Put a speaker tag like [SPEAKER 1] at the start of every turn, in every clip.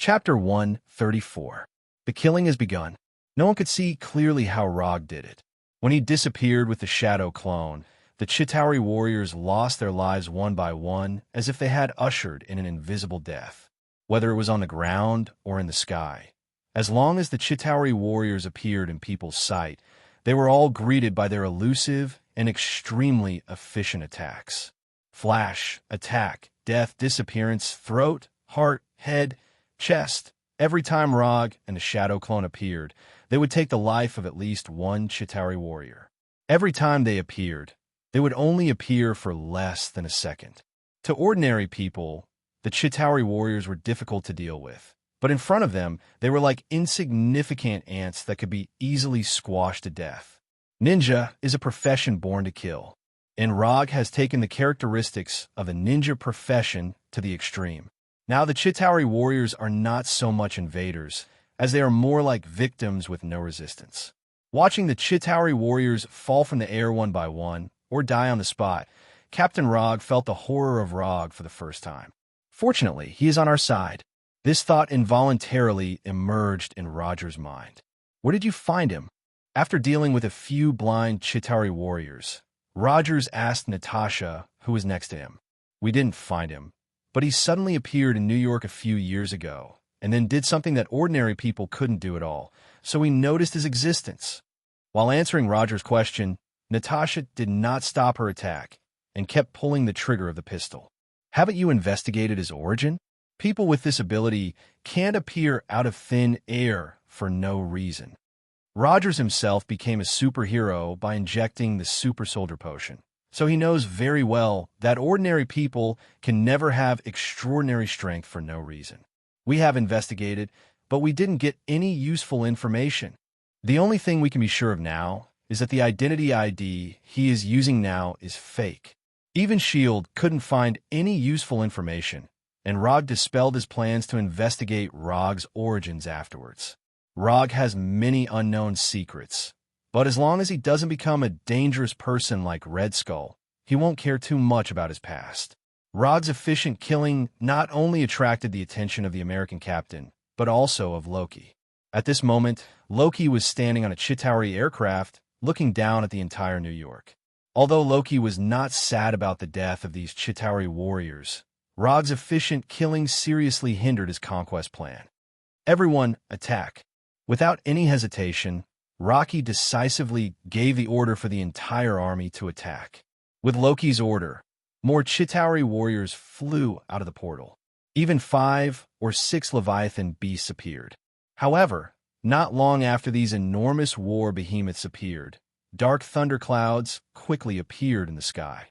[SPEAKER 1] Chapter 134. The killing has begun. No one could see clearly how Rog did it. When he disappeared with the shadow clone, the Chitauri warriors lost their lives one by one as if they had ushered in an invisible death, whether it was on the ground or in the sky. As long as the Chitauri warriors appeared in people's sight, they were all greeted by their elusive and extremely efficient attacks. Flash, attack, death, disappearance, throat, heart, head, chest. Every time Rog and the shadow clone appeared, they would take the life of at least one Chitauri warrior. Every time they appeared, they would only appear for less than a second. To ordinary people, the Chitauri warriors were difficult to deal with, but in front of them, they were like insignificant ants that could be easily squashed to death. Ninja is a profession born to kill, and Rog has taken the characteristics of a ninja profession to the extreme. Now the Chitauri warriors are not so much invaders, as they are more like victims with no resistance. Watching the Chitauri warriors fall from the air one by one, or die on the spot, Captain Rog felt the horror of Rog for the first time. Fortunately, he is on our side. This thought involuntarily emerged in Roger's mind. Where did you find him? After dealing with a few blind Chitauri warriors, Rogers asked Natasha, who was next to him. We didn't find him, but he suddenly appeared in New York a few years ago, and then did something that ordinary people couldn't do at all, so we noticed his existence. While answering Roger's question, Natasha did not stop her attack, and kept pulling the trigger of the pistol. Haven't you investigated his origin? People with this ability can't appear out of thin air for no reason. Rogers himself became a superhero by injecting the super soldier potion, so he knows very well that ordinary people can never have extraordinary strength for no reason. We have investigated, but we didn't get any useful information. The only thing we can be sure of now is that the identity ID he is using now is fake. Even S.H.I.E.L.D. couldn't find any useful information, and Rog dispelled his plans to investigate Rog's origins afterwards. Rog has many unknown secrets, but as long as he doesn't become a dangerous person like Red Skull, he won't care too much about his past. Rog's efficient killing not only attracted the attention of the American captain, but also of Loki. At this moment, Loki was standing on a Chitauri aircraft, looking down at the entire New York. Although Loki was not sad about the death of these Chitauri warriors, Rog's efficient killing seriously hindered his conquest plan. Everyone, attack. Without any hesitation, Rocky decisively gave the order for the entire army to attack. With Loki's order, more Chitauri warriors flew out of the portal. Even 5 or 6 Leviathan beasts appeared. However, not long after these enormous war behemoths appeared, dark thunderclouds quickly appeared in the sky.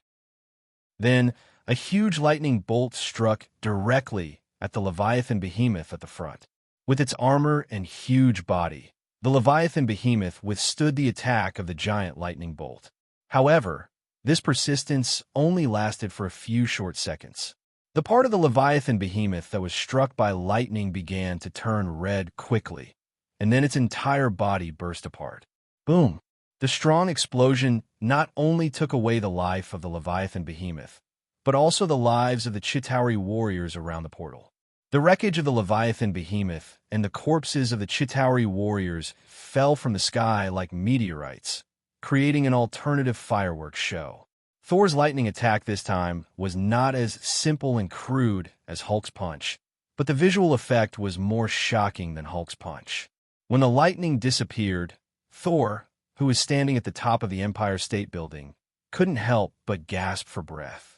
[SPEAKER 1] Then, a huge lightning bolt struck directly at the Leviathan behemoth at the front. With its armor and huge body, the Leviathan behemoth withstood the attack of the giant lightning bolt. However, this persistence only lasted for a few short seconds. The part of the Leviathan behemoth that was struck by lightning began to turn red quickly, and then its entire body burst apart. Boom! The strong explosion not only took away the life of the Leviathan behemoth, but also the lives of the Chitauri warriors around the portal. The wreckage of the Leviathan behemoth and the corpses of the Chitauri warriors fell from the sky like meteorites, creating an alternative fireworks show. Thor's lightning attack this time was not as simple and crude as Hulk's punch, but the visual effect was more shocking than Hulk's punch. When the lightning disappeared, Thor, who was standing at the top of the Empire State Building, couldn't help but gasp for breath.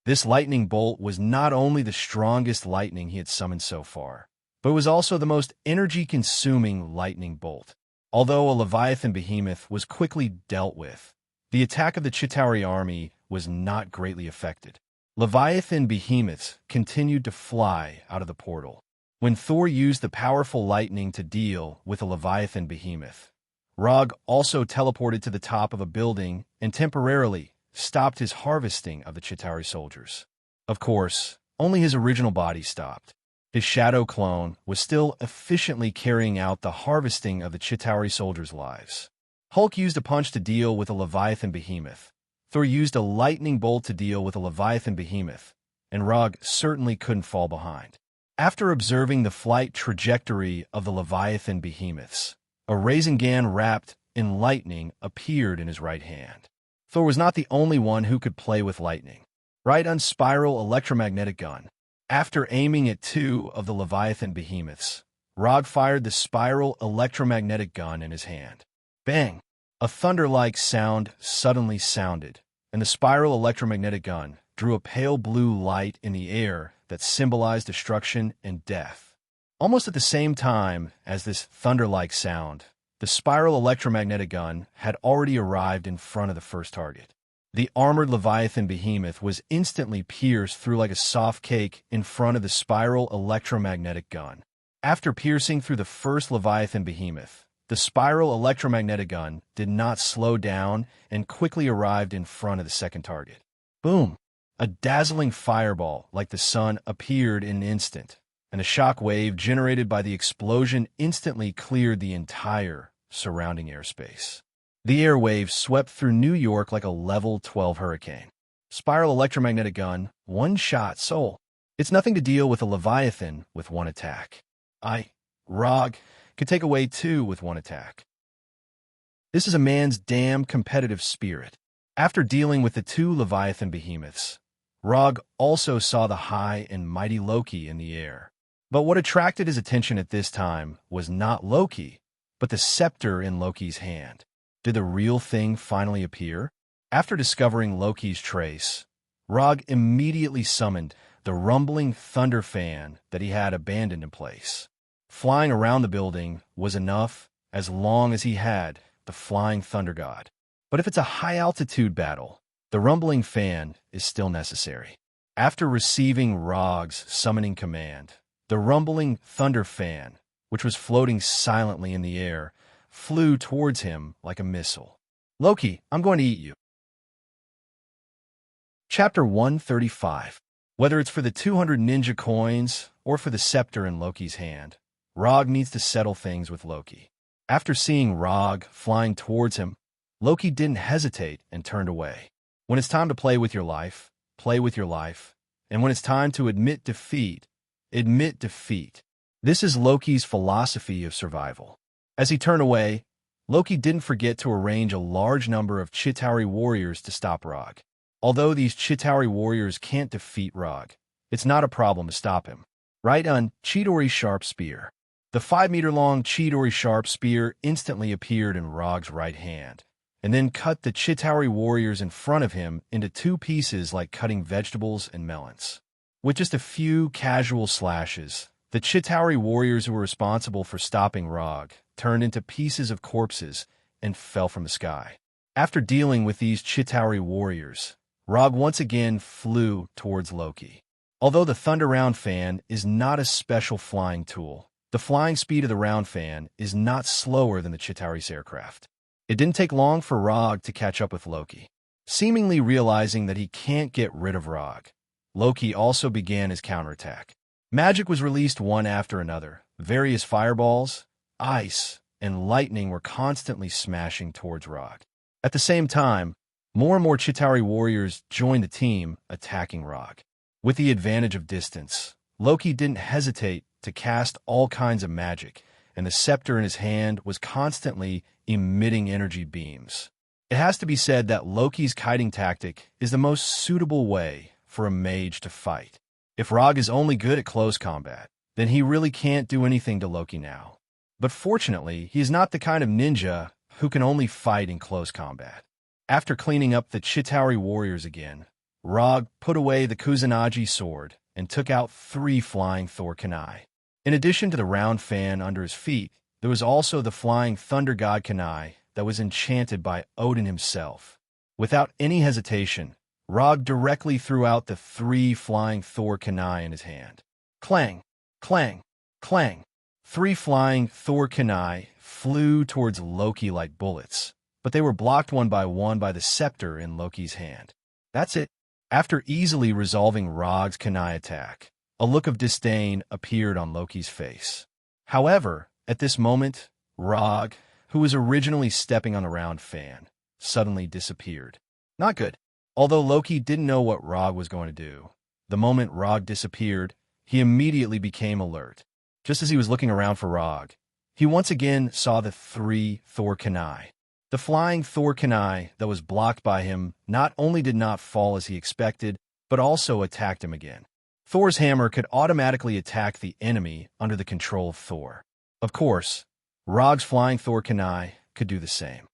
[SPEAKER 1] This lightning bolt was not only the strongest lightning he had summoned so far, but it was also the most energy-consuming lightning bolt. Although a Leviathan behemoth was quickly dealt with, the attack of the Chitauri army was not greatly affected. Leviathan behemoths continued to fly out of the portal. When Thor used the powerful lightning to deal with a Leviathan behemoth, Rog also teleported to the top of a building and temporarily stopped his harvesting of the Chitauri soldiers. Of course, only his original body stopped. His shadow clone was still efficiently carrying out the harvesting of the Chitauri soldiers' lives. Hulk used a punch to deal with a Leviathan behemoth. Thor used a lightning bolt to deal with a Leviathan behemoth, and Rog certainly couldn't fall behind. After observing the flight trajectory of the Leviathan behemoths, a Rasengan wrapped in lightning appeared in his right hand. Thor was not the only one who could play with lightning. Right on spiral electromagnetic gun. After aiming at two of the Leviathan behemoths, Rog fired the spiral electromagnetic gun in his hand. Bang! A thunder-like sound suddenly sounded, and the spiral electromagnetic gun drew a pale blue light in the air that symbolized destruction and death. Almost at the same time as this thunder-like sound, the spiral electromagnetic gun had already arrived in front of the first target. The armored Leviathan behemoth was instantly pierced through like a soft cake in front of the spiral electromagnetic gun. After piercing through the first Leviathan behemoth, the spiral electromagnetic gun did not slow down and quickly arrived in front of the second target. Boom! A dazzling fireball like the sun appeared in an instant, and a shock wave generated by the explosion instantly cleared the entire surrounding airspace. The air wave swept through New York like a level 12 hurricane. Spiral electromagnetic gun, one shot, soul. It's nothing to deal with a Leviathan with one attack. Rog, could take away two with one attack. This is a man's damn competitive spirit. After dealing with the two Leviathan behemoths, Rog also saw the high and mighty Loki in the air. But what attracted his attention at this time was not Loki, but the scepter in Loki's hand. Did the real thing finally appear? After discovering Loki's trace, Rog immediately summoned the rumbling thunder fan that he had abandoned in place. Flying around the building was enough as long as he had the flying thunder god. But if it's a high-altitude battle, the rumbling fan is still necessary. After receiving Rog's summoning command, the rumbling thunder fan, which was floating silently in the air, flew towards him like a missile. Loki, I'm going to eat you. Chapter 135. Whether it's for the 200 ninja coins or for the scepter in Loki's hand, Rog needs to settle things with Loki. After seeing Rog flying towards him, Loki didn't hesitate and turned away. When it's time to play with your life, play with your life. And when it's time to admit defeat, admit defeat. This is Loki's philosophy of survival. As he turned away, Loki didn't forget to arrange a large number of Chitauri warriors to stop Rog. Although these Chitauri warriors can't defeat Rog, it's not a problem to stop him. Right on Chidori's sharp spear. The 5-meter-long Chidori sharp spear instantly appeared in Rog's right hand, and then cut the Chitauri warriors in front of him into two pieces like cutting vegetables and melons. With just a few casual slashes, the Chitauri warriors who were responsible for stopping Rog turned into pieces of corpses and fell from the sky. After dealing with these Chitauri warriors, Rog once again flew towards Loki. Although the Thunder Round Fan is not a special flying tool, the flying speed of the round fan is not slower than the Chitauri's aircraft. It didn't take long for Rog to catch up with Loki. Seemingly realizing that he can't get rid of Rog, Loki also began his counterattack. Magic was released one after another. Various fireballs, ice, and lightning were constantly smashing towards Rog. At the same time, more and more Chitauri warriors joined the team, attacking Rog. With the advantage of distance, Loki didn't hesitate to cast all kinds of magic, and the scepter in his hand was constantly emitting energy beams. It has to be said that Loki's kiting tactic is the most suitable way for a mage to fight. If Rog is only good at close combat, then he really can't do anything to Loki now. But fortunately, he is not the kind of ninja who can only fight in close combat. After cleaning up the Chitauri warriors again, Rog put away the Kusanagi sword and took out 3 flying Thor Kunai. In addition to the round fan under his feet, there was also the flying thunder god Kunai that was enchanted by Odin himself. Without any hesitation, Rog directly threw out the 3 flying Thor Kunai in his hand. Clang, clang, clang. 3 flying Thor Kunai flew towards Loki like bullets, but they were blocked one by the scepter in Loki's hand. That's it. After easily resolving Rog's Kunai attack, a look of disdain appeared on Loki's face. However, at this moment, Rog, who was originally stepping on the round fan, suddenly disappeared. Not good. Although Loki didn't know what Rog was going to do, the moment Rog disappeared, he immediately became alert. Just as he was looking around for Rog, he once again saw the three Thor Kunai. The flying Thor Kunai that was blocked by him not only did not fall as he expected, but also attacked him again. Thor's hammer could automatically attack the enemy under the control of Thor. Of course, Rog's flying Thor Kunai could do the same.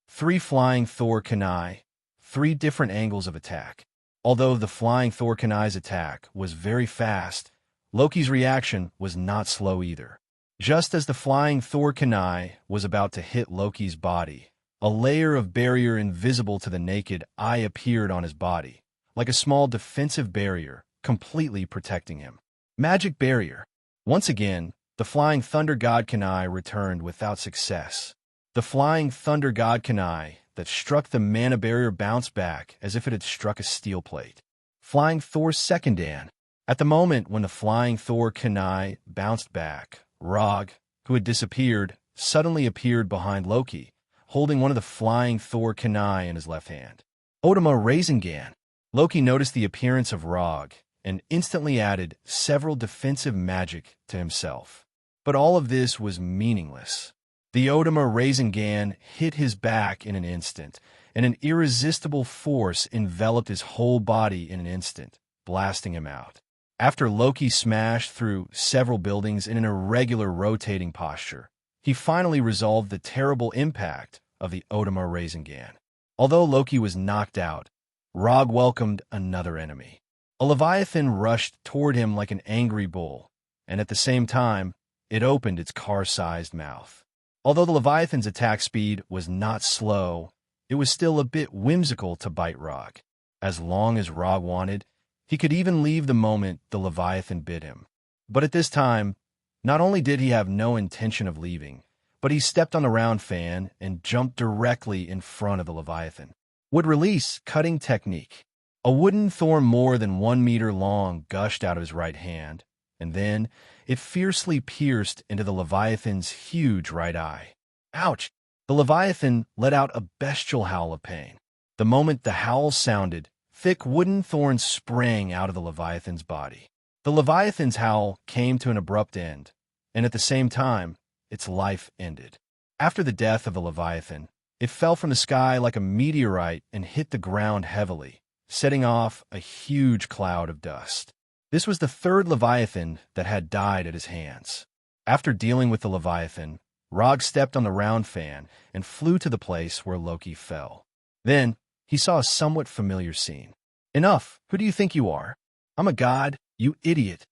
[SPEAKER 1] Three flying Thor Kunai, three different angles of attack. Although the flying Thor Kunai's attack was very fast, Loki's reaction was not slow either. Just as the flying Thor Kunai was about to hit Loki's body, a layer of barrier invisible to the naked eye appeared on his body, like a small defensive barrier, completely protecting him. Magic barrier. Once again, the flying Thunder God Kunai returned without success. The flying Thunder God Kunai that struck the mana barrier bounced back as if it had struck a steel plate. Flying Thor's second Dan. At the moment when the flying Thor Kunai bounced back, Rog, who had disappeared, suddenly appeared behind Loki, holding one of the flying Thor Kunai in his left hand. Odama Rasengan. Loki noticed the appearance of Rog and instantly added several defensive magic to himself. But all of this was meaningless. The Odama Rasengan hit his back in an instant, and an irresistible force enveloped his whole body in an instant, blasting him out. After Loki smashed through several buildings in an irregular rotating posture, he finally resolved the terrible impact of the Odama Rasengan. Although Loki was knocked out, Rog welcomed another enemy. A Leviathan rushed toward him like an angry bull, and at the same time, it opened its car-sized mouth. Although the Leviathan's attack speed was not slow, it was still a bit whimsical to bite Rog. As long as Rog wanted, he could even leave the moment the Leviathan bit him. But at this time, not only did he have no intention of leaving, but he stepped on the round fan and jumped directly in front of the Leviathan. Would release cutting technique. A wooden thorn more than 1 meter long gushed out of his right hand, and then it fiercely pierced into the Leviathan's huge right eye. Ouch! The Leviathan let out a bestial howl of pain. The moment the howl sounded, thick wooden thorns sprang out of the Leviathan's body. The Leviathan's howl came to an abrupt end, and at the same time, its life ended. After the death of the Leviathan, it fell from the sky like a meteorite and hit the ground heavily, setting off a huge cloud of dust. This was the third Leviathan that had died at his hands. After dealing with the Leviathan, Rog stepped on the round fan and flew to the place where Loki fell. Then, he saw a somewhat familiar scene. "Enough! Who do you think you are? I'm a god, you idiot!"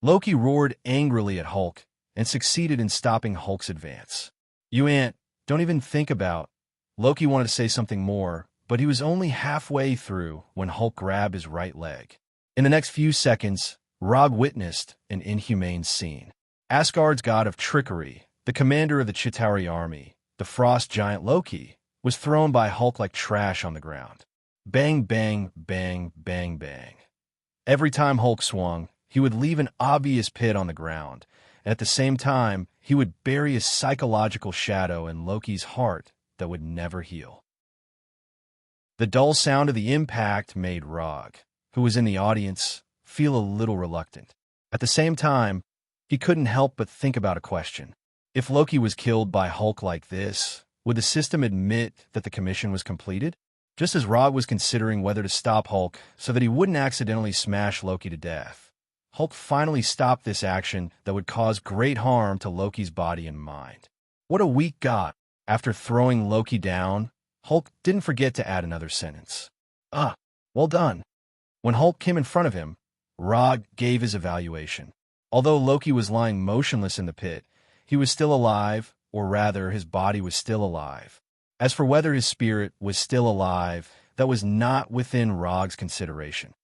[SPEAKER 1] Loki roared angrily at Hulk and succeeded in stopping Hulk's advance. Don't even think about." Loki wanted to say something more, but he was only halfway through when Hulk grabbed his right leg. In the next few seconds, Rog witnessed an inhumane scene. Asgard's god of trickery, the commander of the Chitauri army, the frost giant Loki, was thrown by Hulk like trash on the ground. Bang, bang, bang, bang, bang. Every time Hulk swung, he would leave an obvious pit on the ground, and at the same time, he would bury a psychological shadow in Loki's heart that would never heal. The dull sound of the impact made Rog, who was in the audience, feel a little reluctant. At the same time, he couldn't help but think about a question. If Loki was killed by Hulk like this, would the system admit that the commission was completed? Just as Rog was considering whether to stop Hulk so that he wouldn't accidentally smash Loki to death, Hulk finally stopped this action that would cause great harm to Loki's body and mind. What a weak god! After throwing Loki down, Hulk didn't forget to add another sentence. Well done. When Hulk came in front of him, Rog gave his evaluation. Although Loki was lying motionless in the pit, he was still alive, or rather, his body was still alive. As for whether his spirit was still alive, that was not within Rog's consideration.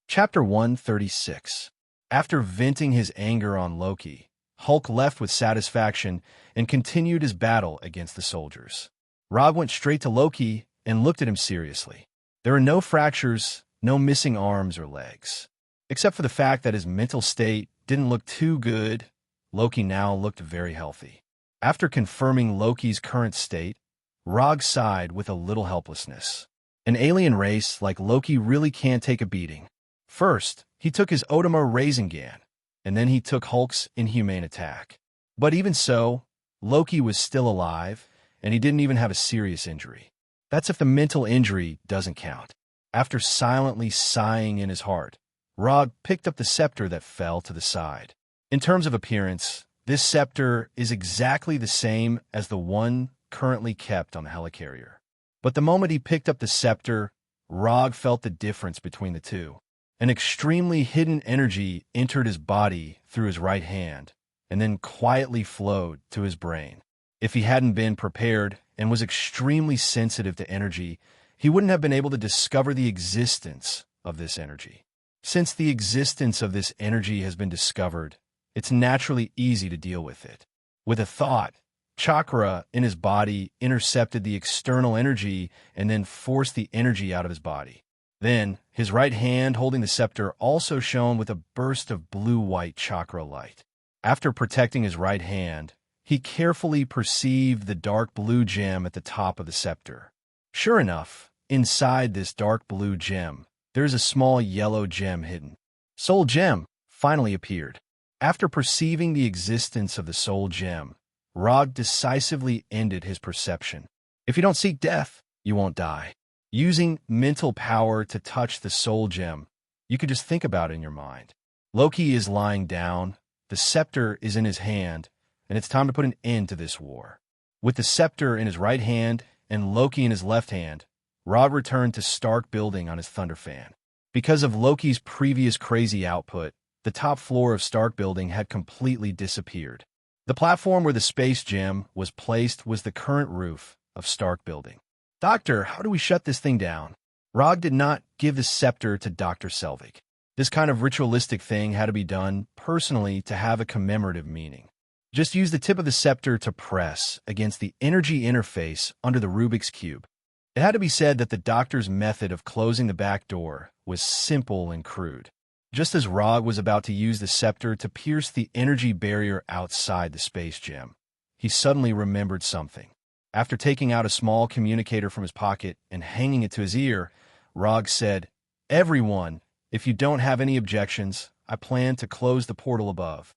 [SPEAKER 1] Chapter 136. After venting his anger on Loki, Hulk left with satisfaction and continued his battle against the soldiers. Rog went straight to Loki and looked at him seriously. There were no fractures, no missing arms or legs. Except for the fact that his mental state didn't look too good, Loki now looked very healthy. After confirming Loki's current state, Rog sighed with a little helplessness. An alien race like Loki really can't take a beating. First, he took his Otama Rasengan, and then he took Hulk's inhumane attack. But even so, Loki was still alive, and he didn't even have a serious injury. That's if the mental injury doesn't count. After silently sighing in his heart, Rog picked up the scepter that fell to the side. In terms of appearance, this scepter is exactly the same as the one currently kept on the helicarrier. But the moment he picked up the scepter, Rog felt the difference between the two. An extremely hidden energy entered his body through his right hand, and then quietly flowed to his brain. If he hadn't been prepared and was extremely sensitive to energy, he wouldn't have been able to discover the existence of this energy. Since the existence of this energy has been discovered, it's naturally easy to deal with it. With a thought, chakra in his body intercepted the external energy and then forced the energy out of his body. Then, his right hand holding the scepter also shone with a burst of blue-white chakra light. After protecting his right hand, he carefully perceived the dark blue gem at the top of the scepter. Sure enough, inside this dark blue gem, there's a small yellow gem hidden. Soul Gem finally appeared. After perceiving the existence of the Soul Gem, Rog decisively ended his perception. If you don't seek death, you won't die. Using mental power to touch the Soul Gem, you could just think about it in your mind. Loki is lying down, the scepter is in his hand, and it's time to put an end to this war. With the scepter in his right hand and Loki in his left hand, Rog returned to Stark Building on his Thunder Fan. Because of Loki's previous crazy output, the top floor of Stark Building had completely disappeared. The platform where the space gem was placed was the current roof of Stark Building. Doctor, how do we shut this thing down? Rog did not give the scepter to Dr. Selvig. This kind of ritualistic thing had to be done personally to have a commemorative meaning. Just use the tip of the scepter to press against the energy interface under the Rubik's Cube. It had to be said that the doctor's method of closing the back door was simple and crude. Just as Rog was about to use the scepter to pierce the energy barrier outside the space gem, he suddenly remembered something. After taking out a small communicator from his pocket and hanging it to his ear, Rog said, "Everyone, if you don't have any objections, I plan to close the portal above.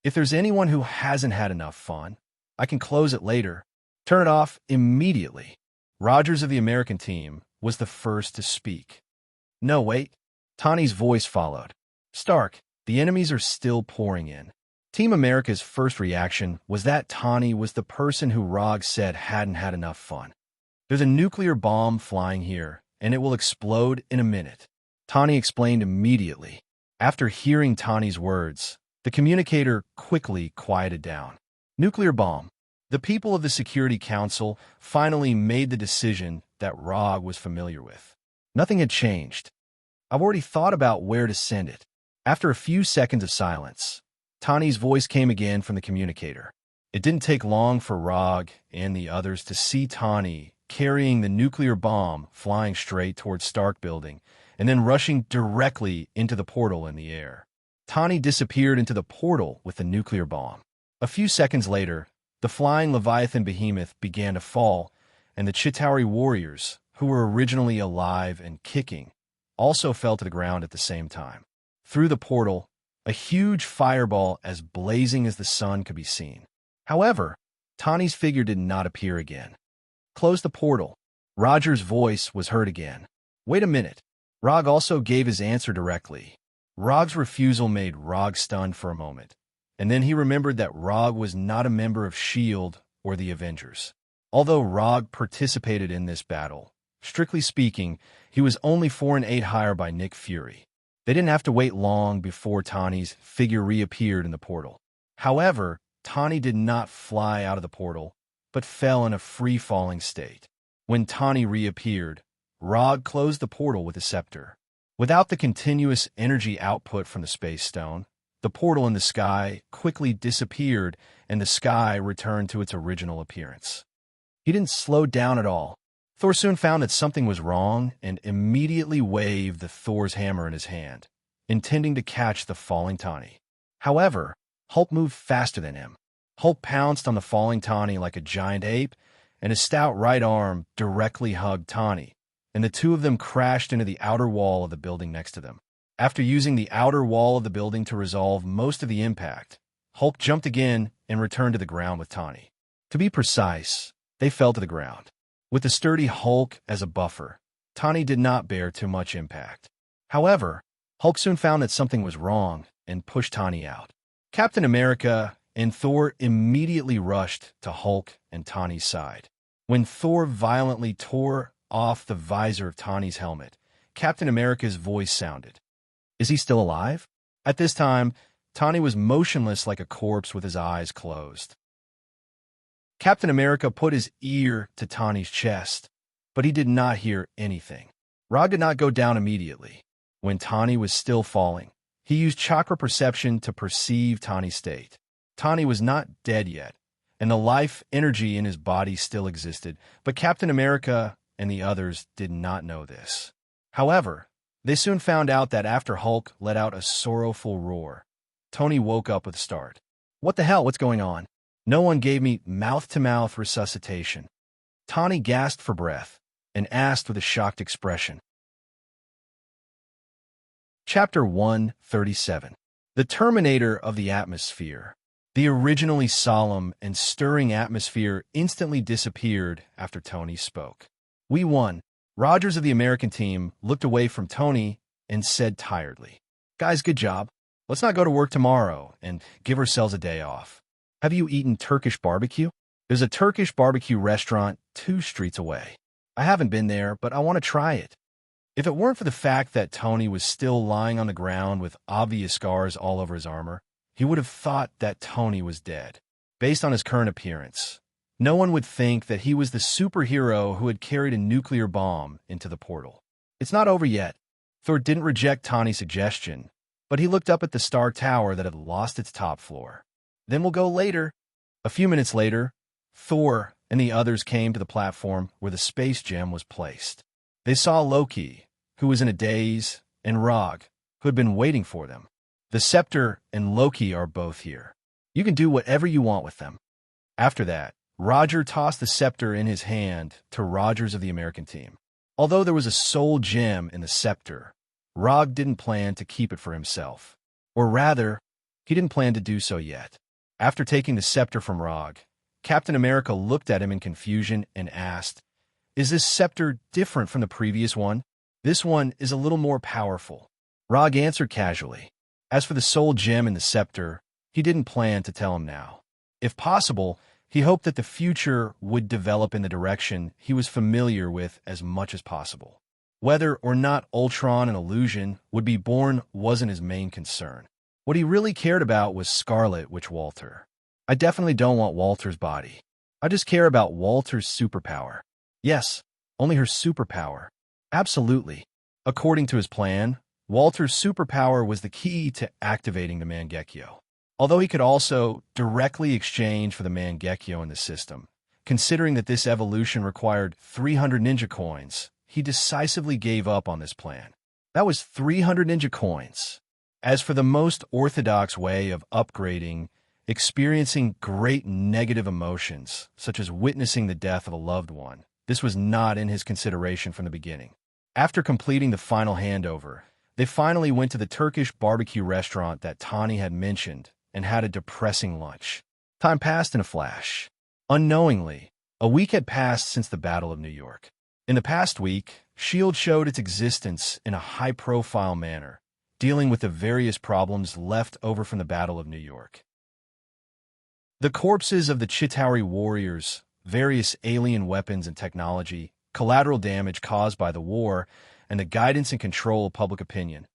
[SPEAKER 1] If there's anyone who hasn't had enough fun, I can close it later. Turn it off immediately." Rogers of the American team was the first to speak. "No, wait." Tawny's voice followed. "Stark, the enemies are still pouring in." Team America's first reaction was that Tawny was the person who Rog said hadn't had enough fun. "There's a nuclear bomb flying here, and it will explode in a minute," Tawny explained immediately. After hearing Tawny's words, the communicator quickly quieted down. Nuclear bomb. The people of the Security Council finally made the decision that Rog was familiar with. Nothing had changed. "I've already thought about where to send it." After a few seconds of silence, Tawny's voice came again from the communicator. It didn't take long for Rog and the others to see Tawny carrying the nuclear bomb flying straight towards Stark Building and then rushing directly into the portal in the air. Tawny disappeared into the portal with the nuclear bomb. A few seconds later, the flying Leviathan behemoth began to fall, and the Chitauri warriors, who were originally alive and kicking, also fell to the ground at the same time. Through the portal, a huge fireball as blazing as the sun could be seen. However, Tawny's figure did not appear again. "Close the portal." Roger's voice was heard again. "Wait a minute." Rog also gave his answer directly. Rog's refusal made Rog stunned for a moment, and then he remembered that Rog was not a member of S.H.I.E.L.D. or the Avengers. Although Rog participated in this battle, strictly speaking, he was only 4 and 8 higher by Nick Fury. They didn't have to wait long before Tawny's figure reappeared in the portal. However, Tawny did not fly out of the portal, but fell in a free-falling state. When Tawny reappeared, Rog closed the portal with a scepter. Without the continuous energy output from the space stone, the portal in the sky quickly disappeared and the sky returned to its original appearance. He didn't slow down at all. Thor soon found that something was wrong and immediately waved the Thor's hammer in his hand, intending to catch the falling Tawny. However, Hulk moved faster than him. Hulk pounced on the falling Tawny like a giant ape, and his stout right arm directly hugged Tawny, and the two of them crashed into the outer wall of the building next to them. After using the outer wall of the building to resolve most of the impact, Hulk jumped again and returned to the ground with Tawny. To be precise, they fell to the ground. With the sturdy Hulk as a buffer, Tawny did not bear too much impact. However, Hulk soon found that something was wrong and pushed Tawny out. Captain America and Thor immediately rushed to Hulk and Tawny's side. When Thor violently tore off the visor of Tawny's helmet, Captain America's voice sounded. Is he still alive? At this time, Tawny was motionless like a corpse with his eyes closed. Captain America put his ear to Tawny's chest, but he did not hear anything. Rog did not go down immediately. When Tawny was still falling, he used chakra perception to perceive Tawny's state. Tawny was not dead yet, and the life energy in his body still existed, but Captain America and the others did not know this. However, they soon found out that after Hulk let out a sorrowful roar, Tony woke up with a start. What the hell? What's going on? No one gave me mouth-to-mouth resuscitation. Tawny gasped for breath and asked with a shocked expression. Chapter 137. The Terminator of the Atmosphere. The originally solemn and stirring atmosphere instantly disappeared after Tony spoke. We won. Rogers of the American team looked away from Tony and said tiredly, "Guys, good job. Let's not go to work tomorrow and give ourselves a day off. Have you eaten Turkish barbecue? There's a Turkish barbecue restaurant 2 streets away. I haven't been there, but I want to try it." If it weren't for the fact that Tony was still lying on the ground with obvious scars all over his armor, he would have thought that Tony was dead. Based on his current appearance, no one would think that he was the superhero who had carried a nuclear bomb into the portal. It's not over yet. Thor didn't reject Tawny's suggestion, but he looked up at the Star Tower that had lost its top floor. Then we'll go later. A few minutes later, Thor and the others came to the platform where the space gem was placed. They saw Loki, who was in a daze, and Rog, who had been waiting for them. The scepter and Loki are both here. You can do whatever you want with them. After that, Roger tossed the scepter in his hand to Rogers of the American team. Although there was a soul gem in the scepter, Rog didn't plan to keep it for himself. Or rather, he didn't plan to do so yet. After taking the scepter from Rog, Captain America looked at him in confusion and asked, "Is this scepter different from the previous one? This one is a little more powerful." Rog answered casually. As for the soul gem in the scepter, he didn't plan to tell him now. If possible, he hoped that the future would develop in the direction he was familiar with as much as possible. Whether or not Ultron and Illusion would be born wasn't his main concern. What he really cared about was Scarlet Witch Walter. I definitely don't want Walter's body. I just care about Walter's superpower. Yes, only her superpower. Absolutely. According to his plan, Walter's superpower was the key to activating the Mangekyo. Although he could also directly exchange for the Mangekyo in the system, considering that this evolution required 300 ninja coins, he decisively gave up on this plan. That was 300 ninja coins. As for the most orthodox way of upgrading, experiencing great negative emotions, such as witnessing the death of a loved one, this was not in his consideration from the beginning. After completing the final handover, they finally went to the Turkish barbecue restaurant that Tawny had mentioned and had a depressing lunch. Time passed in a flash. Unknowingly, a week had passed since the Battle of New York. In the past week, S.H.I.E.L.D. showed its existence in a high-profile manner, dealing with the various problems left over from the Battle of New York. The corpses of the Chitauri warriors, various alien weapons and technology, collateral damage caused by the war, and the guidance and control of public opinion.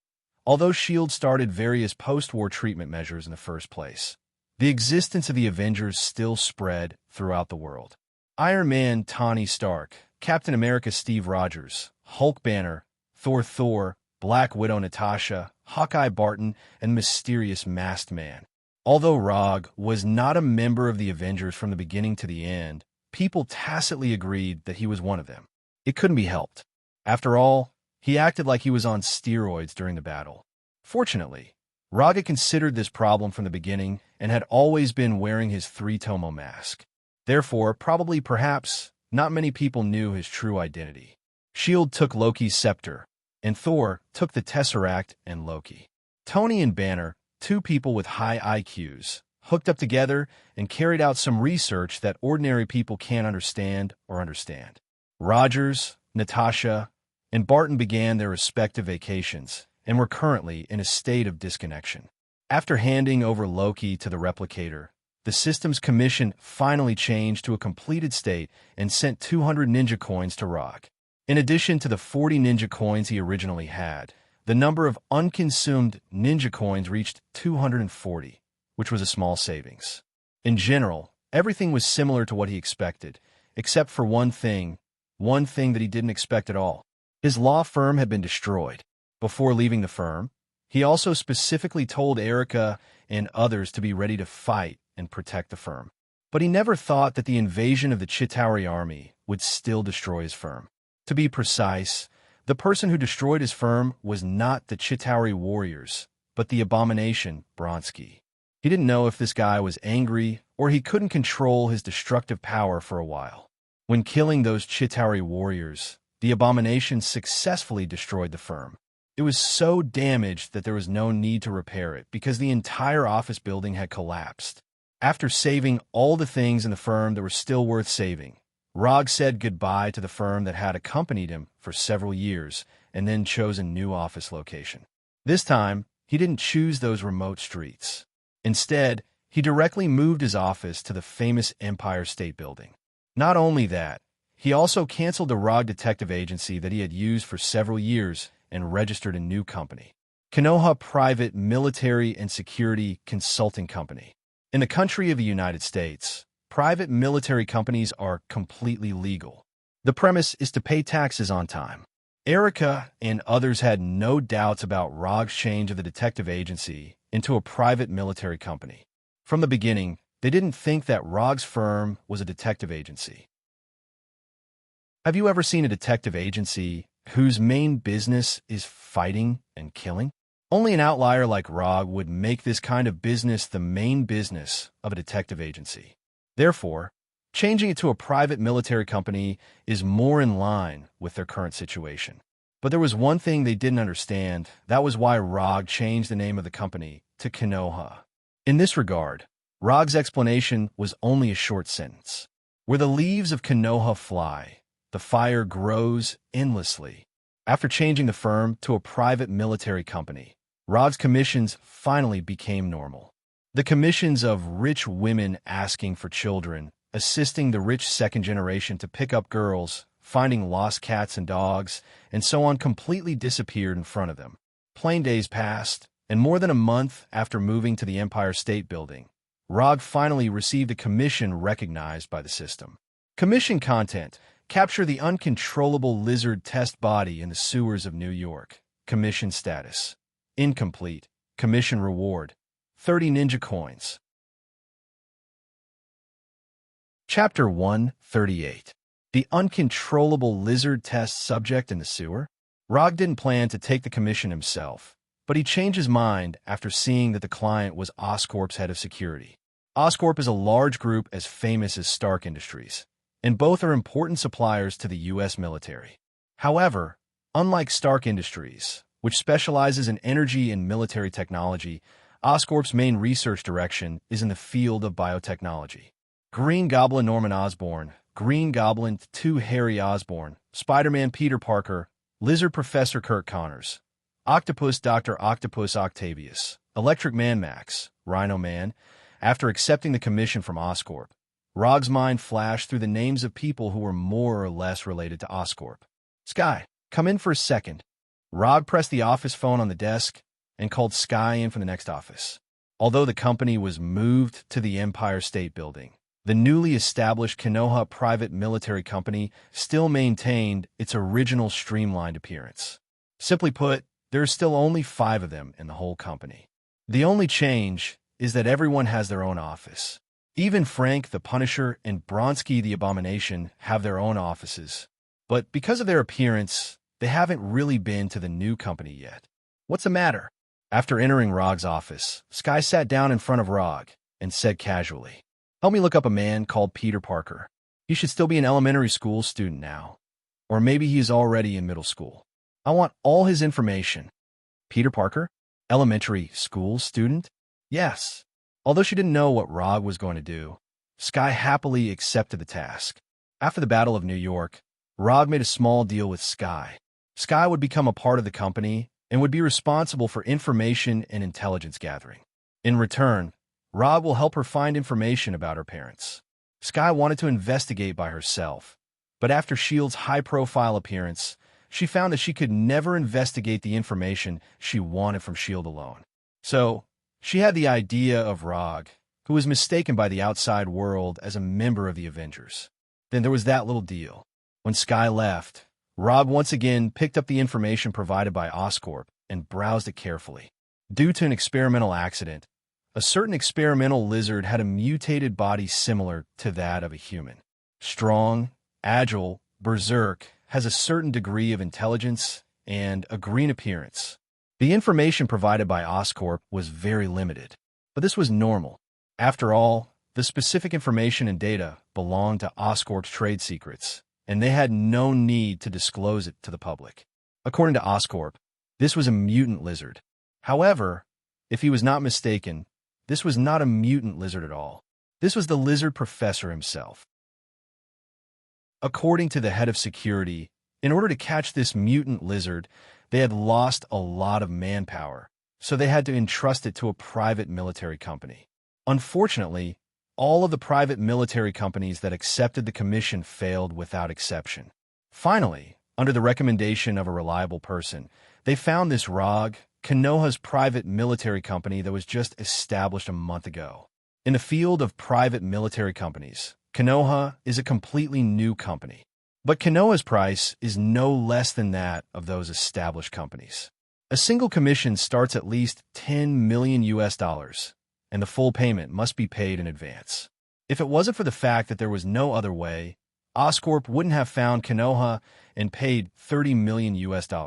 [SPEAKER 1] Although S.H.I.E.L.D. started various post-war treatment measures in the first place, the existence of the Avengers still spread throughout the world. Iron Man Tony Stark, Captain America Steve Rogers, Hulk Banner, Thor, Black Widow Natasha, Hawkeye Barton, and Mysterious Masked Man. Although Rog was not a member of the Avengers from the beginning to the end, people tacitly agreed that he was one of them. It couldn't be helped. After all, he acted like he was on steroids during the battle. Fortunately, Rog had considered this problem from the beginning and had always been wearing his 3-tomo mask. Therefore, perhaps, not many people knew his true identity. Shield took Loki's scepter, and Thor took the Tesseract and Loki. Tony and Banner, two people with high IQs, hooked up together and carried out some research that ordinary people can't understand or understand. Rogers, Natasha, and Barton began their respective vacations and were currently in a state of disconnection. After handing over Loki to the replicator, the system's commission finally changed to a completed state and sent 200 ninja coins to Rog. In addition to the 40 ninja coins he originally had, the number of unconsumed ninja coins reached 240, which was a small savings. In general, everything was similar to what he expected, except for one thing that he didn't expect at all. His law firm had been destroyed. Before leaving the firm, he also specifically told Erica and others to be ready to fight and protect the firm. But he never thought that the invasion of the Chitauri army would still destroy his firm. To be precise, the person who destroyed his firm was not the Chitauri warriors, but the abomination, Bronsky. He didn't know if this guy was angry or he couldn't control his destructive power for a while. When killing those Chitauri warriors, the abomination successfully destroyed the firm. It was so damaged that there was no need to repair it because the entire office building had collapsed. After saving all the things in the firm that were still worth saving, Rog said goodbye to the firm that had accompanied him for several years and then chose a new office location. This time, he didn't choose those remote streets. Instead, he directly moved his office to the famous Empire State Building. Not only that, he also canceled the Rog detective agency that he had used for several years and registered a new company, Konoha Private Military and Security Consulting Company. In the country of the United States, private military companies are completely legal. The premise is to pay taxes on time. Erica and others had no doubts about Rog's change of the detective agency into a private military company. From the beginning, they didn't think that Rog's firm was a detective agency. Have you ever seen a detective agency whose main business is fighting and killing? Only an outlier like Rog would make this kind of business the main business of a detective agency. Therefore, changing it to a private military company is more in line with their current situation. But there was one thing they didn't understand. That was why Rog changed the name of the company to Konoha. In this regard, Rog's explanation was only a short sentence. Where the leaves of Konoha fly, the fire grows endlessly. After changing the firm to a private military company, Rog's commissions finally became normal. The commissions of rich women asking for children, assisting the rich second generation to pick up girls, finding lost cats and dogs, and so on completely disappeared in front of them. Plain days passed, and more than a month after moving to the Empire State Building, Rog finally received a commission recognized by the system. Commission content: capture the uncontrollable lizard test body in the sewers of New York. Commission status: incomplete. Commission reward: 30 ninja coins. Chapter 138. The uncontrollable lizard test subject in the sewer? Rog didn't plan to take the commission himself, but he changed his mind after seeing that the client was Oscorp's head of security. Oscorp is a large group as famous as Stark Industries, and both are important suppliers to the U.S. military. However, unlike Stark Industries, which specializes in energy and military technology, Oscorp's main research direction is in the field of biotechnology. Green Goblin Norman Osborn, Green Goblin 2 Harry Osborn, Spider-Man Peter Parker, Lizard Professor Kurt Connors, Octopus Dr. Octopus Octavius, Electric Man Max, Rhino Man. After accepting the commission from Oscorp, Rog's mind flashed through the names of people who were more or less related to Oscorp. Sky, come in for a second. Rog pressed the office phone on the desk and called Sky in from the next office. Although the company was moved to the Empire State Building, the newly established Konoha Private Military Company still maintained its original streamlined appearance. Simply put, there are still only 5 of them in the whole company. The only change is that everyone has their own office. Even Frank the Punisher and Bronsky the Abomination have their own offices. But because of their appearance, they haven't really been to the new company yet. What's the matter? After entering Rog's office, Sky sat down in front of Rog and said casually, "Help me look up a man called Peter Parker. He should still be an elementary school student now. Or maybe he is already in middle school. I want all his information. Peter Parker? Elementary school student? Yes. Although she didn't know what Rog was going to do, Sky happily accepted the task. After the Battle of New York, Rog made a small deal with Sky. Sky would become a part of the company and would be responsible for information and intelligence gathering. In return, Rog will help her find information about her parents. Sky wanted to investigate by herself, but after S.H.I.E.L.D.'s high-profile appearance, she found that she could never investigate the information she wanted from S.H.I.E.L.D. alone. So, she had the idea of Rog, who was mistaken by the outside world as a member of the Avengers. Then there was that little deal. When Sky left, Rog once again picked up the information provided by Oscorp and browsed it carefully. Due to an experimental accident, a certain experimental lizard had a mutated body similar to that of a human. Strong, agile, berserk, has a certain degree of intelligence and a green appearance. The information provided by Oscorp was very limited, but this was normal. After all, the specific information and data belonged to Oscorp's trade secrets, and they had no need to disclose it to the public. According to Oscorp, this was a mutant lizard. However, if he was not mistaken, this was not a mutant lizard at all. This was the lizard professor himself. According to the head of security, in order to catch this mutant lizard, they had lost a lot of manpower, so they had to entrust it to a private military company. Unfortunately, all of the private military companies that accepted the commission failed without exception. Finally, under the recommendation of a reliable person, they found this Rog, Konoha's private military company that was just established a month ago. In the field of private military companies, Konoha is a completely new company. But Konoha's price is no less than that of those established companies. A single commission starts at least $10 million, and the full payment must be paid in advance. If it wasn't for the fact that there was no other way, Oscorp wouldn't have found Konoha and paid $30 million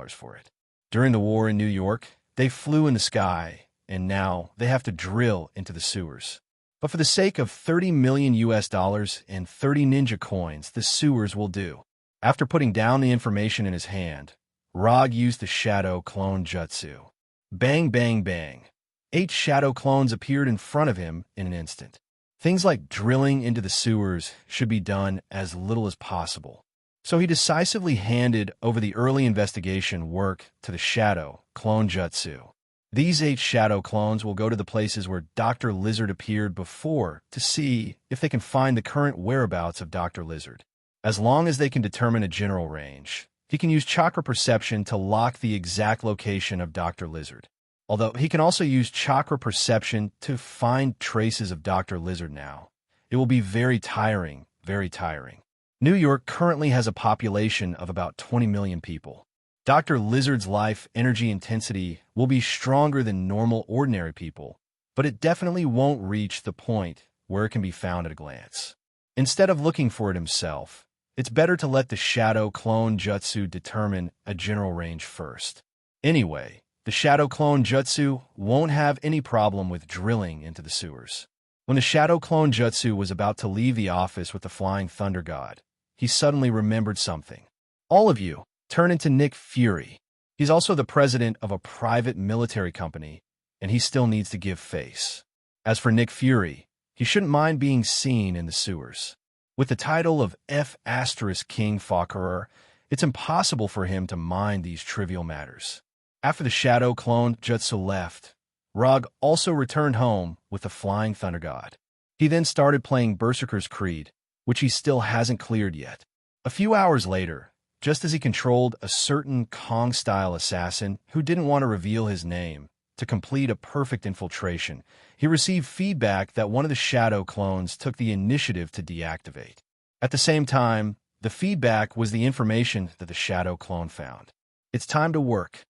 [SPEAKER 1] for it. During the war in New York, they flew in the sky, and now they have to drill into the sewers. But for the sake of $30 million and 30 ninja coins, the sewers will do. After putting down the information in his hand, Rog used the shadow clone jutsu. Bang, bang, bang. 8 shadow clones appeared in front of him in an instant. Things like drilling into the sewers should be done as little as possible. So he decisively handed over the early investigation work to the shadow clone jutsu. These 8 shadow clones will go to the places where Dr. Lizard appeared before to see if they can find the current whereabouts of Dr. Lizard. As long as they can determine a general range, he can use chakra perception to lock the exact location of Dr. Lizard. Although he can also use chakra perception to find traces of Dr. Lizard now. It will be very tiring, very tiring. New York currently has a population of about 20 million people. Dr. Lizard's life energy intensity will be stronger than normal ordinary people, but it definitely won't reach the point where it can be found at a glance. Instead of looking for it himself, it's better to let the shadow clone jutsu determine a general range first. Anyway, the shadow clone jutsu won't have any problem with drilling into the sewers. When the shadow clone jutsu was about to leave the office with the flying thunder god, he suddenly remembered something. All of you, turn into Nick Fury. He's also the president of a private military company, and he still needs to give face. As for Nick Fury, he shouldn't mind being seen in the sewers. With the title of F***King Fokkerer, it's impossible for him to mind these trivial matters. After the shadow clone jutsu left, Rog also returned home with the flying thunder god. He then started playing Berserker's Creed, which he still hasn't cleared yet. A few hours later, just as he controlled a certain Kong-style assassin who didn't want to reveal his name to complete a perfect infiltration, he received feedback that one of the shadow clones took the initiative to deactivate. At the same time, the feedback was the information that the shadow clone found. It's time to work.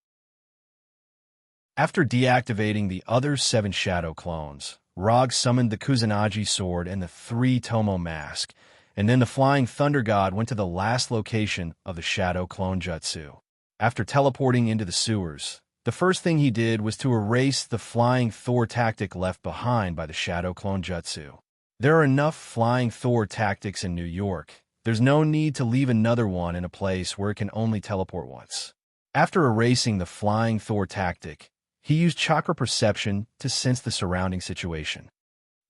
[SPEAKER 1] After deactivating the other 7 shadow clones, Rog summoned the Kusanagi sword and the 3 Tomo mask, and then the flying thunder god went to the last location of the shadow clone jutsu. After teleporting into the sewers, the first thing he did was to erase the flying Thor tactic left behind by the shadow clone jutsu. There are enough flying Thor tactics in New York There's no need to leave another one in a place where it can only teleport once. After erasing the flying Thor tactic, he used chakra perception to sense the surrounding situation.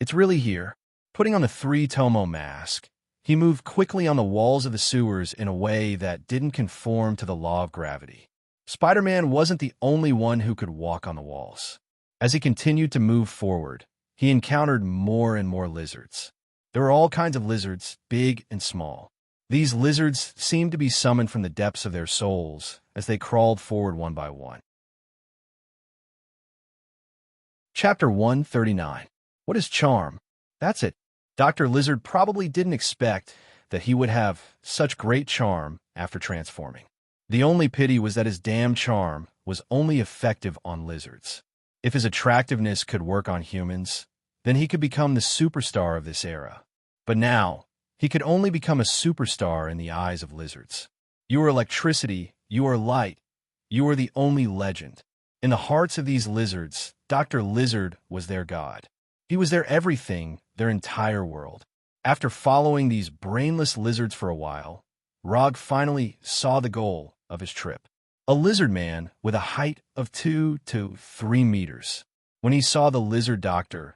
[SPEAKER 1] It's really here. Putting on the 3-tomo mask, he moved quickly on the walls of the sewers in a way that didn't conform to the law of gravity. Spider-Man wasn't the only one who could walk on the walls. As he continued to move forward, he encountered more and more lizards. There were all kinds of lizards, big and small. These lizards seemed to be summoned from the depths of their souls as they crawled forward one by one. Chapter 139. What is charm? That's it. Dr. Lizard probably didn't expect that he would have such great charm after transforming. The only pity was that his damn charm was only effective on lizards. If his attractiveness could work on humans, then he could become the superstar of this era. But now, he could only become a superstar in the eyes of lizards. You are electricity, you are light, you are the only legend. In the hearts of these lizards, Dr. Lizard was their god. He was their everything, their entire world. After following these brainless lizards for a while, Rog finally saw the goal of his trip. A lizard man with a height of 2 to 3 meters. When he saw the lizard doctor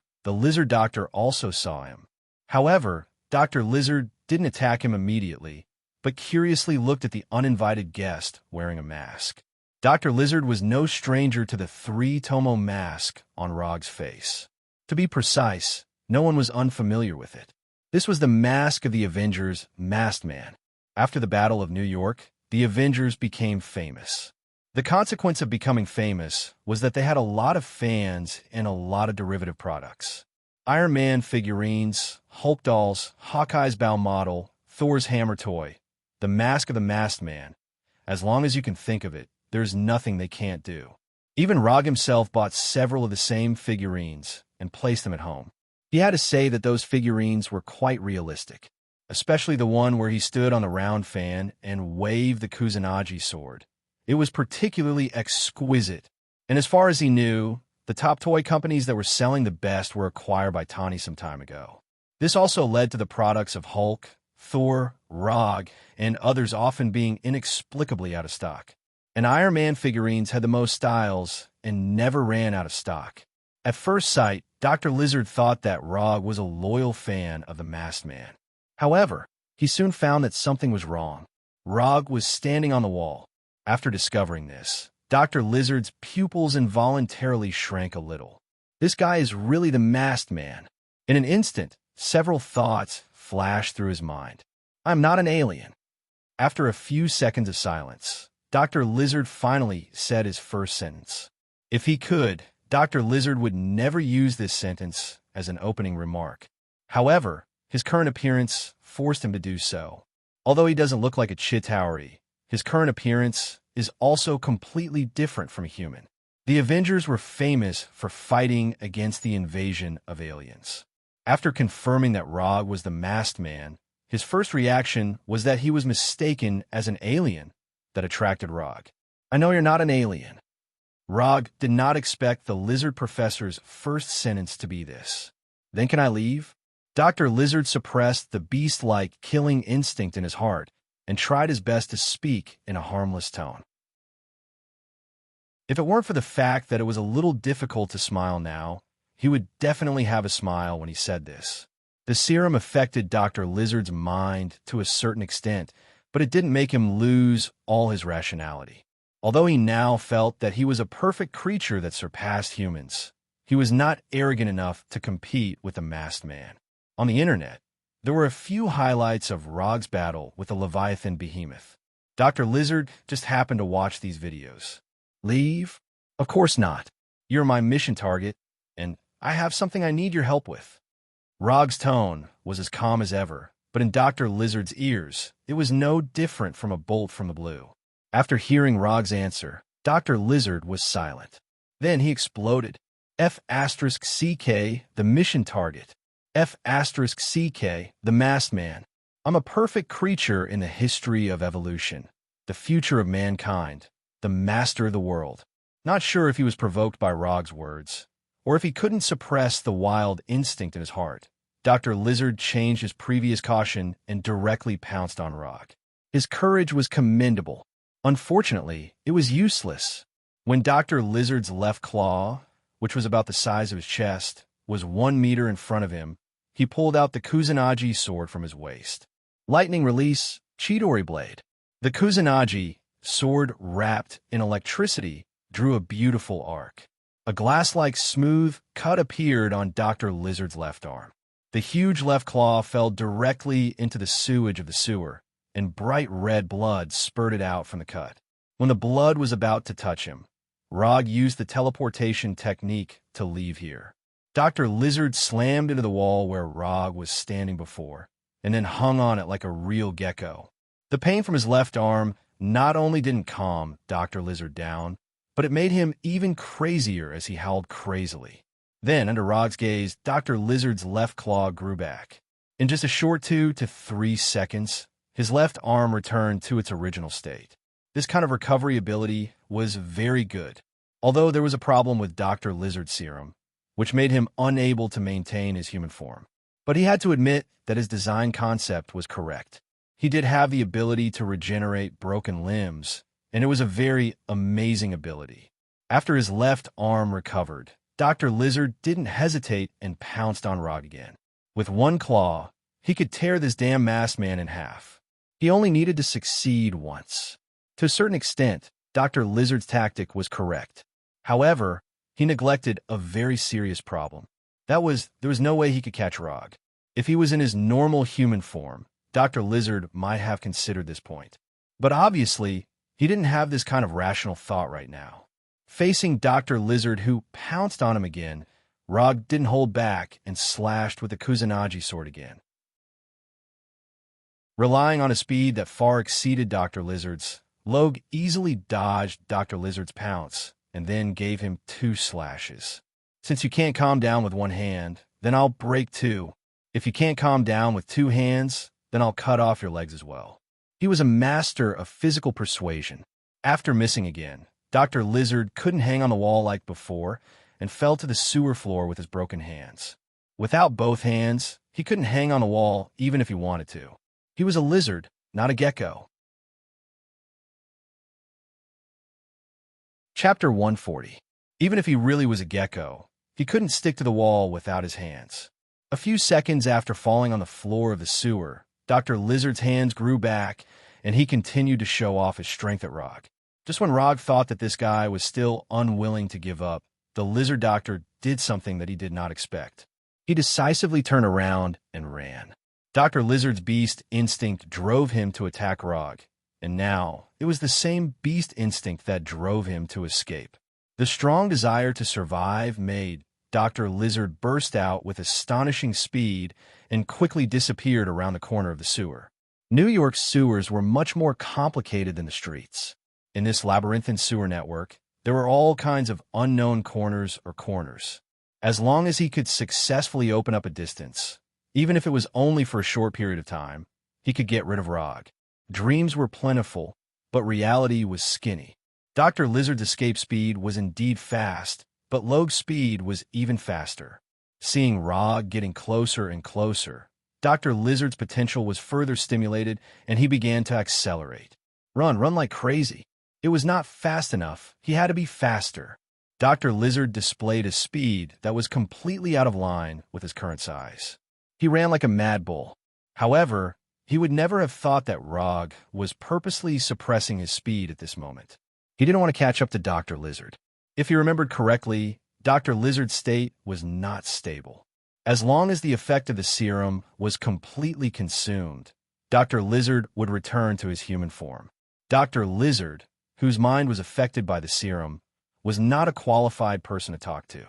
[SPEAKER 1] also saw him. However, Dr. Lizard didn't attack him immediately, but curiously looked at the uninvited guest wearing a mask. Dr. Lizard was no stranger to the 3-tomo mask on Rog's face. To be precise, no one was unfamiliar with it. This was the mask of the Avengers' Masked Man. After the Battle of New York, the Avengers became famous. The consequence of becoming famous was that they had a lot of fans and a lot of derivative products. Iron Man figurines, Hulk dolls, Hawkeye's bow model, Thor's hammer toy, the mask of the Masked Man. As long as you can think of it, there's nothing they can't do. Even Rog himself bought several of the same figurines and placed them at home. He had to say that those figurines were quite realistic, especially the one where he stood on the round fan and waved the Kusanagi sword. It was particularly exquisite, and as far as he knew, the top toy companies that were selling the best were acquired by Tani some time ago. This also led to the products of Hulk, Thor, Rog, and others often being inexplicably out of stock. And Iron Man figurines had the most styles and never ran out of stock. At first sight, Dr. Lizard thought that Rog was a loyal fan of the Masked Man. However, he soon found that something was wrong. Rog was standing on the wall. After discovering this, Dr. Lizard's pupils involuntarily shrank a little. This guy is really the Masked Man. In an instant, several thoughts flashed through his mind. I'm not an alien. After a few seconds of silence, Dr. Lizard finally said his first sentence. If he could, Dr. Lizard would never use this sentence as an opening remark. However, his current appearance forced him to do so. Although he doesn't look like a Chitauri, his current appearance is also completely different from a human. The Avengers were famous for fighting against the invasion of aliens. After confirming that Rog was the Masked Man, his first reaction was that he was mistaken as an alien that attracted Rog. I know you're not an alien. Rog did not expect the Lizard Professor's first sentence to be this. Then can I leave? Dr. Lizard suppressed the beast-like killing instinct in his heart and tried his best to speak in a harmless tone. If it weren't for the fact that it was a little difficult to smile now, he would definitely have a smile when he said this. The serum affected Dr. Lizard's mind to a certain extent, but it didn't make him lose all his rationality. Although he now felt that he was a perfect creature that surpassed humans, he was not arrogant enough to compete with the Masked Man. On the internet, there were a few highlights of Rog's battle with the Leviathan behemoth. Dr. Lizard just happened to watch these videos. Leave? Of course not. You're my mission target, and I have something I need your help with. Rog's tone was as calm as ever, but in Dr. Lizard's ears, it was no different from a bolt from the blue. After hearing Rog's answer, Dr. Lizard was silent. Then he exploded. F***CK, the mission target. F***CK, the Masked Man. I'm a perfect creature in the history of evolution, the future of mankind, the master of the world. Not sure if he was provoked by Rog's words, or if he couldn't suppress the wild instinct in his heart. Dr. Lizard changed his previous caution and directly pounced on Rog. His courage was commendable. Unfortunately, it was useless. When Dr. Lizard's left claw, which was about the size of his chest, was 1 meter in front of him, he pulled out the Kusanagi sword from his waist. Lightning release, Chidori blade. The Kusanagi, sword wrapped in electricity, drew a beautiful arc. A glass-like smooth cut appeared on Dr. Lizard's left arm. The huge left claw fell directly into the sewage of the sewer, and bright red blood spurted out from the cut. When the blood was about to touch him, Rog used the teleportation technique to leave here. Dr. Lizard slammed into the wall where Rog was standing before, and then hung on it like a real gecko. The pain from his left arm not only didn't calm Dr. Lizard down, but it made him even crazier as he howled crazily. Then, under Rog's gaze, Dr. Lizard's left claw grew back. In just a short 2 to 3 seconds, his left arm returned to its original state. This kind of recovery ability was very good, although there was a problem with Dr. Lizard's serum, which made him unable to maintain his human form. But he had to admit that his design concept was correct. He did have the ability to regenerate broken limbs, and it was a very amazing ability. After his left arm recovered, Dr. Lizard didn't hesitate and pounced on Rog again. With one claw, he could tear this damn masked man in half. He only needed to succeed once. To a certain extent, Dr. Lizard's tactic was correct. However, he neglected a very serious problem. There was no way he could catch Rog. If he was in his normal human form, Dr. Lizard might have considered this point. But obviously, he didn't have this kind of rational thought right now. Facing Dr. Lizard, who pounced on him again, Rog didn't hold back and slashed with the Kusanagi sword again. Relying on a speed that far exceeded Dr. Lizard's, Log easily dodged Dr. Lizard's pounce and then gave him 2 slashes. Since you can't calm down with one hand, then I'll break 2. If you can't calm down with 2 hands, then I'll cut off your legs as well. He was a master of physical persuasion. After missing again, Dr. Lizard couldn't hang on the wall like before and fell to the sewer floor with his broken hands. Without both hands, he couldn't hang on the wall even if he wanted to. He was a lizard, not a gecko. Chapter 140. Even if he really was a gecko, he couldn't stick to the wall without his hands. A few seconds after falling on the floor of the sewer, Dr. Lizard's hands grew back, and he continued to show off his strength at Rog. Just when Rog thought that this guy was still unwilling to give up, the lizard doctor did something that he did not expect. He decisively turned around and ran. Dr. Lizard's beast instinct drove him to attack Rog, and now it was the same beast instinct that drove him to escape. The strong desire to survive made Dr. Lizard burst out with astonishing speed and quickly disappeared around the corner of the sewer. New York's sewers were much more complicated than the streets. In this labyrinthine sewer network, there were all kinds of unknown corners or corners. As long as he could successfully open up a distance, even if it was only for a short period of time, he could get rid of Rog. Dreams were plentiful, but reality was skinny. Dr. Lizard's escape speed was indeed fast, but Log's speed was even faster. Seeing Rog getting closer and closer, Dr. Lizard's potential was further stimulated, and he began to accelerate. Run like crazy. It was not fast enough. He had to be faster. Dr. Lizard displayed a speed that was completely out of line with his current size. He ran like a mad bull. However, he would never have thought that Rog was purposely suppressing his speed at this moment. He didn't want to catch up to Dr. Lizard. If he remembered correctly, Dr. Lizard's state was not stable. As long as the effect of the serum was completely consumed, Dr. Lizard would return to his human form. Dr. Lizard, whose mind was affected by the serum, was not a qualified person to talk to.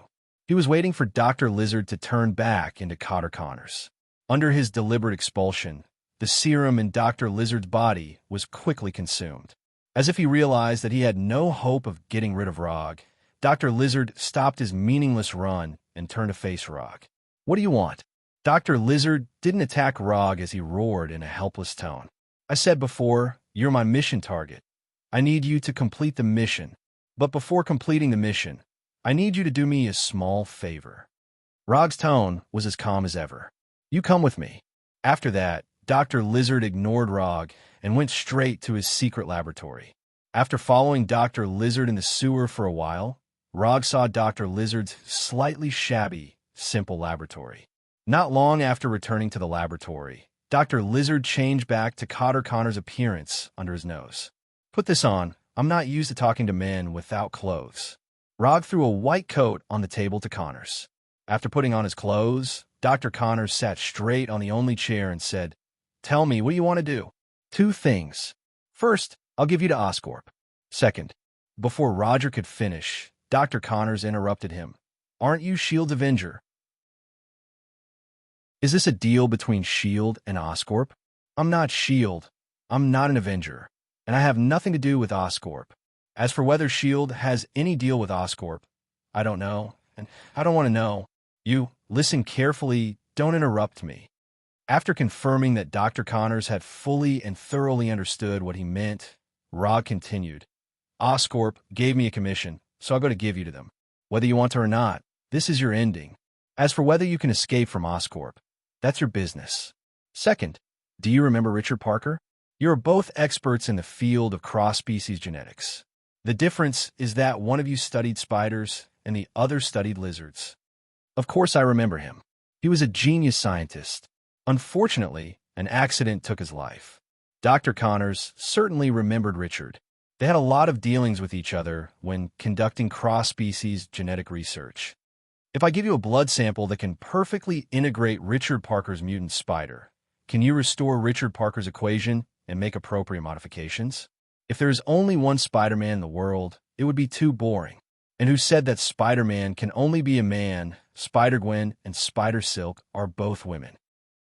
[SPEAKER 1] He was waiting for Dr. Lizard to turn back into Cotter Connors. Under his deliberate expulsion, the serum in Dr. Lizard's body was quickly consumed. As if he realized that he had no hope of getting rid of Rog, Dr. Lizard stopped his meaningless run and turned to face Rog. "What do you want?" Dr. Lizard didn't attack Rog as he roared in a helpless tone. "I said before, you're my mission target. I need you to complete the mission. But before completing the mission, I need you to do me a small favor." Rog's tone was as calm as ever. You come with me." After that, Dr. Lizard ignored Rog and went straight to his secret laboratory. After following Dr. Lizard in the sewer for a while, Rog saw Dr. Lizard's slightly shabby, simple laboratory. Not long after returning to the laboratory, Dr. Lizard changed back to Cotter Connor's appearance under his nose. "Put this on. I'm not used to talking to men without clothes." Rog threw a white coat on the table to Connors. After putting on his clothes, Dr. Connors sat straight on the only chair and said, "Tell me, what do you want to do?" "Two things. First, I'll give you to Oscorp. Second." Before Roger could finish, Dr. Connors interrupted him. "Aren't you S.H.I.E.L.D.'s Avenger? Is this a deal between S.H.I.E.L.D. and Oscorp?" "I'm not S.H.I.E.L.D. I'm not an Avenger, and I have nothing to do with Oscorp. As for whether S.H.I.E.L.D. has any deal with Oscorp, I don't know, and I don't want to know. You, listen carefully, don't interrupt me." After confirming that Dr. Connors had fully and thoroughly understood what he meant, Rog continued, "Oscorp gave me a commission, so I'm going to give you to them. Whether you want to or not, this is your ending. As for whether you can escape from Oscorp, that's your business. Second, do you remember Richard Parker? You're both experts in the field of cross-species genetics. The difference is that one of you studied spiders and the other studied lizards." "Of course I remember him. He was a genius scientist. Unfortunately, an accident took his life." Dr. Connors certainly remembered Richard. They had a lot of dealings with each other when conducting cross-species genetic research. "If I give you a blood sample that can perfectly integrate Richard Parker's mutant spider, can you restore Richard Parker's equation and make appropriate modifications? If there is only one Spider-Man in the world, it would be too boring. And who said that Spider-Man can only be a man? Spider-Gwen and Spider-Silk are both women.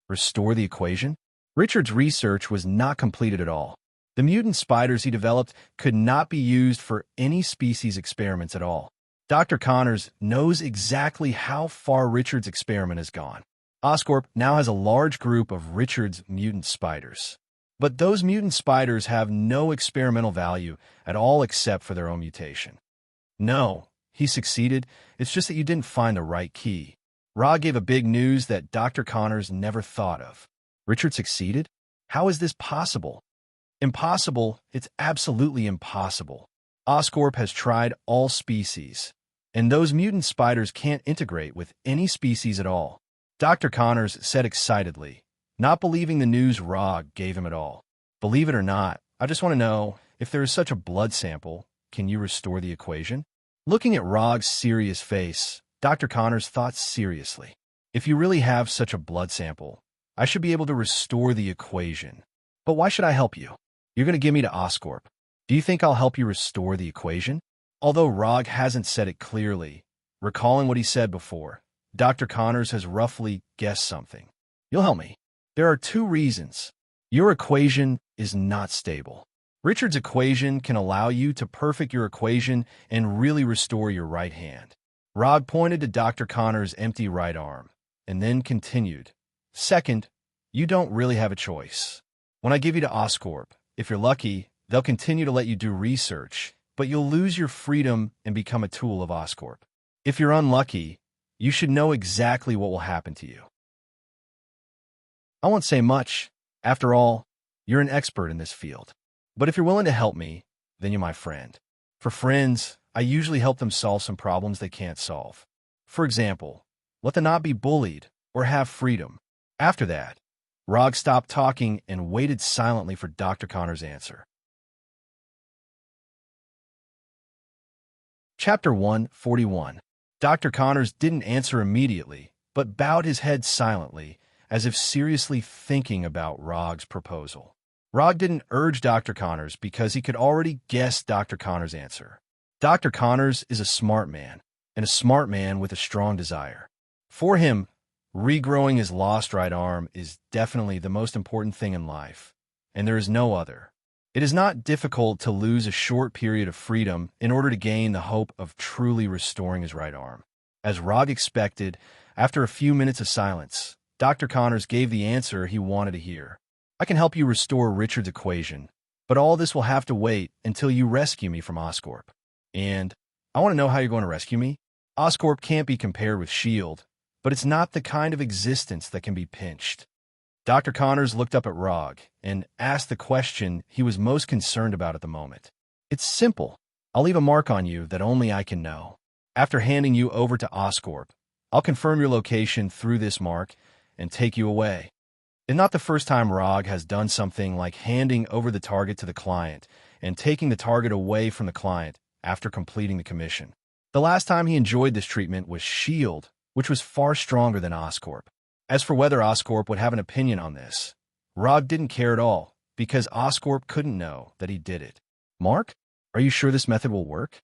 [SPEAKER 1] Restore the equation?" Richard's research was not completed at all. The mutant spiders he developed could not be used for any species experiments at all. Dr. Connors knows exactly how far Richard's experiment has gone. Oscorp now has a large group of Richard's mutant spiders. But those mutant spiders have no experimental value at all except for their own mutation. "No, he succeeded. It's just that you didn't find the right key." Rog gave a big news that Dr. Connors never thought of. "Richard succeeded? How is this possible?" "Impossible. It's absolutely impossible. Oscorp has tried all species, and those mutant spiders can't integrate with any species at all," Dr. Connors said excitedly, not believing the news Rog gave him at all. "Believe it or not, I just want to know, if there is such a blood sample, can you restore the equation?" Looking at Rog's serious face, Dr. Connors thought seriously. "If you really have such a blood sample, I should be able to restore the equation. But why should I help you? You're going to give me to Oscorp. Do you think I'll help you restore the equation?" Although Rog hasn't said it clearly, recalling what he said before, Dr. Connors has roughly guessed something. "You'll help me. There are two reasons. Your equation is not stable. Richard's equation can allow you to perfect your equation and really restore your right hand." Rog pointed to Dr. Connors' empty right arm, and then continued. "Second, you don't really have a choice. When I give you to Oscorp, if you're lucky, they'll continue to let you do research, but you'll lose your freedom and become a tool of Oscorp. If you're unlucky, you should know exactly what will happen to you." "I won't say much. After all, you're an expert in this field. But if you're willing to help me, then you're my friend. For friends, I usually help them solve some problems they can't solve. For example, let them not be bullied or have freedom." After that, Rog stopped talking and waited silently for Dr. Connors' answer. Chapter 141. Dr. Connors didn't answer immediately, but bowed his head silently, as if seriously thinking about Rog's proposal. Rog didn't urge Dr. Connors because he could already guess Dr. Connors' answer. Dr. Connors is a smart man, and a smart man with a strong desire. For him, regrowing his lost right arm is definitely the most important thing in life, and there is no other. It is not difficult to lose a short period of freedom in order to gain the hope of truly restoring his right arm. As Rog expected, after a few minutes of silence, Dr. Connors gave the answer he wanted to hear. "I can help you restore Richard's equation, but all this will have to wait until you rescue me from Oscorp. And I want to know how you're going to rescue me. Oscorp can't be compared with S.H.I.E.L.D., but it's not the kind of existence that can be pinched. Dr. Connors looked up at Rog and asked the question he was most concerned about at the moment. It's simple. I'll leave a mark on you that only I can know. After handing you over to Oscorp, I'll confirm your location through this mark and take you away. It's not the first time Rog has done something like handing over the target to the client and taking the target away from the client after completing the commission. The last time he enjoyed this treatment was S.H.I.E.L.D., which was far stronger than Oscorp. As for whether Oscorp would have an opinion on this, Rog didn't care at all, because Oscorp couldn't know that he did it. Mark, are you sure this method will work?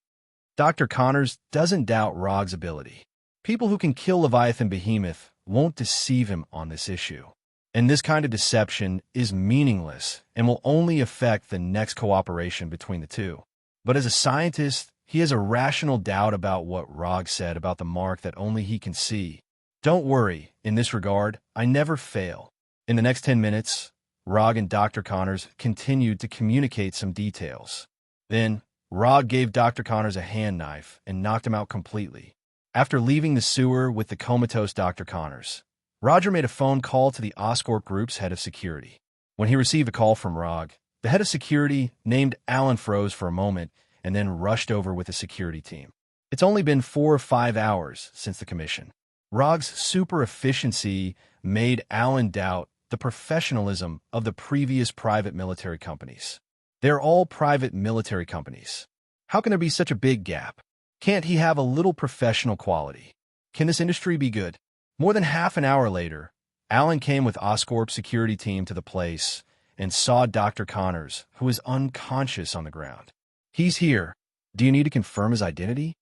[SPEAKER 1] Dr. Connors doesn't doubt Rog's ability. People who can kill Leviathan Behemoth won't deceive him on this issue. And this kind of deception is meaningless and will only affect the next cooperation between the two. But as a scientist, he has a rational doubt about what Rog said about the mark that only he can see. Don't worry, in this regard, I never fail. In the next 10 minutes, Rog and Dr. Connors continued to communicate some details. Then, Rog gave Dr. Connors a hand knife and knocked him out completely. After leaving the sewer with the comatose Dr. Connors, Roger made a phone call to the Oscorp Group's head of security. When he received a call from Rog, the head of security named Alan froze for a moment and then rushed over with the security team. It's only been 4 or 5 hours since the commission. Rog's super efficiency made Alan doubt the professionalism of the previous private military companies. They're all private military companies. How can there be such a big gap? Can't he have a little professional quality? Can this industry be good? More than half an hour later, Alan came with Oscorp's security team to the place and saw Dr. Connors, who was unconscious on the ground. He's here. Do you need to confirm his identity?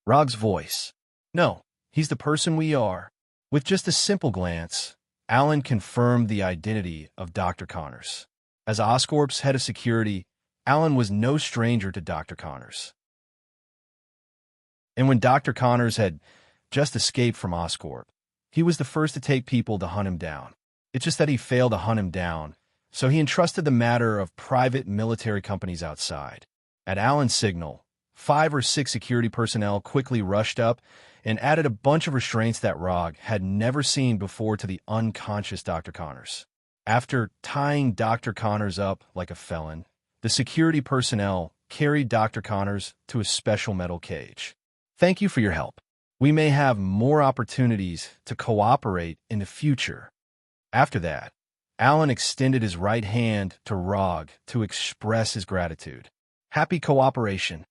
[SPEAKER 1] Rog's voice. No, he's the person we are. With just a simple glance, Alan confirmed the identity of Dr. Connors. As Oscorp's head of security, Alan was no stranger to Dr. Connors. And when Dr. Connors had just escaped from Oscorp, he was the first to take people to hunt him down. It's just that he failed to hunt him down, so he entrusted the matter of private military companies outside. At Alan's signal, 5 or 6 security personnel quickly rushed up and added a bunch of restraints that Rog had never seen before to the unconscious Dr. Connors. After tying Dr. Connors up like a felon, the security personnel carried Dr. Connors to a special metal cage. Thank you for your help. We may have more opportunities to cooperate in the future. After that, Alan extended his right hand to Rog to express his gratitude. Happy cooperation.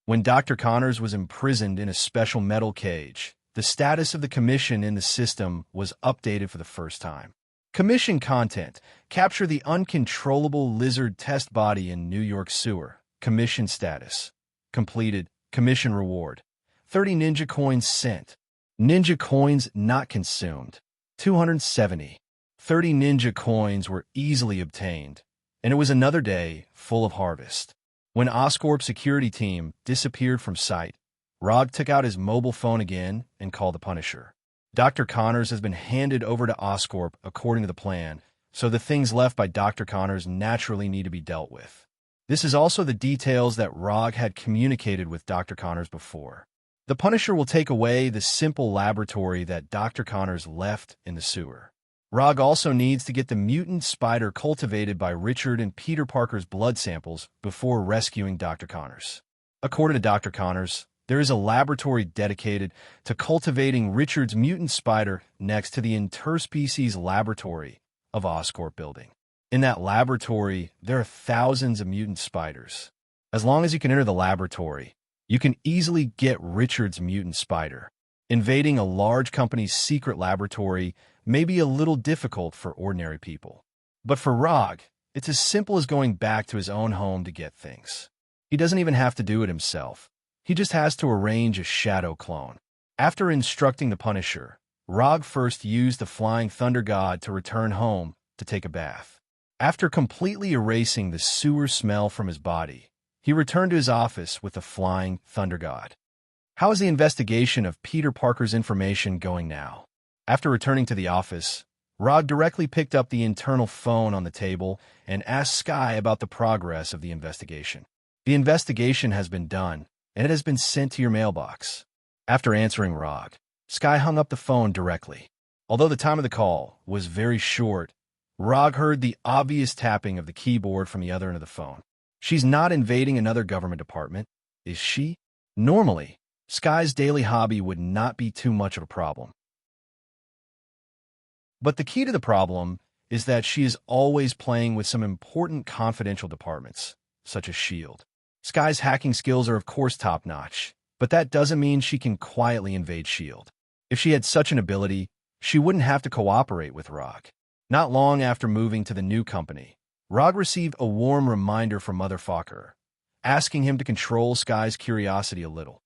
[SPEAKER 1] When Dr. Connors was imprisoned in a special metal cage, the status of the commission in the system was updated for the first time. Commission content: capture the uncontrollable lizard test body in New York sewer. Commission status: completed. Commission reward: 30 ninja coins sent. Ninja coins not consumed: 270. 30 ninja coins were easily obtained, and it was another day full of harvest. When Oscorp's security team disappeared from sight, Rog took out his mobile phone again and called the Punisher. Dr. Connors has been handed over to Oscorp according to the plan, so the things left by Dr. Connors naturally need to be dealt with. This is also the details that Rog had communicated with Dr. Connors before. The Punisher will take away the simple laboratory that Dr. Connors left in the sewer. Rog also needs to get the mutant spider cultivated by Richard and Peter Parker's blood samples before rescuing Dr. Connors. According to Dr. Connors, there is a laboratory dedicated to cultivating Richard's mutant spider next to the interspecies laboratory of Oscorp building. In that laboratory, there are thousands of mutant spiders. As long as you can enter the laboratory, you can easily get Richard's mutant spider. Invading a large company's secret laboratory may be a little difficult for ordinary people. But for Rog, it's as simple as going back to his own home to get things. He doesn't even have to do it himself. He just has to arrange a shadow clone. After instructing the Punisher, Rog first used the Flying Thunder God to return home to take a bath. After completely erasing the sewer smell from his body, he returned to his office with the Flying Thunder God. How is the investigation of Peter Parker's information going now? After returning to the office, Rog directly picked up the internal phone on the table and asked Sky about the progress of the investigation. The investigation has been done, and it has been sent to your mailbox. After answering Rog, Sky hung up the phone directly. Although the time of the call was very short, Rog heard the obvious tapping of the keyboard from the other end of the phone. She's not invading another government department, is she? Normally, Sky's daily hobby would not be too much of a problem. But the key to the problem is that she is always playing with some important confidential departments, such as S.H.I.E.L.D. Sky's hacking skills are of course top-notch, but that doesn't mean she can quietly invade S.H.I.E.L.D. If she had such an ability, she wouldn't have to cooperate with Rog. Not long after moving to the new company, Rog received a warm reminder from Mother Fokker, asking him to control Sky's curiosity a little.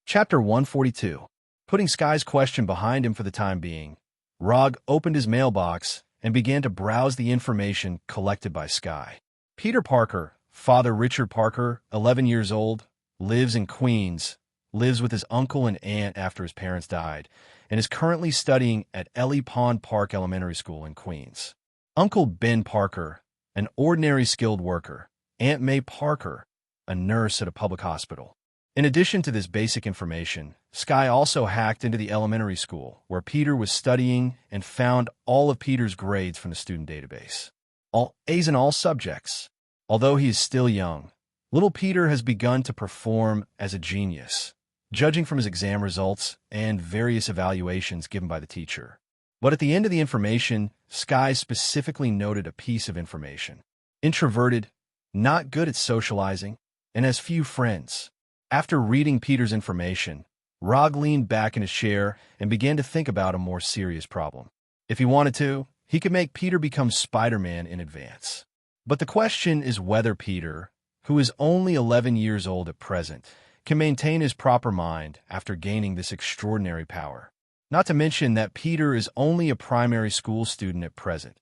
[SPEAKER 1] Chapter 142. Putting Sky's question behind him for the time being, Rog opened his mailbox and began to browse the information collected by Sky. Peter Parker, Father Richard Parker, 11 years old, lives in Queens, lives with his uncle and aunt after his parents died, and is currently studying at Ellie Pond Park Elementary School in Queens. Uncle Ben Parker, an ordinary skilled worker. Aunt May Parker, a nurse at a public hospital. In addition to this basic information, Sky also hacked into the elementary school where Peter was studying and found all of Peter's grades from the student database. All A's in all subjects. Although he is still young, little Peter has begun to perform as a genius, judging from his exam results and various evaluations given by the teacher. But at the end of the information, Sky specifically noted a piece of information. Introverted, not good at socializing, and has few friends. After reading Peter's information, Rog leaned back in his chair and began to think about a more serious problem. If he wanted to, he could make Peter become Spider-Man in advance. But the question is whether Peter, who is only 11 years old at present, can maintain his proper mind after gaining this extraordinary power. Not to mention that Peter is only a primary school student at present.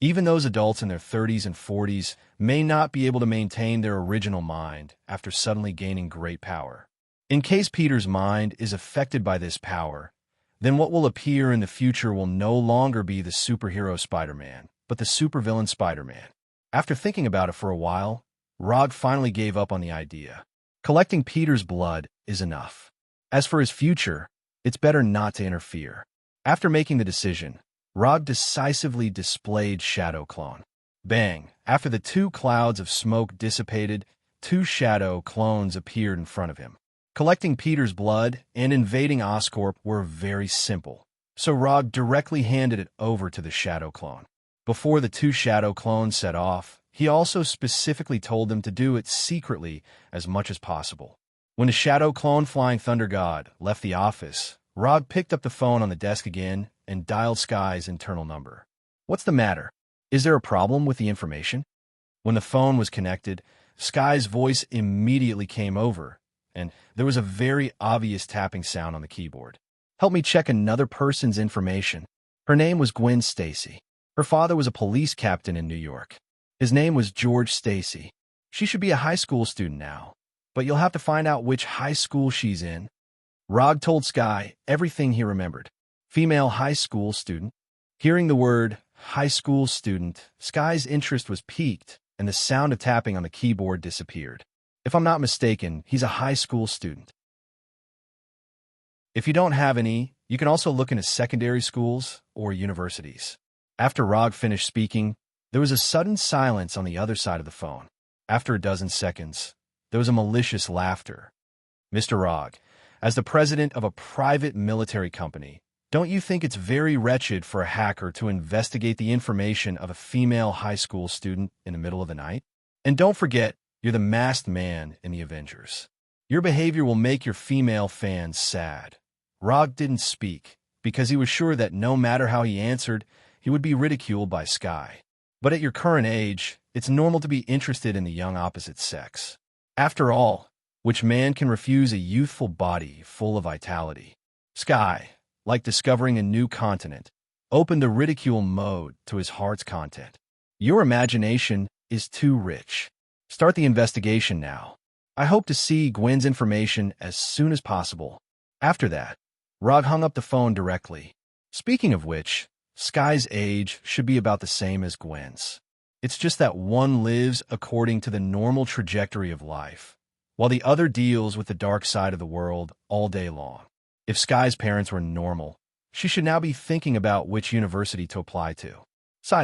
[SPEAKER 1] Even those adults in their 30s and 40s may not be able to maintain their original mind after suddenly gaining great power. In case Peter's mind is affected by this power, then what will appear in the future will no longer be the superhero Spider-Man, but the supervillain Spider-Man. After thinking about it for a while, Rog finally gave up on the idea. Collecting Peter's blood is enough. As for his future, it's better not to interfere. After making the decision, Rog decisively displayed Shadow Clone. Bang! After the two clouds of smoke dissipated, two Shadow Clones appeared in front of him. Collecting Peter's blood and invading Oscorp were very simple, so Rog directly handed it over to the Shadow Clone. Before the two Shadow Clones set off, he also specifically told them to do it secretly as much as possible. When the Shadow Clone Flying Thunder God left the office, Rog picked up the phone on the desk again and dialed Sky's internal number. "What's the matter? Is there a problem with the information?" When the phone was connected, Sky's voice immediately came over, and there was a very obvious tapping sound on the keyboard. "Help me check another person's information. Her name was Gwen Stacy. Her father was a police captain in New York. His name was George Stacy. She should be a high school student now, but you'll have to find out which high school she's in." Rog told Sky everything he remembered. Female high school student. Hearing the word high school student, Sky's interest was piqued, and the sound of tapping on the keyboard disappeared. "If I'm not mistaken, he's a high school student. If you don't have any, you can also look into secondary schools or universities." After Rog finished speaking, there was a sudden silence on the other side of the phone. After a dozen seconds, there was a malicious laughter. "Mr. Rog, as the president of a private military company, don't you think it's very wretched for a hacker to investigate the information of a female high school student in the middle of the night? And don't forget, you're the masked man in the Avengers. Your behavior will make your female fans sad." Rog didn't speak, because he was sure that no matter how he answered, he would be ridiculed by Sky. But at your current age, it's normal to be interested in the young opposite sex. After all, which man can refuse a youthful body full of vitality? Sky, like discovering a new continent, opened the ridicule mode to his heart's content. "Your imagination is too rich. Start the investigation now. I hope to see Gwen's information as soon as possible." After that, Rog hung up the phone directly. Speaking of which, Sky's age should be about the same as Gwen's. It's just that one lives according to the normal trajectory of life, while the other deals with the dark side of the world all day long. If Sky's parents were normal, she should now be thinking about which university to apply to.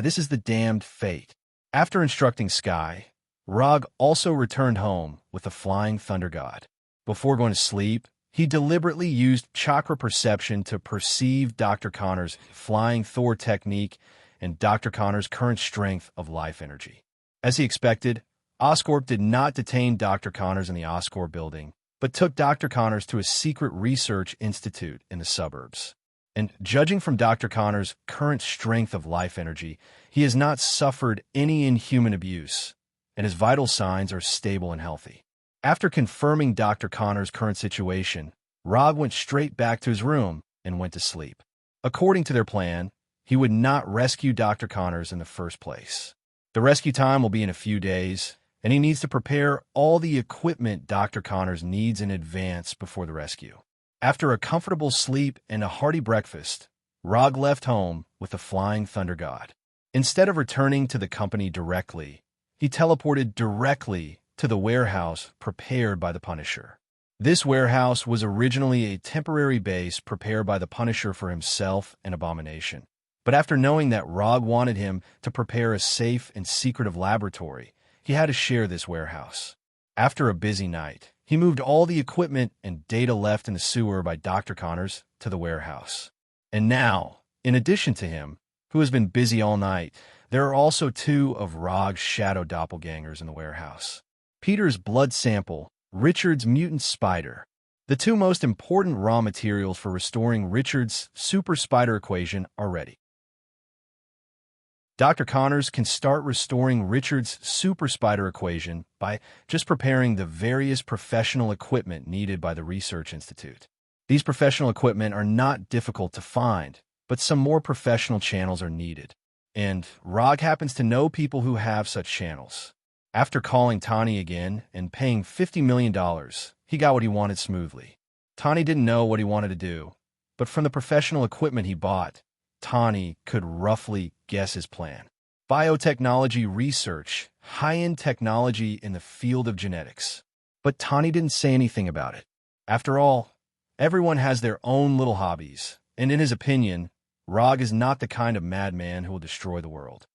[SPEAKER 1] This is the damned fate. After instructing Sky, Rog also returned home with the flying thunder god. Before going to sleep, he deliberately used chakra perception to perceive Dr. Connor's flying Thor technique and Dr. Connor's current strength of life energy. As he expected, Oscorp did not detain Dr. Connors in the Oscorp building, but took Dr. Connors to a secret research institute in the suburbs. And judging from Dr. Connor's current strength of life energy, he has not suffered any inhuman abuse, and his vital signs are stable and healthy. After confirming Dr. Connor's current situation, Rog went straight back to his room and went to sleep. According to their plan, he would not rescue Dr. Connors in the first place. The rescue time will be in a few days, and he needs to prepare all the equipment Dr. Connors needs in advance before the rescue. After a comfortable sleep and a hearty breakfast, Rog left home with the flying thunder god. Instead of returning to the company directly, he teleported directly to the warehouse prepared by the Punisher. This warehouse was originally a temporary base prepared by the Punisher for himself and Abomination. But after knowing that Rog wanted him to prepare a safe and secretive laboratory, he had to share this warehouse. After a busy night, he moved all the equipment and data left in the sewer by Dr. Connors to the warehouse. And now, in addition to him, who has been busy all night, there are also two of Rog's shadow doppelgangers in the warehouse. Peter's blood sample, Richard's mutant spider. The two most important raw materials for restoring Richard's super spider equation are ready. Dr. Connors can start restoring Richard's super spider equation by just preparing the various professional equipment needed by the Research Institute. These professional equipment are not difficult to find, but some more professional channels are needed. And Rog happens to know people who have such channels. After calling Tani again and paying $50 million, he got what he wanted smoothly. Tani didn't know what he wanted to do, but from the professional equipment he bought, Tani could roughly guess his plan. Biotechnology research, high-end technology in the field of genetics. But Tani didn't say anything about it. After all, everyone has their own little hobbies, and in his opinion, Rog is not the kind of madman who will destroy the world.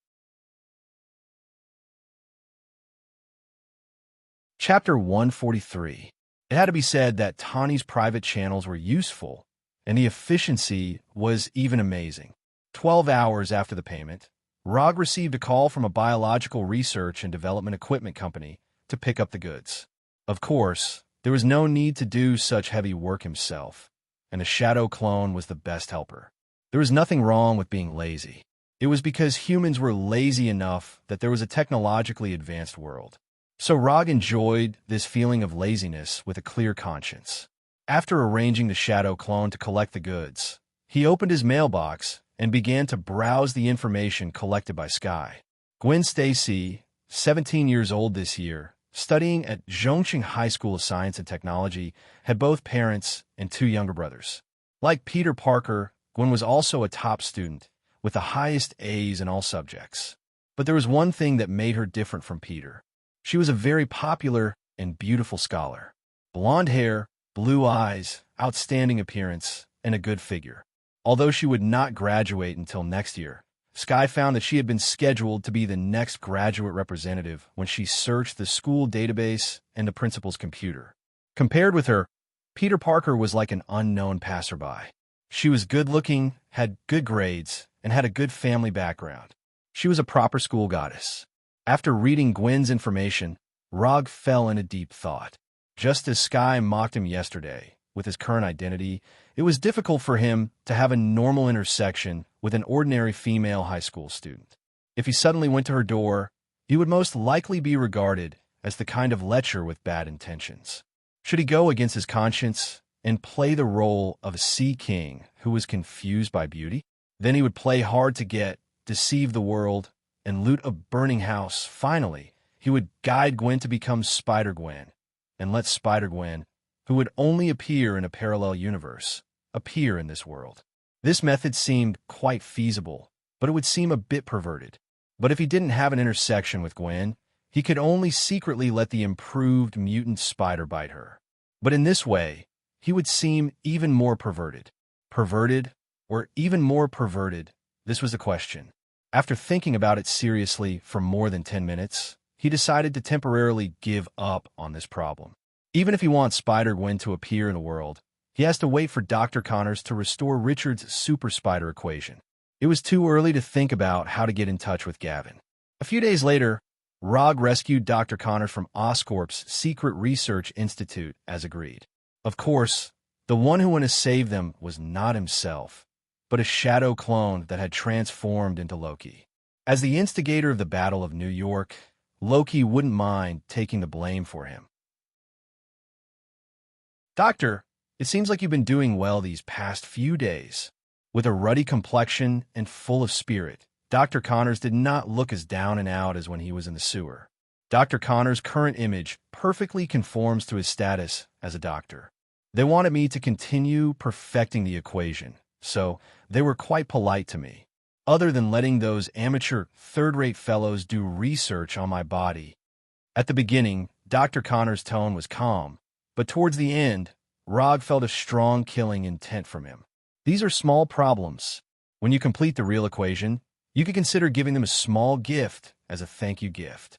[SPEAKER 1] Chapter 143. It had to be said that Tani's private channels were useful, and the efficiency was even amazing. 12 hours after the payment, Rog received a call from a biological research and development equipment company to pick up the goods. Of course, there was no need to do such heavy work himself, and the shadow clone was the best helper. There was nothing wrong with being lazy. It was because humans were lazy enough that there was a technologically advanced world. So Rog enjoyed this feeling of laziness with a clear conscience. After arranging the shadow clone to collect the goods, he opened his mailbox and began to browse the information collected by Sky. Gwen Stacy, 17 years old this year, studying at Zhongqing High School of Science and Technology, had both parents and two younger brothers. Like Peter Parker, Gwen was also a top student, with the highest A's in all subjects. But there was one thing that made her different from Peter. She was a very popular and beautiful scholar. Blonde hair, blue eyes, outstanding appearance, and a good figure. Although she would not graduate until next year, Sky found that she had been scheduled to be the next graduate representative when she searched the school database and the principal's computer. Compared with her, Peter Parker was like an unknown passerby. She was good-looking, had good grades, and had a good family background. She was a proper school goddess. After reading Gwen's information, Rog fell into deep thought. Just as Sky mocked him yesterday, with his current identity, it was difficult for him to have a normal intersection with an ordinary female high school student. If he suddenly went to her door, he would most likely be regarded as the kind of lecher with bad intentions. Should he go against his conscience and play the role of a sea king who was confused by beauty? Then he would play hard to get, deceive the world, and loot a burning house. Finally, he would guide Gwen to become Spider-Gwen, and let Spider-Gwen, who would only appear in a parallel universe, appear in this world. This method seemed quite feasible, but it would seem a bit perverted. But if he didn't have an intersection with Gwen, he could only secretly let the improved mutant spider bite her. But in this way, he would seem even more perverted. Perverted, or even more perverted? This was the question. After thinking about it seriously for more than 10 minutes, he decided to temporarily give up on this problem. Even if he wants Spider-Gwen to appear in the world, he has to wait for Dr. Connors to restore Richard's super spider equation. It was too early to think about how to get in touch with Gavin. A few days later, Rog rescued Dr. Connors from Oscorp's Secret Research Institute as agreed. Of course, the one who went to save them was not himself, but a shadow clone that had transformed into Loki. As the instigator of the Battle of New York, Loki wouldn't mind taking the blame for him. Doctor, it seems like you've been doing well these past few days. With a ruddy complexion and full of spirit, Dr. Connors did not look as down and out as when he was in the sewer. Dr. Connors' current image perfectly conforms to his status as a doctor. They wanted me to continue perfecting the equation, so they were quite polite to me. Other than letting those amateur third-rate fellows do research on my body. At the beginning, Dr. Connors' tone was calm, but towards the end, Rog felt a strong killing intent from him. These are small problems. When you complete the real equation, you could consider giving them a small gift as a thank you gift.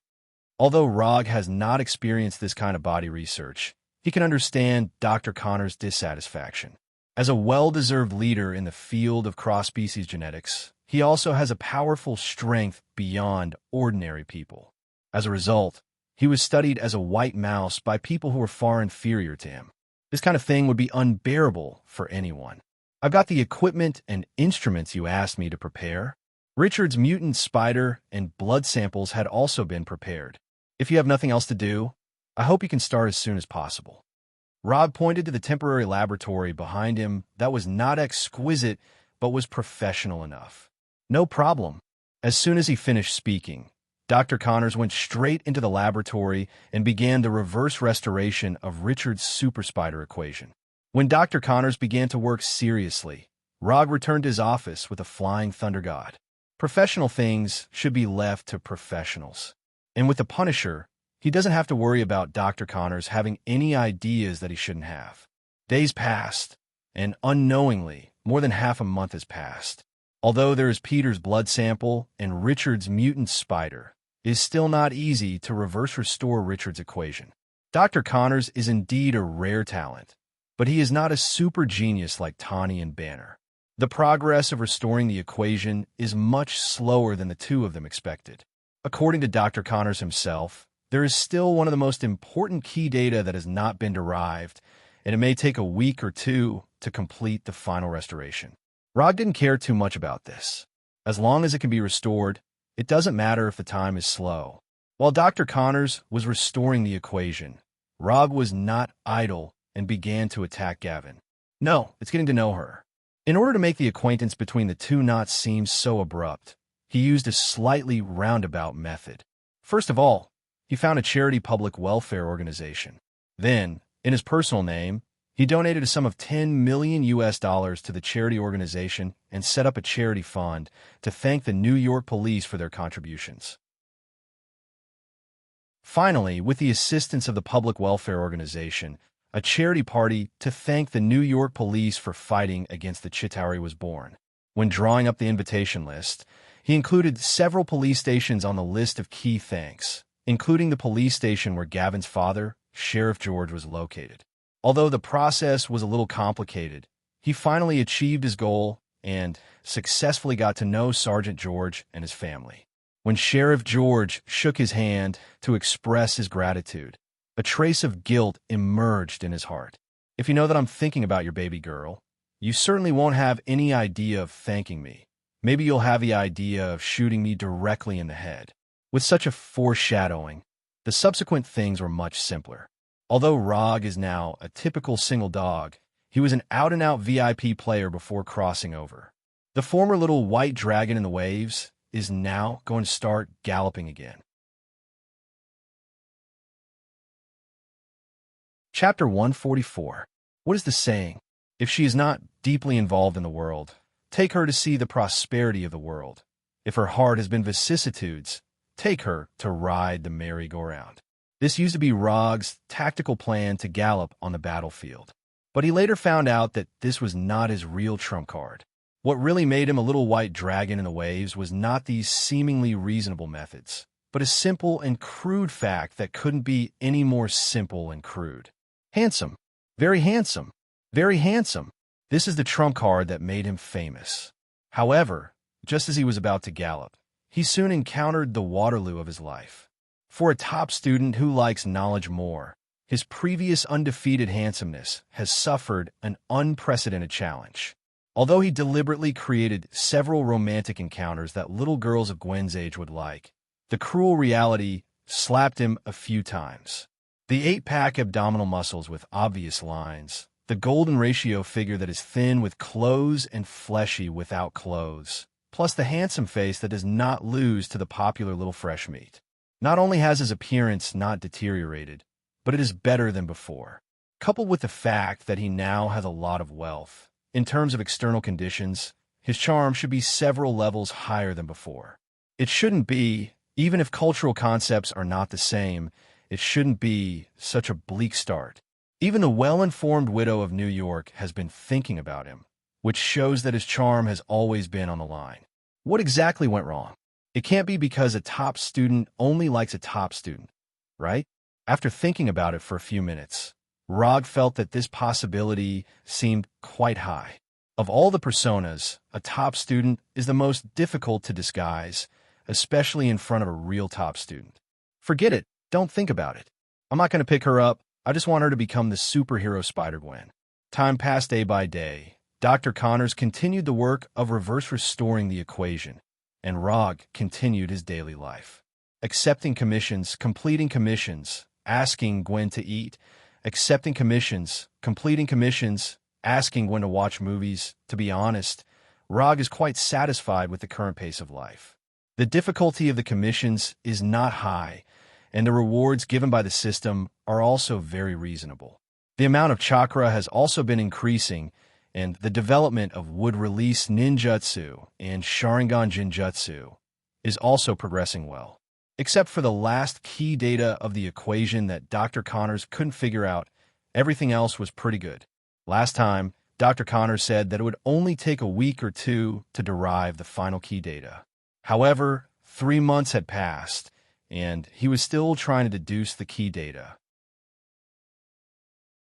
[SPEAKER 1] Although Rog has not experienced this kind of body research, he can understand Dr. Connors' dissatisfaction. As a well-deserved leader in the field of cross-species genetics, he also has a powerful strength beyond ordinary people. As a result, he was studied as a white mouse by people who were far inferior to him. This kind of thing would be unbearable for anyone. I've got the equipment and instruments you asked me to prepare. Richard's mutant spider and blood samples had also been prepared. If you have nothing else to do, I hope you can start as soon as possible. Rog pointed to the temporary laboratory behind him that was not exquisite, but was professional enough. No problem. As soon as he finished speaking, Dr. Connors went straight into the laboratory and began the reverse restoration of Richard's super spider equation. When Dr. Connors began to work seriously, Rog returned to his office with a flying thunder god. Professional things should be left to professionals. And with the Punisher, he doesn't have to worry about Dr. Connors having any ideas that he shouldn't have. Days passed, and unknowingly, more than half a month has passed. Although there is Peter's blood sample and Richard's mutant spider, it is still not easy to reverse restore Richard's equation. Dr. Connors is indeed a rare talent, but he is not a super genius like Tawny and Banner. The progress of restoring the equation is much slower than the two of them expected. According to Dr. Connors himself, there is still one of the most important key data that has not been derived, and it may take a week or two to complete the final restoration. Rog didn't care too much about this. As long as it can be restored, it doesn't matter if the time is slow. While Dr. Connors was restoring the equation, Rog was not idle and began to attack Gavin. No, it's getting to know her. In order to make the acquaintance between the two not seem so abrupt, he used a slightly roundabout method. First of all, he found a charity public welfare organization. Then, in his personal name, he donated a sum of $10 million to the charity organization and set up a charity fund to thank the New York police for their contributions. Finally, with the assistance of the public welfare organization, a charity party to thank the New York police for fighting against the Chitauri was born. When drawing up the invitation list, he included several police stations on the list of key thanks, including the police station where Gavin's father, Sheriff George, was located. Although the process was a little complicated, he finally achieved his goal and successfully got to know Sergeant George and his family. When Sheriff George shook his hand to express his gratitude, a trace of guilt emerged in his heart. If you know that I'm thinking about your baby girl, you certainly won't have any idea of thanking me. Maybe you'll have the idea of shooting me directly in the head. With such a foreshadowing, the subsequent things were much simpler. Although Rog is now a typical single dog, he was an out-and-out VIP player before crossing over. The former little white dragon in the waves is now going to start galloping again. Chapter 144. What is the saying? If she is not deeply involved in the world, take her to see the prosperity of the world. If her heart has been vicissitudes, take her to ride the merry-go-round. This used to be Rog's tactical plan to gallop on the battlefield. But he later found out that this was not his real trump card. What really made him a little white dragon in the waves was not these seemingly reasonable methods, but a simple and crude fact that couldn't be any more simple and crude. Handsome. Very handsome. Very handsome. This is the trump card that made him famous. However, just as he was about to gallop, he soon encountered the Waterloo of his life. For a top student who likes knowledge more, his previous undefeated handsomeness has suffered an unprecedented challenge. Although he deliberately created several romantic encounters that little girls of Gwen's age would like, the cruel reality slapped him a few times. The 8-pack abdominal muscles with obvious lines, the golden ratio figure that is thin with clothes and fleshy without clothes, plus the handsome face that does not lose to the popular little fresh meat. Not only has his appearance not deteriorated, but it is better than before. Coupled with the fact that he now has a lot of wealth, in terms of external conditions, his charm should be several levels higher than before. It shouldn't be, even if cultural concepts are not the same, it shouldn't be such a bleak start. Even the well-informed widow of New York has been thinking about him, which shows that his charm has always been on the line. What exactly went wrong? It can't be because a top student only likes a top student, right? After thinking about it for a few minutes, Rog felt that this possibility seemed quite high. Of all the personas, a top student is the most difficult to disguise, especially in front of a real top student. Forget it. Don't think about it. I'm not going to pick her up. I just want her to become the superhero Spider-Gwen. Time passed day by day. Dr. Connors continued the work of reverse restoring the equation, and Rog continued his daily life. Accepting commissions, completing commissions, asking Gwen to eat, accepting commissions, completing commissions, asking Gwen to watch movies. To be honest, Rog is quite satisfied with the current pace of life. The difficulty of the commissions is not high, and the rewards given by the system are also very reasonable. The amount of chakra has also been increasing, and the development of wood-release ninjutsu and Sharingan Jinjutsu is also progressing well. Except for the last key data of the equation that Dr. Connors couldn't figure out, everything else was pretty good. Last time, Dr. Connors said that it would only take a week or two to derive the final key data. However, 3 months had passed, and he was still trying to deduce the key data.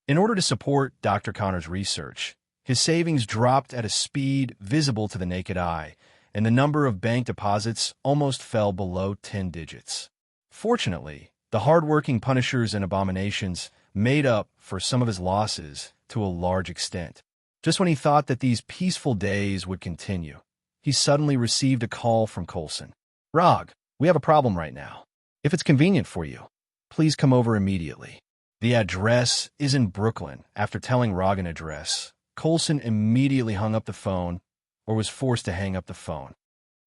[SPEAKER 1] In order to support Dr. Connors' research, his savings dropped at a speed visible to the naked eye, and the number of bank deposits almost fell below 10 digits. Fortunately, the hard-working punishers and abominations made up for some of his losses to a large extent. Just when he thought that these peaceful days would continue, he suddenly received a call from Coulson. "Rog, we have a problem right now. If it's convenient for you, please come over immediately." The address is in Brooklyn. After telling Rog an address, Coulson immediately hung up the phone, or was forced to hang up the phone.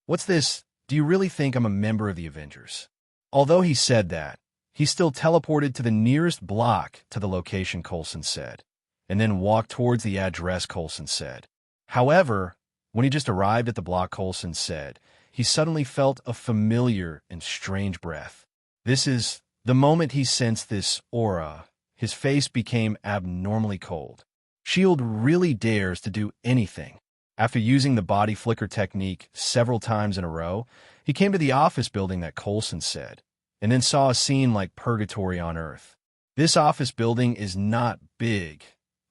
[SPEAKER 1] "What's this? Do you really think I'm a member of the Avengers?" Although he said that, he still teleported to the nearest block to the location Coulson said, and then walked towards the address Coulson said. However, when he just arrived at the block Coulson said, he suddenly felt a familiar and strange breath. This is the moment he sensed this aura. His face became abnormally cold. S.H.I.E.L.D. really dares to do anything. After using the body flicker technique several times in a row, he came to the office building that Coulson said, and then saw a scene like purgatory on Earth. This office building is not big,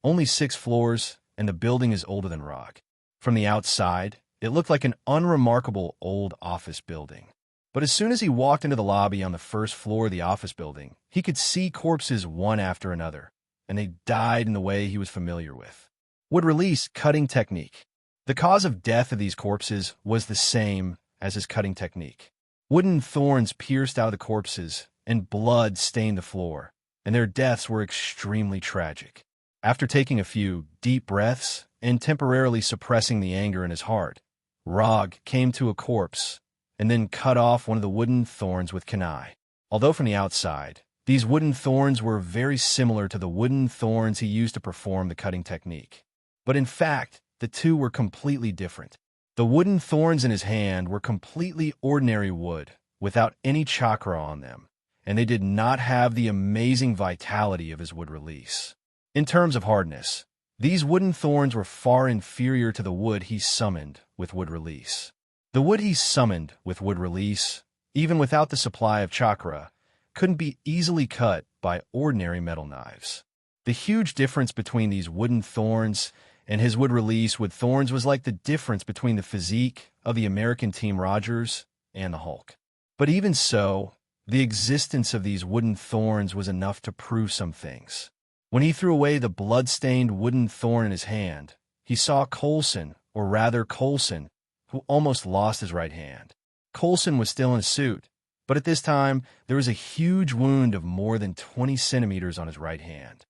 [SPEAKER 1] only 6 floors, and the building is older than rock. From the outside, it looked like an unremarkable old office building. But as soon as he walked into the lobby on the first floor of the office building, he could see corpses one after another, and they died in the way he was familiar with. Would release cutting technique. The cause of death of these corpses was the same as his cutting technique. Wooden thorns pierced out of the corpses, and blood stained the floor, and their deaths were extremely tragic. After taking a few deep breaths and temporarily suppressing the anger in his heart, Rog came to a corpse and then cut off one of the wooden thorns with kunai. Although from the outside, these wooden thorns were very similar to the wooden thorns he used to perform the cutting technique. But in fact, the two were completely different. The wooden thorns in his hand were completely ordinary wood, without any chakra on them, and they did not have the amazing vitality of his wood release. In terms of hardness, these wooden thorns were far inferior to the wood he summoned with wood release. The wood he summoned with wood release, even without the supply of chakra, couldn't be easily cut by ordinary metal knives. The huge difference between these wooden thorns and his wood release wood thorns was like the difference between the physique of the American Team Rogers and the Hulk. But even so, the existence of these wooden thorns was enough to prove some things. When he threw away the blood-stained wooden thorn in his hand, he saw Coulson, or rather Coulson, who almost lost his right hand. Coulson was still in a suit, but at this time there was a huge wound of more than 20 centimeters on his right hand.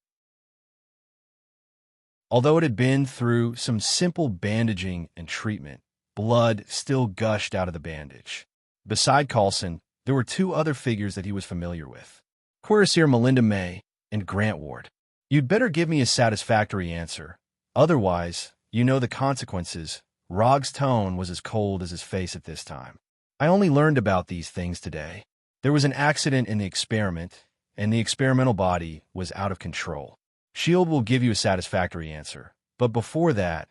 [SPEAKER 1] Although it had been through some simple bandaging and treatment, blood still gushed out of the bandage. Beside Coulson, there were two other figures that he was familiar with: Cuirassier Melinda May and Grant Ward. "You'd better give me a satisfactory answer. Otherwise, you know the consequences." Rog's tone was as cold as his face at this time. "I only learned about these things today. There was an accident in the experiment, and the experimental body was out of control. S.H.I.E.L.D. will give you a satisfactory answer. But before that,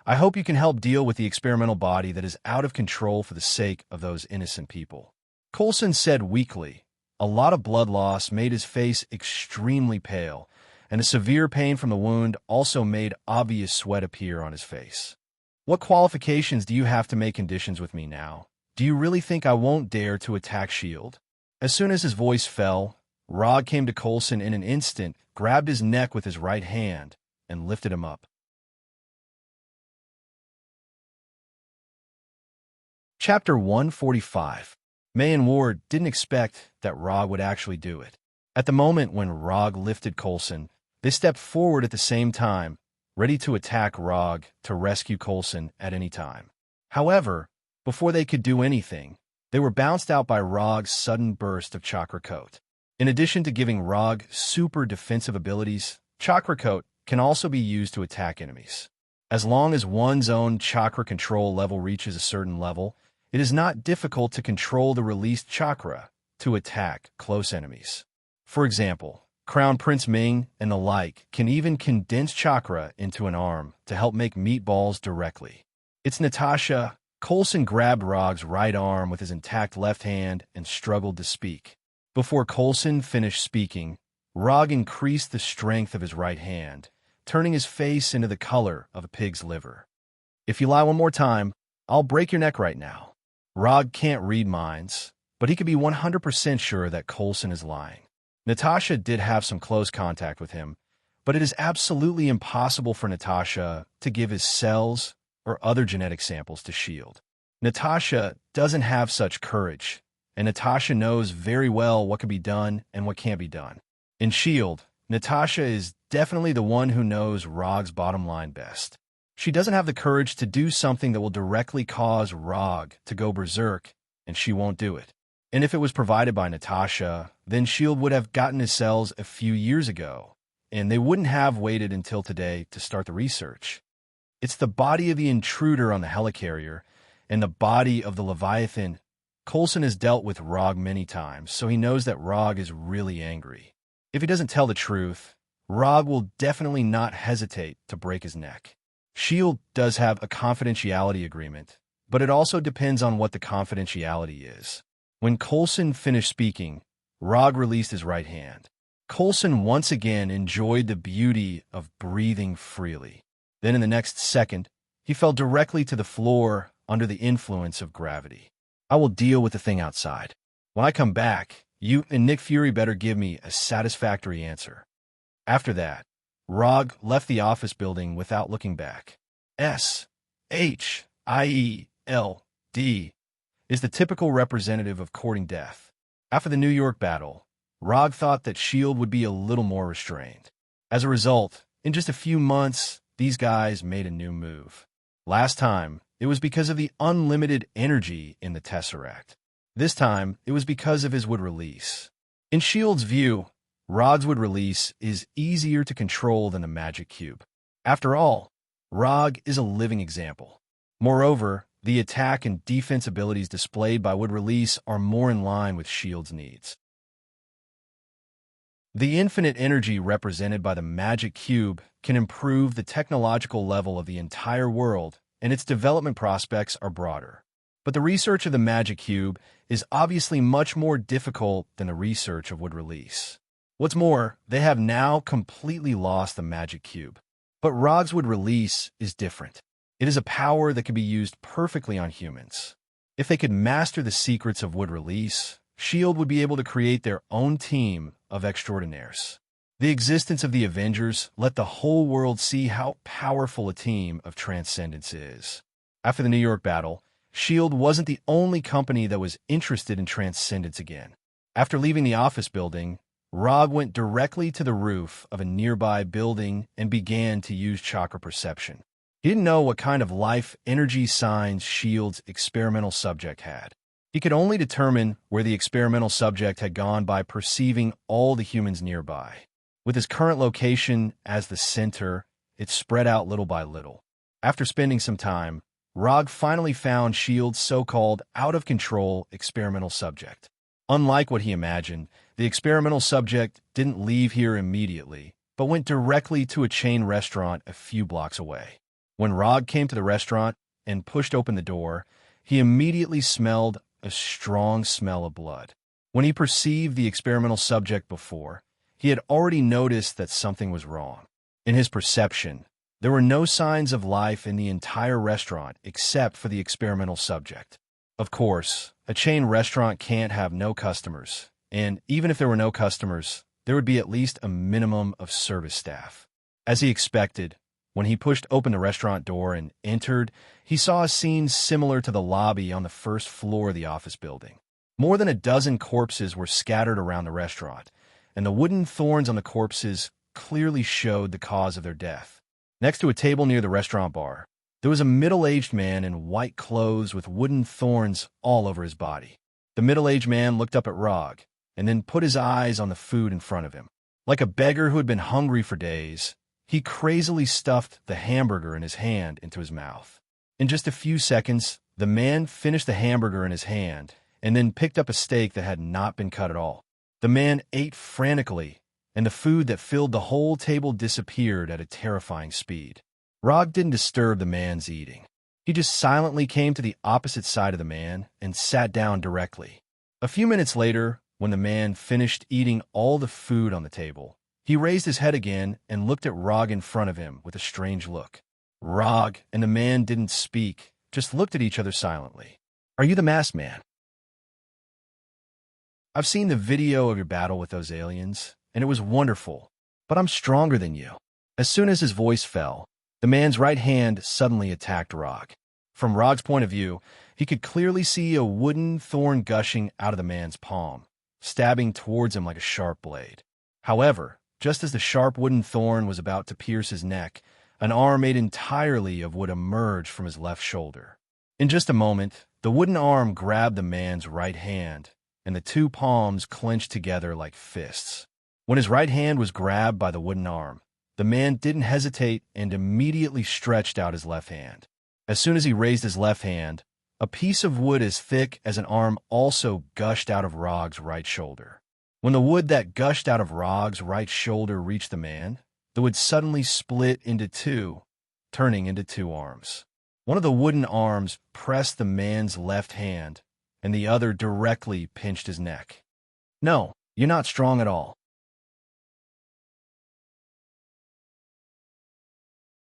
[SPEAKER 1] I hope you can help deal with the experimental body that is out of control for the sake of those innocent people." Coulson said weakly. A lot of blood loss made his face extremely pale, and a severe pain from the wound also made obvious sweat appear on his face. "What qualifications do you have to make conditions with me now? Do you really think I won't dare to attack S.H.I.E.L.D.? As soon as his voice fell, Rog came to Coulson in an instant, grabbed his neck with his right hand, and lifted him up. Chapter 145. May and Ward didn't expect that Rog would actually do it. At the moment when Rog lifted Coulson, they stepped forward at the same time, ready to attack Rog to rescue Coulson at any time. However, before they could do anything, they were bounced out by Rog's sudden burst of Chakra Coat. In addition to giving Rog super defensive abilities, Chakra Coat can also be used to attack enemies. As long as one's own chakra control level reaches a certain level, it is not difficult to control the released chakra to attack close enemies. For example, Crown Prince Ming and the like can even condense chakra into an arm to help make meatballs directly. It's Natasha. Coulson grabbed Rog's right arm with his intact left hand and struggled to speak. Before Coulson finished speaking, Rog increased the strength of his right hand, turning his face into the color of a pig's liver. "If you lie one more time, I'll break your neck right now." Rog can't read minds, but he could be 100% sure that Coulson is lying. Natasha did have some close contact with him, but it is absolutely impossible for Natasha to give his cells or other genetic samples to S.H.I.E.L.D. Natasha doesn't have such courage, and Natasha knows very well what can be done and what can't be done. In S.H.I.E.L.D., Natasha is definitely the one who knows Rog's bottom line best. She doesn't have the courage to do something that will directly cause Rog to go berserk, and she won't do it. And if it was provided by Natasha, then S.H.I.E.L.D. would have gotten his cells a few years ago, and they wouldn't have waited until today to start the research. It's the body of the intruder on the helicarrier and the body of the Leviathan. Coulson has dealt with Rog many times, so he knows that Rog is really angry. If he doesn't tell the truth, Rog will definitely not hesitate to break his neck. S.H.I.E.L.D. does have a confidentiality agreement, but it also depends on what the confidentiality is. When Coulson finished speaking, Rog released his right hand. Coulson once again enjoyed the beauty of breathing freely. Then in the next second, he fell directly to the floor under the influence of gravity. "I will deal with the thing outside. When I come back, you and Nick Fury better give me a satisfactory answer." After that, Rog left the office building without looking back. S.H.I.E.L.D. is the typical representative of courting death. After the New York battle, Rog thought that S.H.I.E.L.D. would be a little more restrained. As a result, in just a few months, these guys made a new move. Last time, it was because of the unlimited energy in the Tesseract. This time, it was because of his wood release. In S.H.I.E.L.D.'s view, Rog's wood release is easier to control than the magic cube. After all, Rog is a living example. Moreover, the attack and defense abilities displayed by Wood Release are more in line with S.H.I.E.L.D.'s needs. The infinite energy represented by the Magic Cube can improve the technological level of the entire world, and its development prospects are broader. But the research of the Magic Cube is obviously much more difficult than the research of Wood Release. What's more, they have now completely lost the Magic Cube. But ROG's Wood Release is different. It is a power that can be used perfectly on humans. If they could master the secrets of Wood Release, S.H.I.E.L.D. would be able to create their own team of extraordinaires. The existence of the Avengers let the whole world see how powerful a team of Transcendence is. After the New York battle, S.H.I.E.L.D. wasn't the only company that was interested in Transcendence again. After leaving the office building, ROG went directly to the roof of a nearby building and began to use chakra perception. He didn't know what kind of life energy signs S.H.I.E.L.D.'s experimental subject had. He could only determine where the experimental subject had gone by perceiving all the humans nearby. With his current location as the center, it spread out little by little. After spending some time, ROG finally found S.H.I.E.L.D's so-called out-of-control experimental subject. Unlike what he imagined, the experimental subject didn't leave here immediately, but went directly to a chain restaurant a few blocks away. When ROG came to the restaurant and pushed open the door, he immediately smelled a strong smell of blood. When he perceived the experimental subject before, he had already noticed that something was wrong. In his perception, there were no signs of life in the entire restaurant except for the experimental subject. Of course, a chain restaurant can't have no customers, and even if there were no customers, there would be at least a minimum of service staff. As he expected, when he pushed open the restaurant door and entered, he saw a scene similar to the lobby on the first floor of the office building. More than a dozen corpses were scattered around the restaurant, and the wooden thorns on the corpses clearly showed the cause of their death. Next to a table near the restaurant bar, there was a middle-aged man in white clothes with wooden thorns all over his body. The middle-aged man looked up at ROG, and then put his eyes on the food in front of him. Like a beggar who had been hungry for days, he crazily stuffed the hamburger in his hand into his mouth. In just a few seconds, the man finished the hamburger in his hand and then picked up a steak that had not been cut at all. The man ate frantically, and the food that filled the whole table disappeared at a terrifying speed. ROG didn't disturb the man's eating. He just silently came to the opposite side of the man and sat down directly. A few minutes later, when the man finished eating all the food on the table, he raised his head again and looked at ROG in front of him with a strange look. ROG and the man didn't speak, just looked at each other silently. "Are you the masked man?" "I've seen the video of your battle with those aliens, and it was wonderful, but I'm stronger than you." As soon as his voice fell, the man's right hand suddenly attacked ROG. From ROG's point of view, he could clearly see a wooden thorn gushing out of the man's palm, stabbing towards him like a sharp blade. However, just as the sharp wooden thorn was about to pierce his neck, an arm made entirely of wood emerged from his left shoulder. In just a moment, the wooden arm grabbed the man's right hand, and the two palms clenched together like fists. When his right hand was grabbed by the wooden arm, the man didn't hesitate and immediately stretched out his left hand. As soon as he raised his left hand, a piece of wood as thick as an arm also gushed out of ROG's right shoulder. When the wood that gushed out of ROG's right shoulder reached the man, the wood suddenly split into two, turning into two arms. One of the wooden arms pressed the man's left hand, and the other directly pinched his neck. "No, you're not strong at all."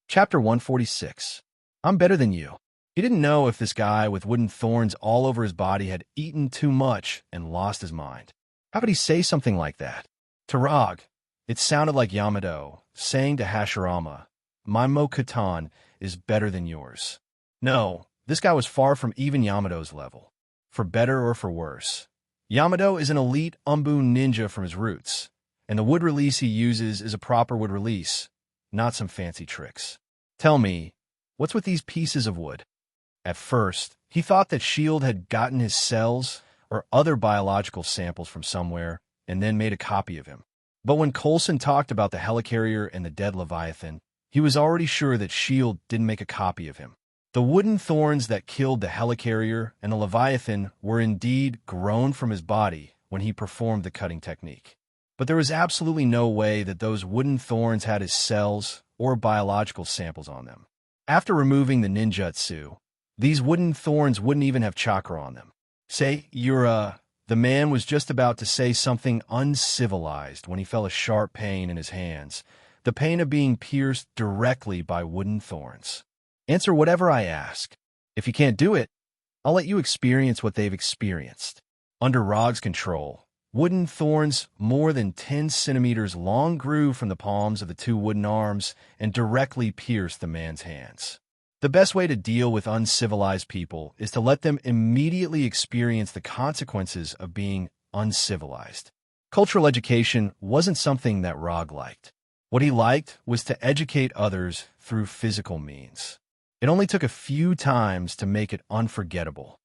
[SPEAKER 1] Chapter 146. I'm better than you. He didn't know if this guy with wooden thorns all over his body had eaten too much and lost his mind. How could he say something like that? To ROG, it sounded like Yamato saying to Hashirama, "My Mo-Katan is better than yours." No, this guy was far from even Yamato's level. For better or for worse, Yamato is an elite Umbu ninja from his roots, and the wood release he uses is a proper wood release, not some fancy tricks. Tell me, what's with these pieces of wood? At first, he thought that S.H.I.E.L.D. had gotten his cells or other biological samples from somewhere and then made a copy of him. But when Coulson talked about the helicarrier and the dead Leviathan, he was already sure that S.H.I.E.L.D. didn't make a copy of him. The wooden thorns that killed the helicarrier and the Leviathan were indeed grown from his body when he performed the cutting technique. But there was absolutely no way that those wooden thorns had his cells or biological samples on them. After removing the ninjutsu, these wooden thorns wouldn't even have chakra on them. The man was just about to say something uncivilized when he felt a sharp pain in his hands, the pain of being pierced directly by wooden thorns. Answer whatever I ask. If you can't do it, I'll let you experience what they've experienced. Under Rog's control, wooden thorns more than 10 centimeters long grew from the palms of the two wooden arms and directly pierced the man's hands. The best way to deal with uncivilized people is to let them immediately experience the consequences of being uncivilized. Cultural education wasn't something that Rog liked. What he liked was to educate others through physical means. It only took a few times to make it unforgettable.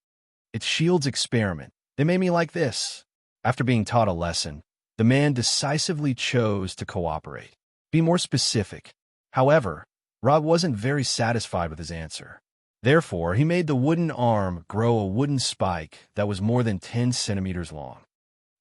[SPEAKER 1] It's Shield's experiment. They made me like this. After being taught a lesson, the man decisively chose to cooperate. Be more specific. However, Rog wasn't very satisfied with his answer. Therefore, he made the wooden arm grow a wooden spike that was more than 10 centimeters long.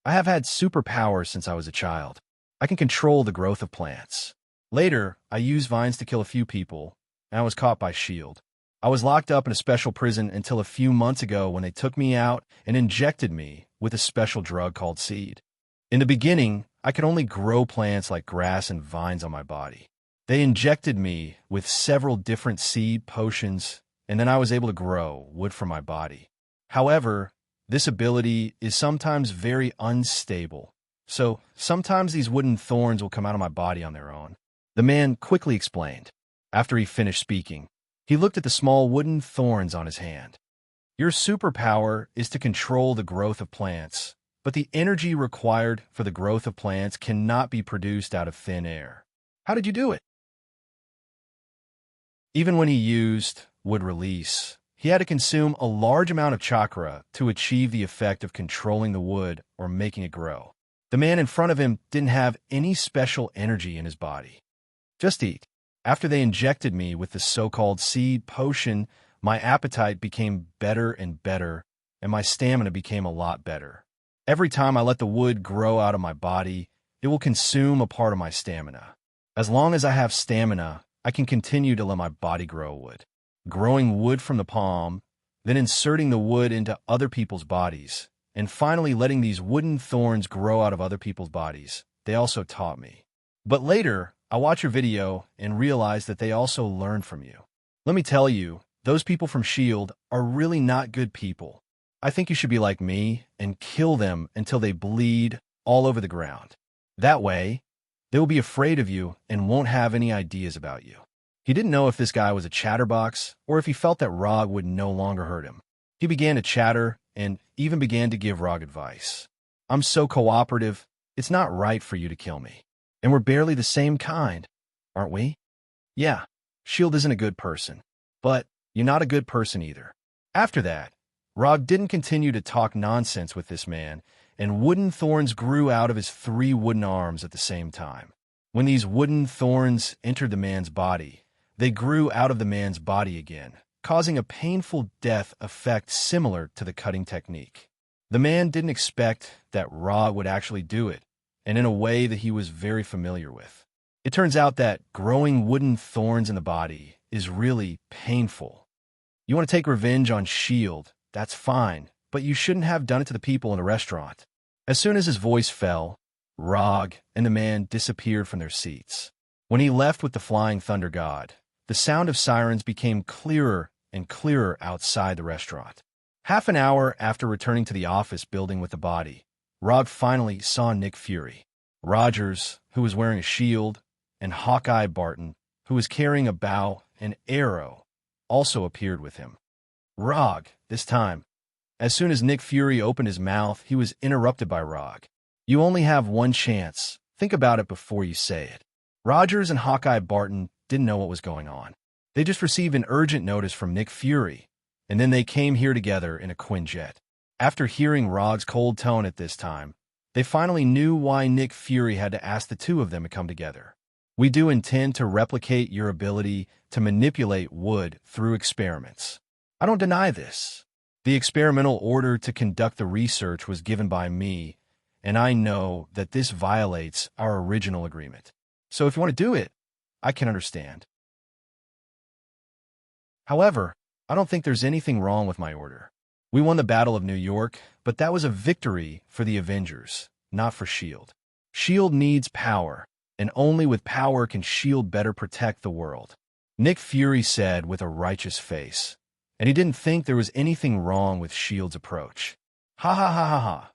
[SPEAKER 1] I have had superpowers since I was a child. I can control the growth of plants. Later, I used vines to kill a few people, and I was caught by Shield. I was locked up in a special prison until a few months ago when they took me out and injected me with a special drug called seed. In the beginning, I could only grow plants like grass and vines on my body. They injected me with several different seed potions, and then I was able to grow wood from my body. However, this ability is sometimes very unstable, so sometimes these wooden thorns will come out of my body on their own. The man quickly explained. After he finished speaking, he looked at the small wooden thorns on his hand. Your superpower is to control the growth of plants, but the energy required for the growth of plants cannot be produced out of thin air. How did you do it? Even when he used wood release, he had to consume a large amount of chakra to achieve the effect of controlling the wood or making it grow. The man in front of him didn't have any special energy in his body. Just eat. After they injected me with the so-called seed potion, my appetite became better and better, and my stamina became a lot better. Every time I let the wood grow out of my body, it will consume a part of my stamina. As long as I have stamina, I can continue to let my body grow wood. Growing wood from the palm, then inserting the wood into other people's bodies, and finally letting these wooden thorns grow out of other people's bodies. They also taught me. But later, I watched your video and realized that they also learned from you. Let me tell you, those people from S.H.I.E.L.D. are really not good people. I think you should be like me and kill them until they bleed all over the ground. That way, they will be afraid of you and won't have any ideas about you. He didn't know if this guy was a chatterbox or if he felt that Rog would no longer hurt him. He began to chatter and even began to give Rog advice. I'm so cooperative, it's not right for you to kill me. And we're barely the same kind, aren't we? Yeah, S.H.I.E.L.D. isn't a good person, but you're not a good person either. After that, Rog didn't continue to talk nonsense with this man, and wooden thorns grew out of his 3 wooden arms at the same time. When these wooden thorns entered the man's body, they grew out of the man's body again, causing a painful death effect similar to the cutting technique. The man didn't expect that Rog would actually do it, and in a way that he was very familiar with. It turns out that growing wooden thorns in the body is really painful. You want to take revenge on S.H.I.E.L.D., that's fine, but you shouldn't have done it to the people in the restaurant. As soon as his voice fell, Rog and the man disappeared from their seats. When he left with the Flying Thunder God, the sound of sirens became clearer and clearer outside the restaurant. Half an hour after returning to the office building with the body, Rog finally saw Nick Fury. Rogers, who was wearing a shield, and Hawkeye Barton, who was carrying a bow and arrow, also appeared with him. Rog, this time. As soon as Nick Fury opened his mouth, he was interrupted by Rog. You only have one chance. Think about it before you say it. Rogers and Hawkeye Barton didn't know what was going on. They just received an urgent notice from Nick Fury, and then they came here together in a Quinjet. After hearing Rog's cold tone at this time, they finally knew why Nick Fury had to ask the two of them to come together. We do intend to replicate your ability to manipulate wood through experiments. I don't deny this. The experimental order to conduct the research was given by me, and I know that this violates our original agreement. So if you want to do it, I can understand. However, I don't think there's anything wrong with my order. We won the Battle of New York, but that was a victory for the Avengers, not for S.H.I.E.L.D. S.H.I.E.L.D. needs power, and only with power can S.H.I.E.L.D. better protect the world. Nick Fury said with a righteous face, and he didn't think there was anything wrong with S.H.I.E.L.D.'s approach. Ha ha ha ha ha.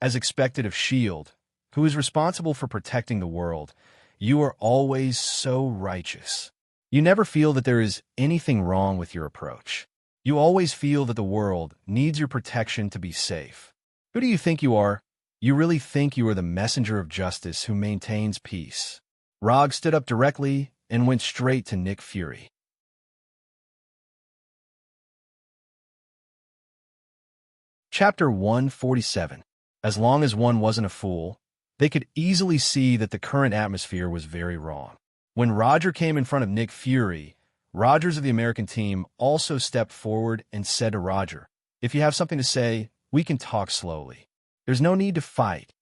[SPEAKER 1] As expected of S.H.I.E.L.D., who is responsible for protecting the world, you are always so righteous. You never feel that there is anything wrong with your approach. You always feel that the world needs your protection to be safe. Who do you think you are? You really think you are the messenger of justice who maintains peace. Rog stood up directly and went straight to Nick Fury. Chapter 147. As long as one wasn't a fool, they could easily see that the current atmosphere was very wrong. When Roger came in front of Nick Fury, Rogers of the American team also stepped forward and said to Roger, "If you have something to say, we can talk slowly. There's no need to fight."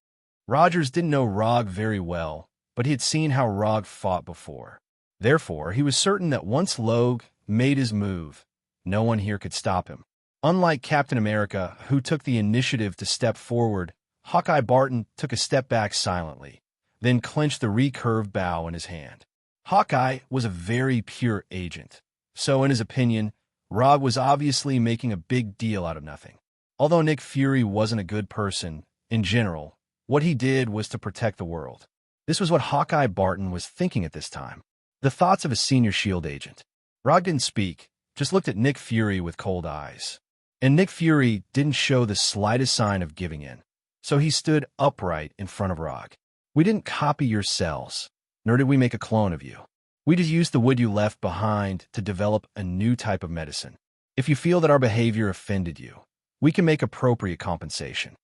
[SPEAKER 1] Rogers didn't know Rog very well, but he had seen how Rog fought before. Therefore, he was certain that once Logue made his move, no one here could stop him. Unlike Captain America, who took the initiative to step forward, Hawkeye Barton took a step back silently, then clenched the recurved bow in his hand. Hawkeye was a very pure agent, so in his opinion, Rog was obviously making a big deal out of nothing. Although Nick Fury wasn't a good person, in general, what he did was to protect the world. This was what Hawkeye Barton was thinking at this time. The thoughts of a senior S.H.I.E.L.D. agent. Rog didn't speak, just looked at Nick Fury with cold eyes. And Nick Fury didn't show the slightest sign of giving in, so he stood upright in front of Rog. "We didn't copy your cells, nor did we make a clone of you. We just used the wood you left behind to develop a new type of medicine. If you feel that our behavior offended you, we can make appropriate compensation."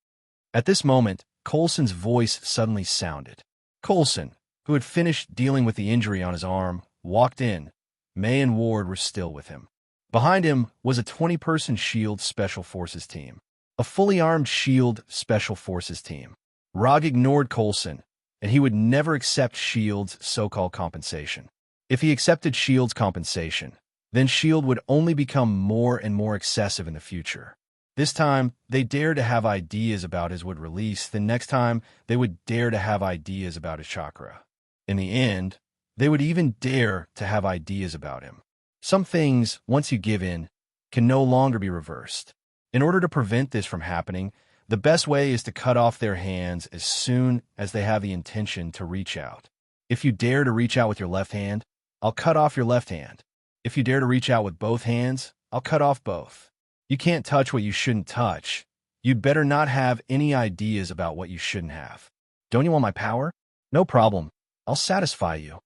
[SPEAKER 1] At this moment, Coulson's voice suddenly sounded. Coulson, who had finished dealing with the injury on his arm, walked in. May and Ward were still with him. Behind him was a 20-person S.H.I.E.L.D. Special Forces team. A fully armed S.H.I.E.L.D. Special Forces team. Rog ignored Coulson, and he would never accept S.H.I.E.L.D.'s so-called compensation. If he accepted S.H.I.E.L.D.'s compensation, then S.H.I.E.L.D. would only become more and more excessive in the future. This time, they dared to have ideas about his wood release, then next time, they would dare to have ideas about his chakra. In the end, they would even dare to have ideas about him. Some things, once you give in, can no longer be reversed. In order to prevent this from happening, the best way is to cut off their hands as soon as they have the intention to reach out. If you dare to reach out with your left hand, I'll cut off your left hand. If you dare to reach out with both hands, I'll cut off both. You can't touch what you shouldn't touch. You'd better not have any ideas about what you shouldn't have. Don't you want my power? No problem. I'll satisfy you.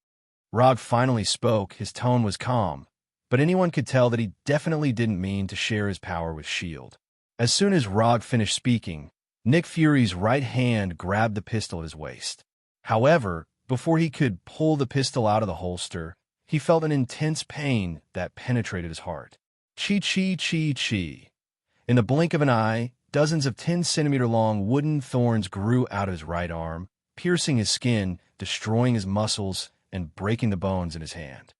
[SPEAKER 1] Rog finally spoke. His tone was calm, but anyone could tell that he definitely didn't mean to share his power with S.H.I.E.L.D. As soon as Rog finished speaking, Nick Fury's right hand grabbed the pistol at his waist. However, before he could pull the pistol out of the holster, he felt an intense pain that penetrated his heart. Chi. In the blink of an eye, dozens of 10-centimeter-long wooden thorns grew out of his right arm, piercing his skin, destroying his muscles, and breaking the bones in his hand.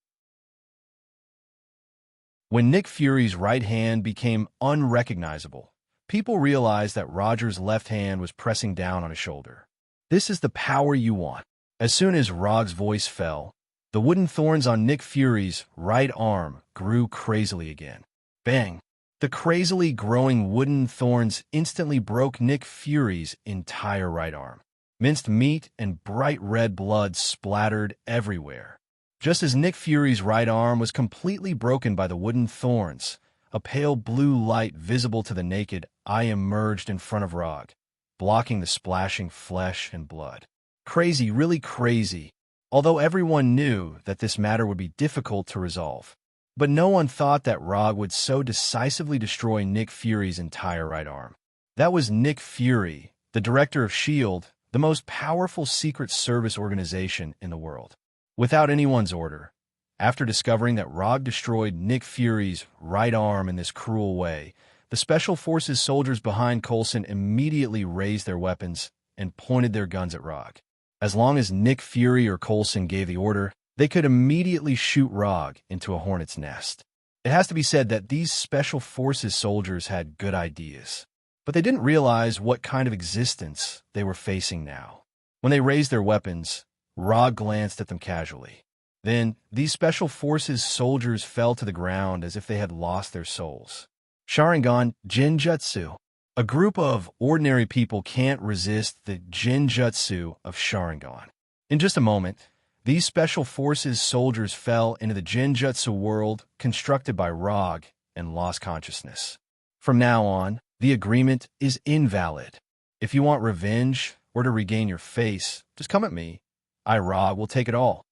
[SPEAKER 1] When Nick Fury's right hand became unrecognizable, people realized that Roger's left hand was pressing down on his shoulder. This is the power you want. As soon as Rog's voice fell, the wooden thorns on Nick Fury's right arm grew crazily again. Bang! The crazily growing wooden thorns instantly broke Nick Fury's entire right arm. Minced meat and bright red blood splattered everywhere. Just as Nick Fury's right arm was completely broken by the wooden thorns, a pale blue light visible to the naked eye emerged in front of Rog, blocking the splashing flesh and blood. Crazy, really crazy, although everyone knew that this matter would be difficult to resolve. But no one thought that Rog would so decisively destroy Nick Fury's entire right arm. That was Nick Fury, the director of S.H.I.E.L.D., the most powerful Secret Service organization in the world. without anyone's order. After discovering that Rog destroyed Nick Fury's right arm in this cruel way, the Special Forces soldiers behind Coulson immediately raised their weapons and pointed their guns at Rog. As long as Nick Fury or Coulson gave the order, they could immediately shoot Rog into a hornet's nest. It has to be said that these Special Forces soldiers had good ideas, but they didn't realize what kind of existence they were facing now. When they raised their weapons, Rog glanced at them casually. Then, these Special Forces soldiers fell to the ground as if they had lost their souls. Sharingan Jinjutsu. A group of ordinary people can't resist the Jinjutsu of Sharingan. In just a moment, these Special Forces soldiers fell into the Jinjutsu world constructed by Rog and lost consciousness. From now on, the agreement is invalid. If you want revenge or to regain your face, just come at me. I, Rog, will take it all.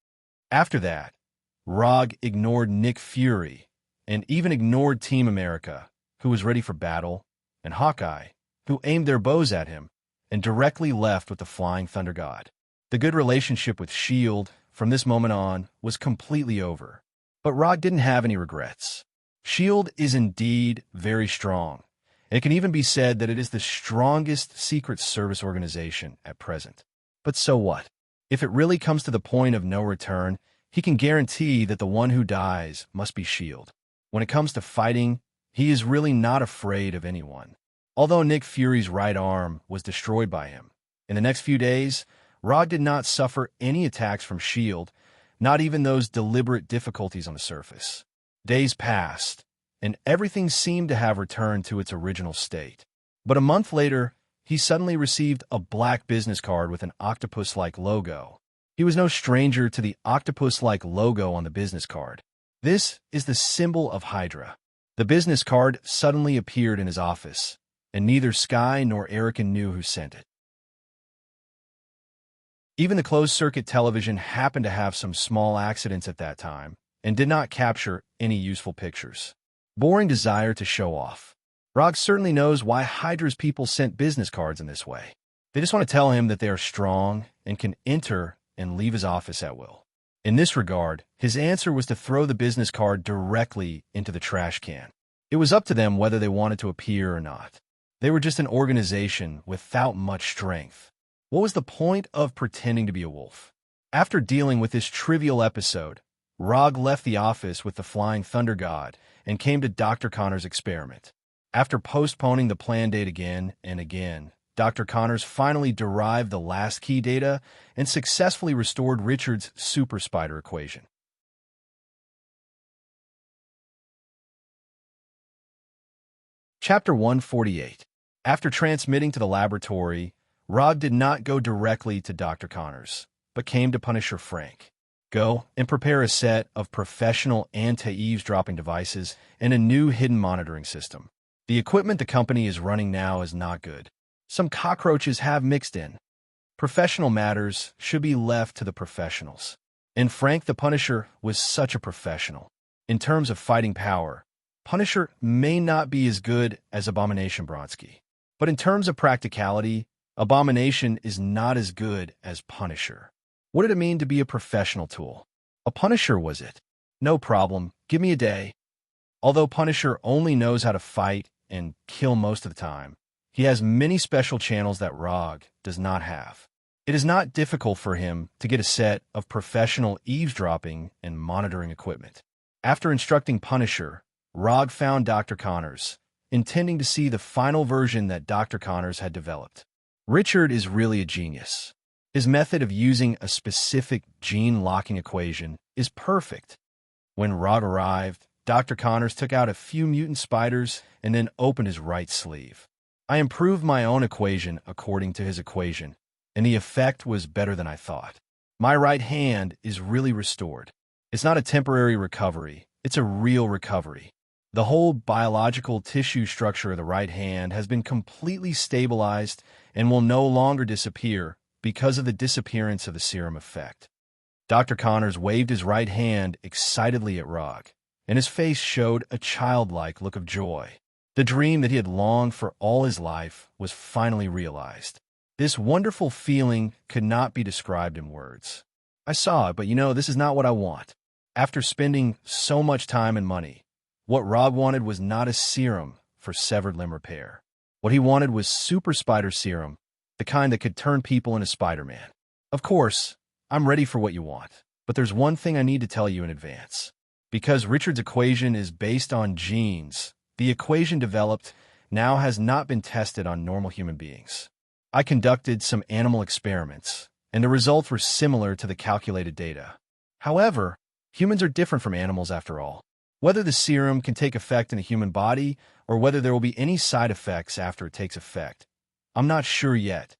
[SPEAKER 1] After that, Rog ignored Nick Fury and even ignored Team America, who was ready for battle, and Hawkeye, who aimed their bows at him, and directly left with the Flying Thunder God. The good relationship with S.H.I.E.L.D. from this moment on was completely over. But Rog didn't have any regrets. S.H.I.E.L.D. is indeed very strong, and it can even be said that it is the strongest Secret Service organization at present. But so what? If it really comes to the point of no return, he can guarantee that the one who dies must be S.H.I.E.L.D. When it comes to fighting, he is really not afraid of anyone. Although Nick Fury's right arm was destroyed by him, in the next few days, Rog did not suffer any attacks from S.H.I.E.L.D., not even those deliberate difficulties on the surface. Days passed, and everything seemed to have returned to its original state. But a month later, he suddenly received a black business card with an octopus-like logo. He was no stranger to the octopus-like logo on the business card. This is the symbol of Hydra. The business card suddenly appeared in his office, and neither Sky nor Erica knew who sent it. Even the closed-circuit television happened to have some small accidents at that time and did not capture any useful pictures. Boring desire to show off. Rog certainly knows why Hydra's people sent business cards in this way. They just want to tell him that they are strong and can enter and leave his office at will. In this regard, his answer was to throw the business card directly into the trash can. It was up to them whether they wanted to appear or not. They were just an organization without much strength. What was the point of pretending to be a wolf? After dealing with this trivial episode, Rog left the office with the Flying Thunder God and came to Dr. Connor's experiment. After postponing the planned date again and again, Dr. Connors finally derived the last key data and successfully restored Richard's super spider equation. Chapter 148. After transmitting to the laboratory, Rog did not go directly to Dr. Connors, but came to Punisher Frank. Go and prepare a set of professional anti-eavesdropping devices and a new hidden monitoring system. The equipment the company is running now is not good. Some cockroaches have mixed in. Professional matters should be left to the professionals. And Frank the Punisher was such a professional. In terms of fighting power, Punisher may not be as good as Abomination Bronsky. But in terms of practicality, Abomination is not as good as Punisher. What did it mean to be a professional tool? A Punisher, was it? No problem, give me a day. Although Punisher only knows how to fight and kill most of the time, he has many special channels that Rog does not have. It is not difficult for him to get a set of professional eavesdropping and monitoring equipment. After instructing Punisher, Rog found Dr. Connors, intending to see the final version that Dr. Connors had developed. Richard is really a genius. His method of using a specific gene-locking equation is perfect. When Rog arrived, Dr. Connors took out a few mutant spiders and then opened his right sleeve. I improved my own equation according to his equation, and the effect was better than I thought. My right hand is really restored. It's not a temporary recovery, it's a real recovery. The whole biological tissue structure of the right hand has been completely stabilized and will no longer disappear because of the disappearance of the serum effect. Dr. Connors waved his right hand excitedly at Rog, and his face showed a childlike look of joy. The dream that he had longed for all his life was finally realized. This wonderful feeling could not be described in words. I saw it, but this is not what I want. After spending so much time and money, what Rob wanted was not a serum for severed limb repair. What he wanted was super spider serum, the kind that could turn people into Spider-Man. Of course, I'm ready for what you want, but there's one thing I need to tell you in advance. Because Richard's equation is based on genes, the equation developed now has not been tested on normal human beings. I conducted some animal experiments, and the results were similar to the calculated data. However, humans are different from animals after all. Whether the serum can take effect in a human body or whether there will be any side effects after it takes effect, I'm not sure yet.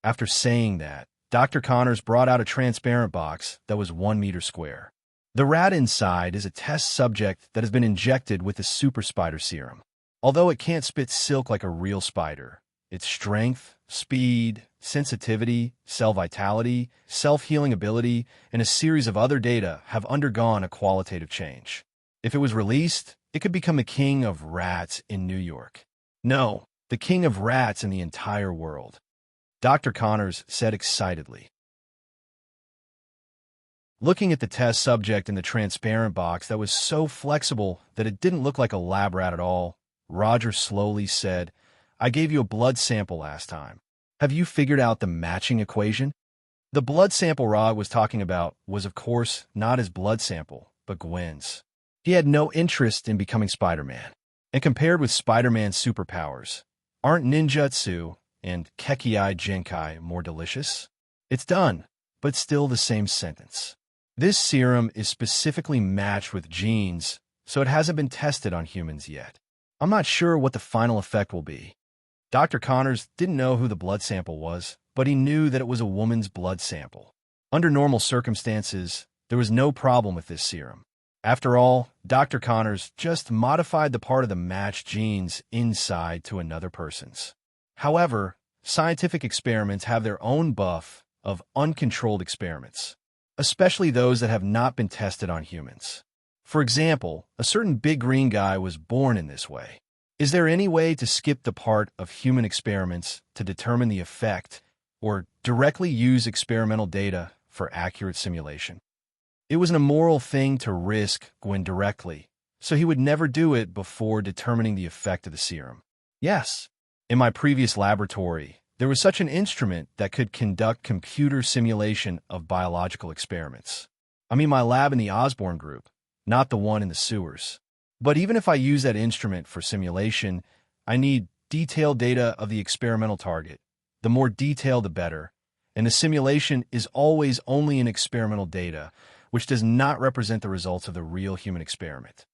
[SPEAKER 1] After saying that, Dr. Connors brought out a transparent box that was 1 meter square. The rat inside is a test subject that has been injected with the super spider serum. Although it can't spit silk like a real spider, its strength, speed, sensitivity, cell vitality, self-healing ability, and a series of other data have undergone a qualitative change. If it was released, it could become the king of rats in New York. No, the king of rats in the entire world, Dr. Connors said excitedly. Looking at the test subject in the transparent box that was so flexible that it didn't look like a lab rat at all, Roger slowly said, "I gave you a blood sample last time. Have you figured out the matching equation?" The blood sample Rod was talking about was, of course, not his blood sample, but Gwen's. He had no interest in becoming Spider-Man. And compared with Spider-Man's superpowers, aren't ninjutsu and Kekkei Genkai more delicious? It's done, but still the same sentence. This serum is specifically matched with genes, so it hasn't been tested on humans yet. I'm not sure what the final effect will be. Dr. Connors didn't know who the blood sample was, but he knew that it was a woman's blood sample. Under normal circumstances, there was no problem with this serum. After all, Dr. Connors just modified the part of the matched genes inside to another person's. However, scientific experiments have their own buff of uncontrolled experiments, especially those that have not been tested on humans. For example, a certain big green guy was born in this way. Is there any way to skip the part of human experiments to determine the effect or directly use experimental data for accurate simulation? It was an immoral thing to risk Gwen directly, so he would never do it before determining the effect of the serum. Yes, in my previous laboratory, there was such an instrument that could conduct computer simulation of biological experiments. I mean my lab in the Osborne group, not the one in the sewers. But even if I use that instrument for simulation, I need detailed data of the experimental target. The more detailed, the better. And the simulation is always only an experimental data, which does not represent the results of the real human experiment.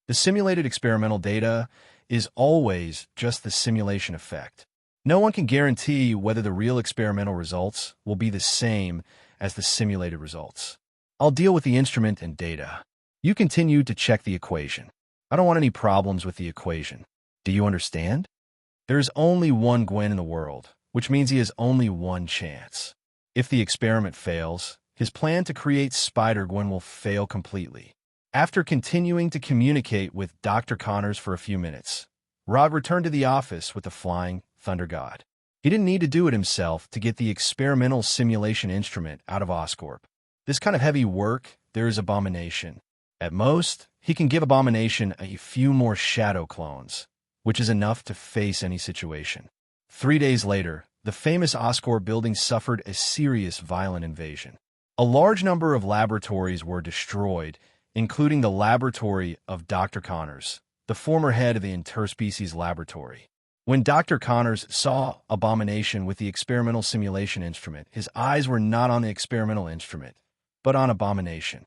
[SPEAKER 1] The simulated experimental data is always just the simulation effect. No one can guarantee whether the real experimental results will be the same as the simulated results. I'll deal with the instrument and data. You continue to check the equation. I don't want any problems with the equation. Do you understand? There is only one Gwen in the world, which means he has only one chance. If the experiment fails, his plan to create Spider-Gwen will fail completely. After continuing to communicate with Dr. Connors for a few minutes, Rod returned to the office with the Flying Thunder God. He didn't need to do it himself to get the experimental simulation instrument out of Oscorp. This kind of heavy work, there is Abomination. At most, he can give Abomination a few more shadow clones, which is enough to face any situation. 3 days later, the famous Oscorp building suffered a serious violent invasion. A large number of laboratories were destroyed, including the laboratory of Dr. Connors, the former head of the interspecies laboratory. When Dr. Connors saw Abomination with the experimental simulation instrument, his eyes were not on the experimental instrument, but on Abomination.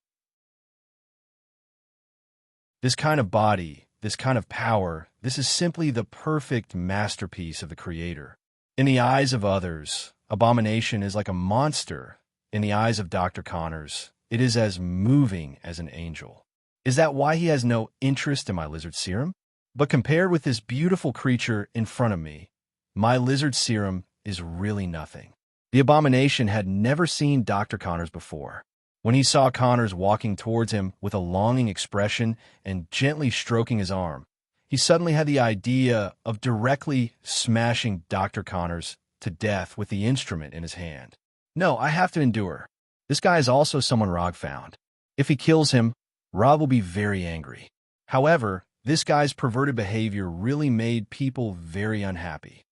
[SPEAKER 1] This kind of body, this kind of power, this is simply the perfect masterpiece of the Creator. In the eyes of others, Abomination is like a monster. In the eyes of Dr. Connors, it is as moving as an angel. Is that why he has no interest in my lizard serum? But compared with this beautiful creature in front of me, my lizard serum is really nothing. The Abomination had never seen Dr. Connors before. When he saw Connors walking towards him with a longing expression and gently stroking his arm, he suddenly had the idea of directly smashing Dr. Connors to death with the instrument in his hand. No, I have to endure. This guy is also someone Rog found. If he kills him, Rog will be very angry. However, this guy's perverted behavior really made people very unhappy.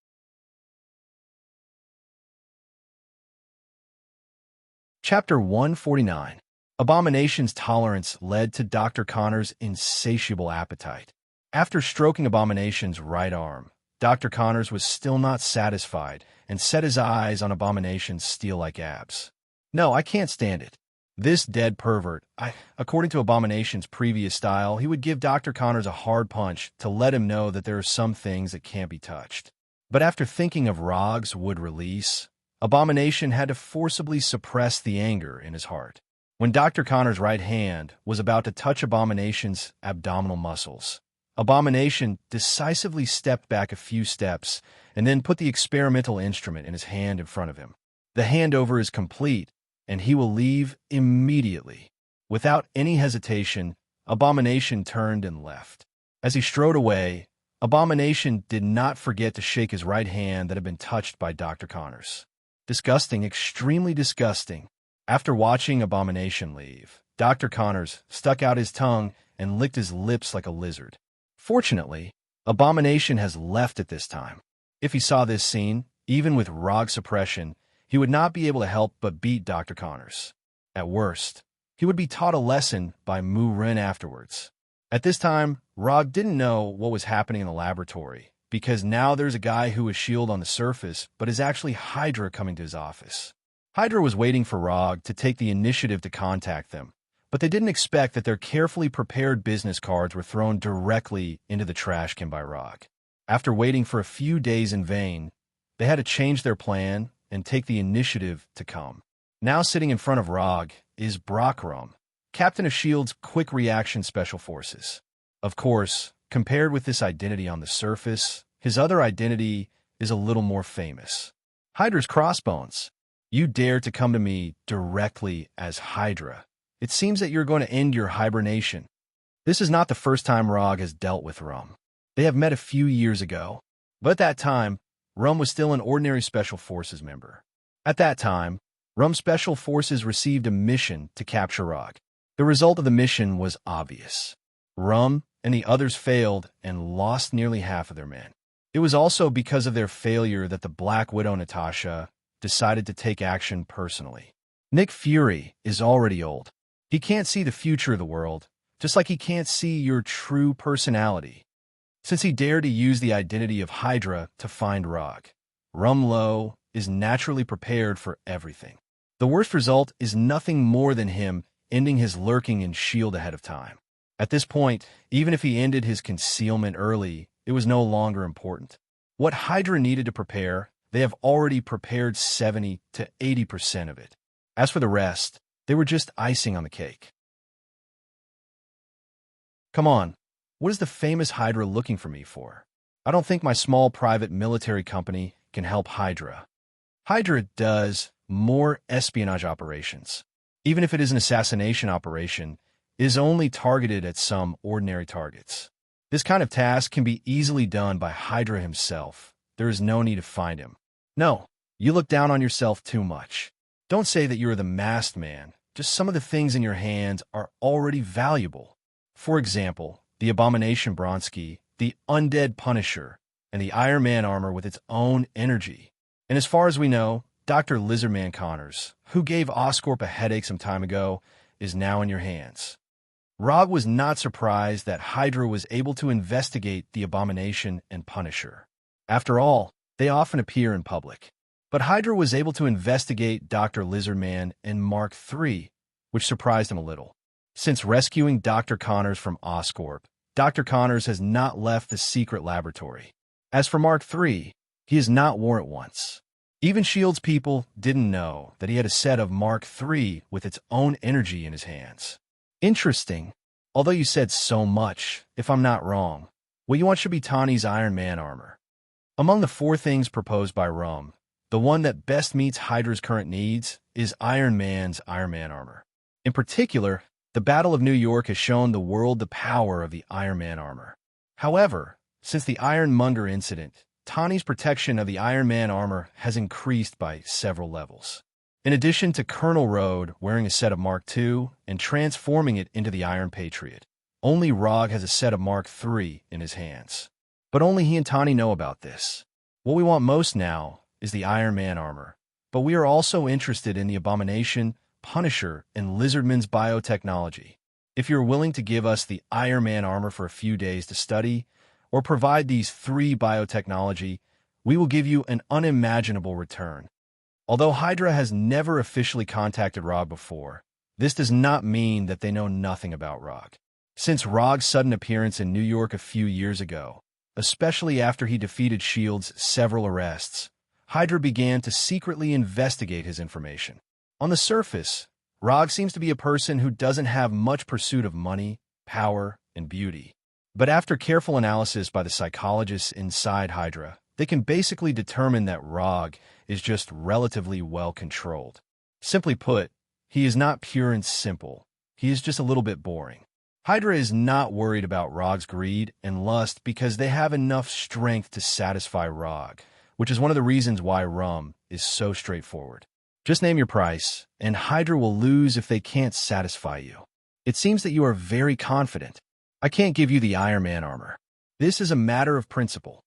[SPEAKER 1] Chapter 149. Abomination's tolerance led to Dr. Connor's insatiable appetite. After stroking Abomination's right arm, Dr. Connors was still not satisfied and set his eyes on Abomination's steel-like abs. No, I can't stand it. This dead pervert, according to Abomination's previous style, he would give Dr. Connors a hard punch to let him know that there are some things that can't be touched. But after thinking of Rog's would release, Abomination had to forcibly suppress the anger in his heart. When Dr. Connor's right hand was about to touch Abomination's abdominal muscles, Abomination decisively stepped back a few steps and then put the experimental instrument in his hand in front of him. The handover is complete, and he will leave immediately. Without any hesitation, Abomination turned and left. As he strode away, Abomination did not forget to shake his right hand that had been touched by Dr. Connors. Disgusting, extremely disgusting. After watching Abomination leave, Dr. Connors stuck out his tongue and licked his lips like a lizard. Fortunately, Abomination has left at this time. If he saw this scene, even with Rog suppression, he would not be able to help but beat Dr. Connors. At worst, he would be taught a lesson by Mu Ren afterwards. At this time, Rog didn't know what was happening in the laboratory, because now there's a guy who is S.H.I.E.L.D. on the surface, but is actually Hydra coming to his office. Hydra was waiting for Rog to take the initiative to contact them, but they didn't expect that their carefully prepared business cards were thrown directly into the trash can by Rog. After waiting for a few days in vain, they had to change their plan and take the initiative to come. Now sitting in front of Rog is Brockrum, captain of S.H.I.E.L.D.'s Quick Reaction Special Forces. Of course, compared with this identity on the surface, his other identity is a little more famous. Hydra's Crossbones. You dare to come to me directly as Hydra. It seems that you're going to end your hibernation. This is not the first time Rog has dealt with Rum. They have met a few years ago, but at that time, Rum was still an ordinary Special Forces member. At that time, Rum Special Forces received a mission to capture Rog. The result of the mission was obvious. Rum and the others failed and lost nearly half of their men. It was also because of their failure that the Black Widow Natasha decided to take action personally. Nick Fury is already old. He can't see the future of the world, just like he can't see your true personality. Since he dared to use the identity of Hydra to find Rog, Rumlow is naturally prepared for everything. The worst result is nothing more than him ending his lurking in S.H.I.E.L.D. ahead of time. At this point, even if he ended his concealment early, it was no longer important. What Hydra needed to prepare, they have already prepared 70 to 80% of it. As for the rest, they were just icing on the cake. Come on, what is the famous Hydra looking for me for? I don't think my small private military company can help Hydra. Hydra does more espionage operations. Even if it is an assassination operation, it is only targeted at some ordinary targets. This kind of task can be easily done by Hydra himself. There is no need to find him. No, you look down on yourself too much. Don't say that you are the masked man. Just some of the things in your hands are already valuable. For example, the Abomination Bronski, the Undead Punisher, and the Iron Man armor with its own energy. And as far as we know, Dr. Lizardman Connors, who gave Oscorp a headache some time ago, is now in your hands. Rog was not surprised that Hydra was able to investigate the Abomination and Punisher. After all, they often appear in public. But Hydra was able to investigate Dr. Lizardman and Mark III, which surprised him a little. Since rescuing Dr. Connors from Oscorp, Dr. Connors has not left the secret laboratory. As for Mark III, he has not worn it once. Even S.H.I.E.L.D.'s people didn't know that he had a set of Mark III with its own energy in his hands. Interesting. Although you said so much, if I'm not wrong, what you want should be Tawny's Iron Man armor. Among the 4 things proposed by Rum, the one that best meets Hydra's current needs is Iron Man's Iron Man armor. In particular, the Battle of New York has shown the world the power of the Iron Man armor. However, since the Ironmonger incident, Tawny's protection of the Iron Man armor has increased by several levels. In addition to Colonel Road wearing a set of Mark II and transforming it into the Iron Patriot, only Rog has a set of Mark III in his hands. But only he and Tani know about this. What we want most now is the Iron Man armor, but we are also interested in the Abomination, Punisher, and Lizardman's biotechnology. If you're willing to give us the Iron Man armor for a few days to study, or provide these 3 biotechnology, we will give you an unimaginable return. Although Hydra has never officially contacted Rog before, this does not mean that they know nothing about Rog. Since Rog's sudden appearance in New York a few years ago, especially after he defeated S.H.I.E.L.D.'s several arrests, Hydra began to secretly investigate his information. On the surface, Rog seems to be a person who doesn't have much pursuit of money, power, and beauty. But after careful analysis by the psychologists inside Hydra, they can basically determine that Rog is just relatively well controlled. Simply put, he is not pure and simple. He is just a little bit boring. Hydra is not worried about Rog's greed and lust because they have enough strength to satisfy Rog, which is one of the reasons why Rum is so straightforward. Just name your price, and Hydra will lose if they can't satisfy you. It seems that you are very confident. I can't give you the Iron Man armor. This is a matter of principle.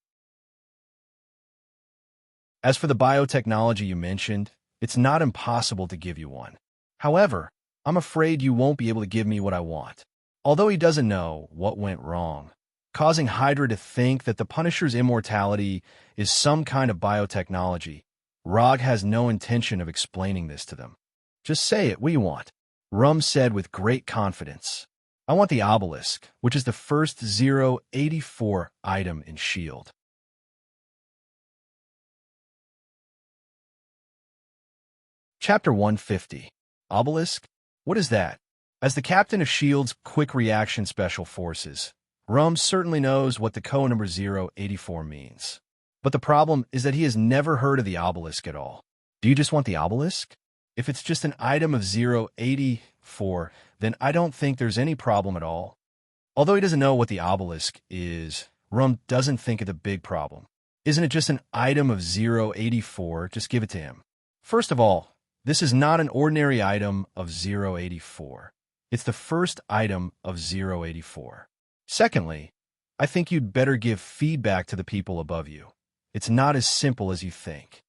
[SPEAKER 1] As for the biotechnology you mentioned, it's not impossible to give you one. However, I'm afraid you won't be able to give me what I want. Although he doesn't know what went wrong, causing Hydra to think that the Punisher's immortality is some kind of biotechnology, Rog has no intention of explaining this to them. Just say it, what do you want? Rum said with great confidence. I want the obelisk, which is the first 084 item in S.H.I.E.L.D. Chapter 150. Obelisk? What is that? As the captain of S.H.I.E.L.D.'s Quick Reaction Special Forces, Rum certainly knows what the code number 084 means. But the problem is that he has never heard of the obelisk at all. Do you just want the obelisk? If it's just an item of 084, then I don't think there's any problem at all. Although he doesn't know what the obelisk is, Rum doesn't think of the big problem. Isn't it just an item of 084? Just give it to him. First of all, this is not an ordinary item of 084. It's the first item of 084. Secondly, I think you'd better give feedback to the people above you. It's not as simple as you think.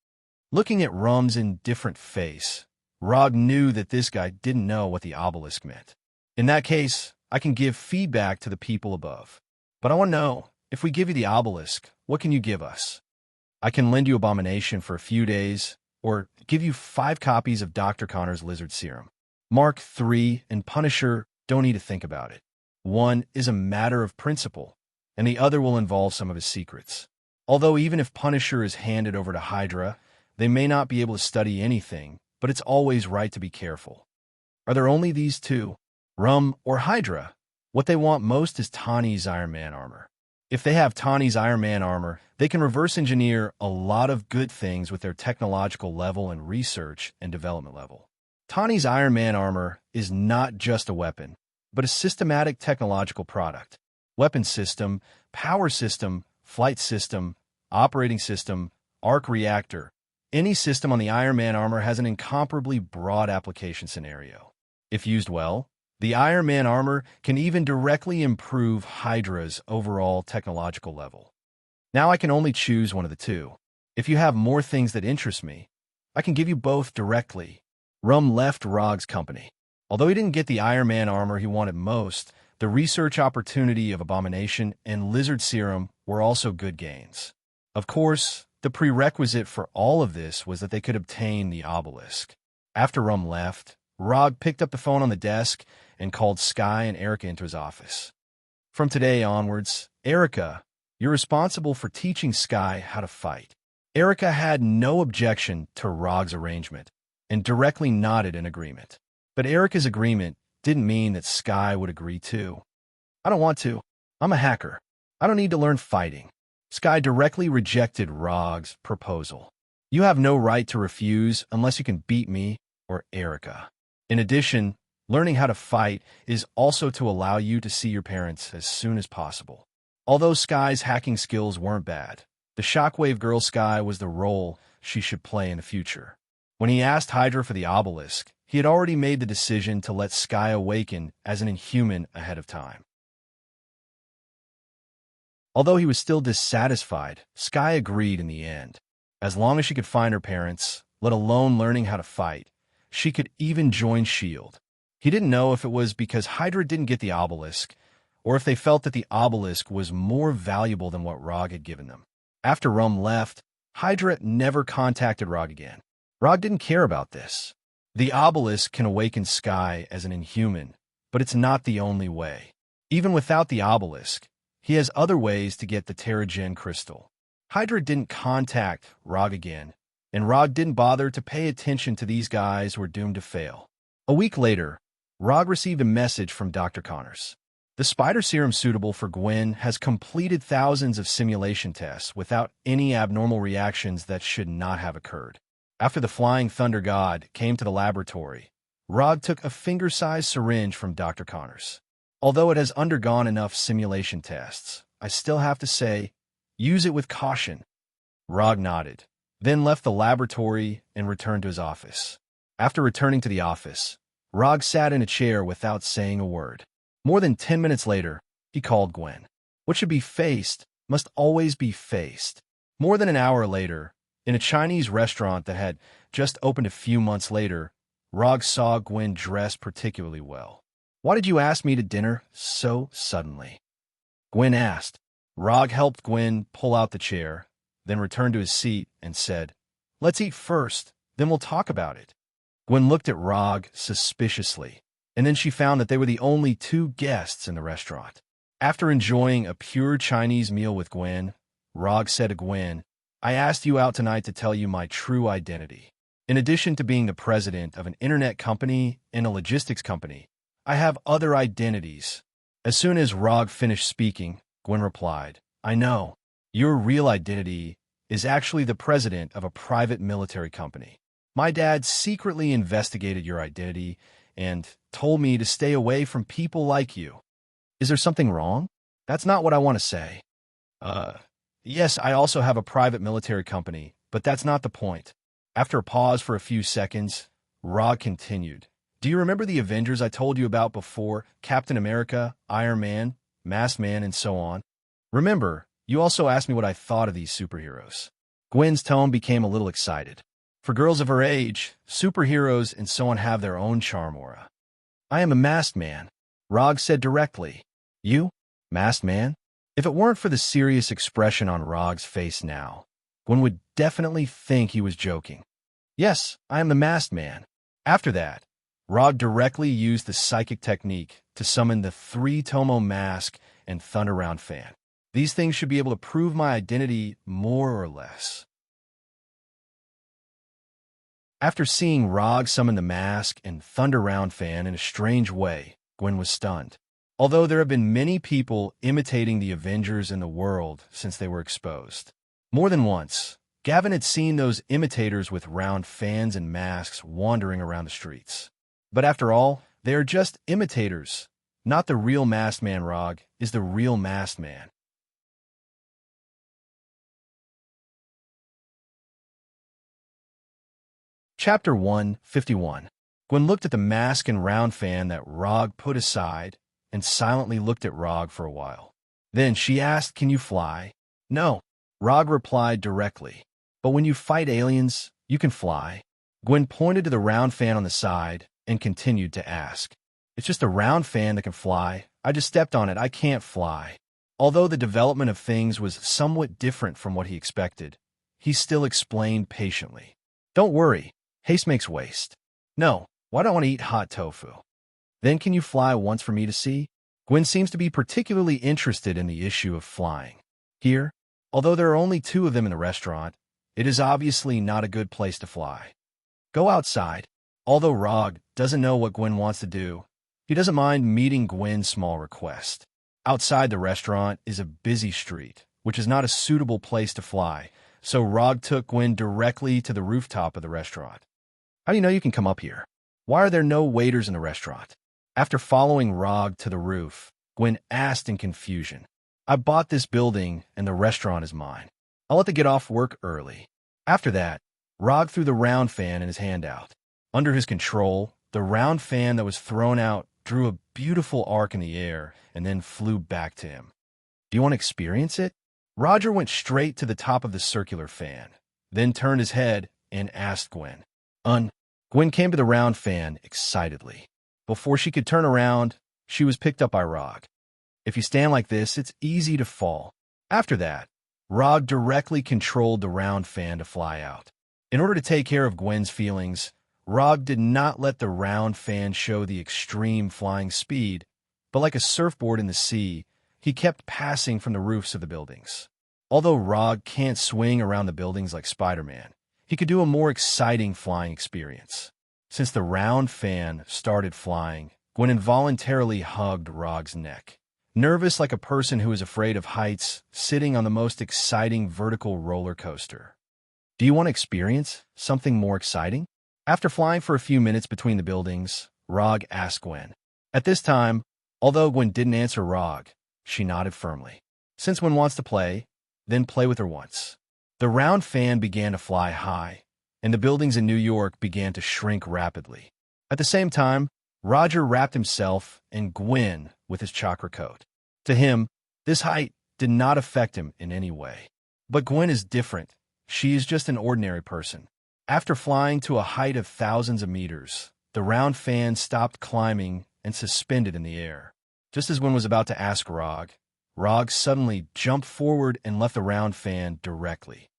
[SPEAKER 1] Looking at Rum's indifferent face, Rog knew that this guy didn't know what the obelisk meant. In that case, I can give feedback to the people above. But I want to know, if we give you the obelisk, what can you give us? I can lend you Abomination for a few days, or give you 5 copies of Dr. Connor's Lizard Serum. Mark III and Punisher don't need to think about it. One is a matter of principle, and the other will involve some of his secrets. Although even if Punisher is handed over to Hydra, they may not be able to study anything, but it's always right to be careful. Are there only these 2, Rum or Hydra? What they want most is Tani's Iron Man armor. If they have Tani's Iron Man armor, they can reverse engineer a lot of good things with their technological level and research and development level. Tani's Iron Man armor is not just a weapon, but a systematic technological product. Weapon system, power system, flight system, operating system, arc reactor. Any system on the Iron Man armor has an incomparably broad application scenario. If used well, the Iron Man armor can even directly improve Hydra's overall technological level. Now I can only choose one of the 2. If you have more things that interest me, I can give you both directly. Rum left Rog's company. Although he didn't get the Iron Man armor he wanted most, the research opportunity of Abomination and Lizard Serum were also good gains. Of course, the prerequisite for all of this was that they could obtain the obelisk. After Rum left, Rog picked up the phone on the desk and called Sky and Erica into his office. From today onwards, Erica, you're responsible for teaching Sky how to fight. Erica had no objection to Rog's arrangement and directly nodded in agreement. But Erica's agreement didn't mean that Sky would agree too. I don't want to. I'm a hacker. I don't need to learn fighting. Sky directly rejected Rog's proposal. You have no right to refuse unless you can beat me or Erica. In addition, learning how to fight is also to allow you to see your parents as soon as possible. Although Sky's hacking skills weren't bad, the Shockwave Girl Sky was the role she should play in the future. When he asked Hydra for the obelisk, he had already made the decision to let Sky awaken as an inhuman ahead of time. Although he was still dissatisfied, Sky agreed in the end. As long as she could find her parents, let alone learning how to fight, she could even join S.H.I.E.L.D. He didn't know if it was because Hydra didn't get the obelisk, or if they felt that the obelisk was more valuable than what Rog had given them. After Rum left, Hydra never contacted Rog again. Rog didn't care about this. The obelisk can awaken Sky as an inhuman, but it's not the only way. Even without the obelisk, he has other ways to get the Terrigen crystal. Hydra didn't contact Rog again, and Rog didn't bother to pay attention to these guys who were doomed to fail. A week later, Rog received a message from Dr. Connors. The spider serum suitable for Gwen has completed thousands of simulation tests without any abnormal reactions that should not have occurred. After the Flying Thunder God came to the laboratory, Rog took a finger-sized syringe from Dr. Connors. Although it has undergone enough simulation tests, I still have to say, use it with caution. Rog nodded, then left the laboratory and returned to his office. After returning to the office, Rog sat in a chair without saying a word. More than 10 minutes later, he called Gwen. What should be faced must always be faced. More than an hour later, in a Chinese restaurant that had just opened a few months later, Rog saw Gwen dressed particularly well. "Why did you ask me to dinner so suddenly?" Gwen asked. Rog helped Gwen pull out the chair, then returned to his seat and said, "Let's eat first, then we'll talk about it." Gwen looked at Rog suspiciously, and then she found that they were the only two guests in the restaurant. After enjoying a pure Chinese meal with Gwen, Rog said to Gwen, "I asked you out tonight to tell you my true identity. In addition to being the president of an internet company and a logistics company, I have other identities." As soon as Rog finished speaking, Gwen replied, "I know. Your real identity is actually the president of a private military company. My dad secretly investigated your identity and told me to stay away from people like you." "Is there something wrong?" "That's not what I want to say. Yes, I also have a private military company, but that's not the point." After a pause for a few seconds, Rog continued, "Do you remember the Avengers I told you about before? Captain America, Iron Man, Masked Man, and so on? Remember, you also asked me what I thought of these superheroes." Gwen's tone became a little excited. For girls of her age, superheroes and so on have their own charm aura. "I am a masked man," Rog said directly. "You? Masked man?" If it weren't for the serious expression on Rog's face now, Gwen would definitely think he was joking. "Yes, I am the masked man." After that, Rog directly used the psychic technique to summon the 3 Tomo mask and Thunder Round fan. These things should be able to prove my identity more or less. After seeing Rog summon the mask and Thunder Round fan in a strange way, Gwen was stunned. Although there have been many people imitating the Avengers in the world since they were exposed. More than once, Gavin had seen those imitators with round fans and masks wandering around the streets. But after all, they are just imitators. Not the real masked man. Rog is the real masked man. Chapter 151. Gwen looked at the mask and round fan that Rog put aside and silently looked at Rog for a while. Then she asked, "Can you fly?" "No," Rog replied directly. "But when you fight aliens, you can fly." Gwen pointed to the round fan on the side and continued to ask, "It's just a round fan that can fly. I just stepped on it. I can't fly." Although the development of things was somewhat different from what he expected, he still explained patiently, "Don't worry. Haste makes waste." "No, why don't I want to eat hot tofu?" "Then can you fly once for me to see?" Gwen seems to be particularly interested in the issue of flying. Here, although there are only 2 of them in the restaurant, it is obviously not a good place to fly. Go outside. Although Rog doesn't know what Gwen wants to do, he doesn't mind meeting Gwen's small request. Outside the restaurant is a busy street, which is not a suitable place to fly, so Rog took Gwen directly to the rooftop of the restaurant. "How do you know you can come up here? Why are there no waiters in the restaurant?" After following Rog to the roof, Gwen asked in confusion, "I bought this building and the restaurant is mine. I'll have to get off work early." After that, Rog threw the round fan in his hand out. Under his control, the round fan that was thrown out drew a beautiful arc in the air and then flew back to him. Do you want to experience it? Roger went straight to the top of the circular fan, then turned his head and asked Gwen. Gwen came to the round fan excitedly. Before she could turn around, she was picked up by Rog. If you stand like this, it's easy to fall. After that, Rog directly controlled the round fan to fly out. In order to take care of Gwen's feelings, Rog did not let the round fan show the extreme flying speed, but like a surfboard in the sea, he kept passing from the roofs of the buildings. Although Rog can't swing around the buildings like Spider-Man, he could do a more exciting flying experience. Since the round fan started flying, Gwen involuntarily hugged Rog's neck. Nervous like a person who is afraid of heights, sitting on the most exciting vertical roller coaster. Do you want to experience something more exciting? After flying for a few minutes between the buildings, Rog asked Gwen. At this time, although Gwen didn't answer Rog, she nodded firmly. Since Gwen wants to play, then play with her once. The round fan began to fly high, and the buildings in New York began to shrink rapidly. At the same time, Roger wrapped himself and Gwen with his chakra coat. To him, this height did not affect him in any way. But Gwen is different. She is just an ordinary person. After flying to a height of thousands of meters, the round fan stopped climbing and suspended in the air. Just as Gwen was about to ask Rog, Rog suddenly jumped forward and left the round fan directly.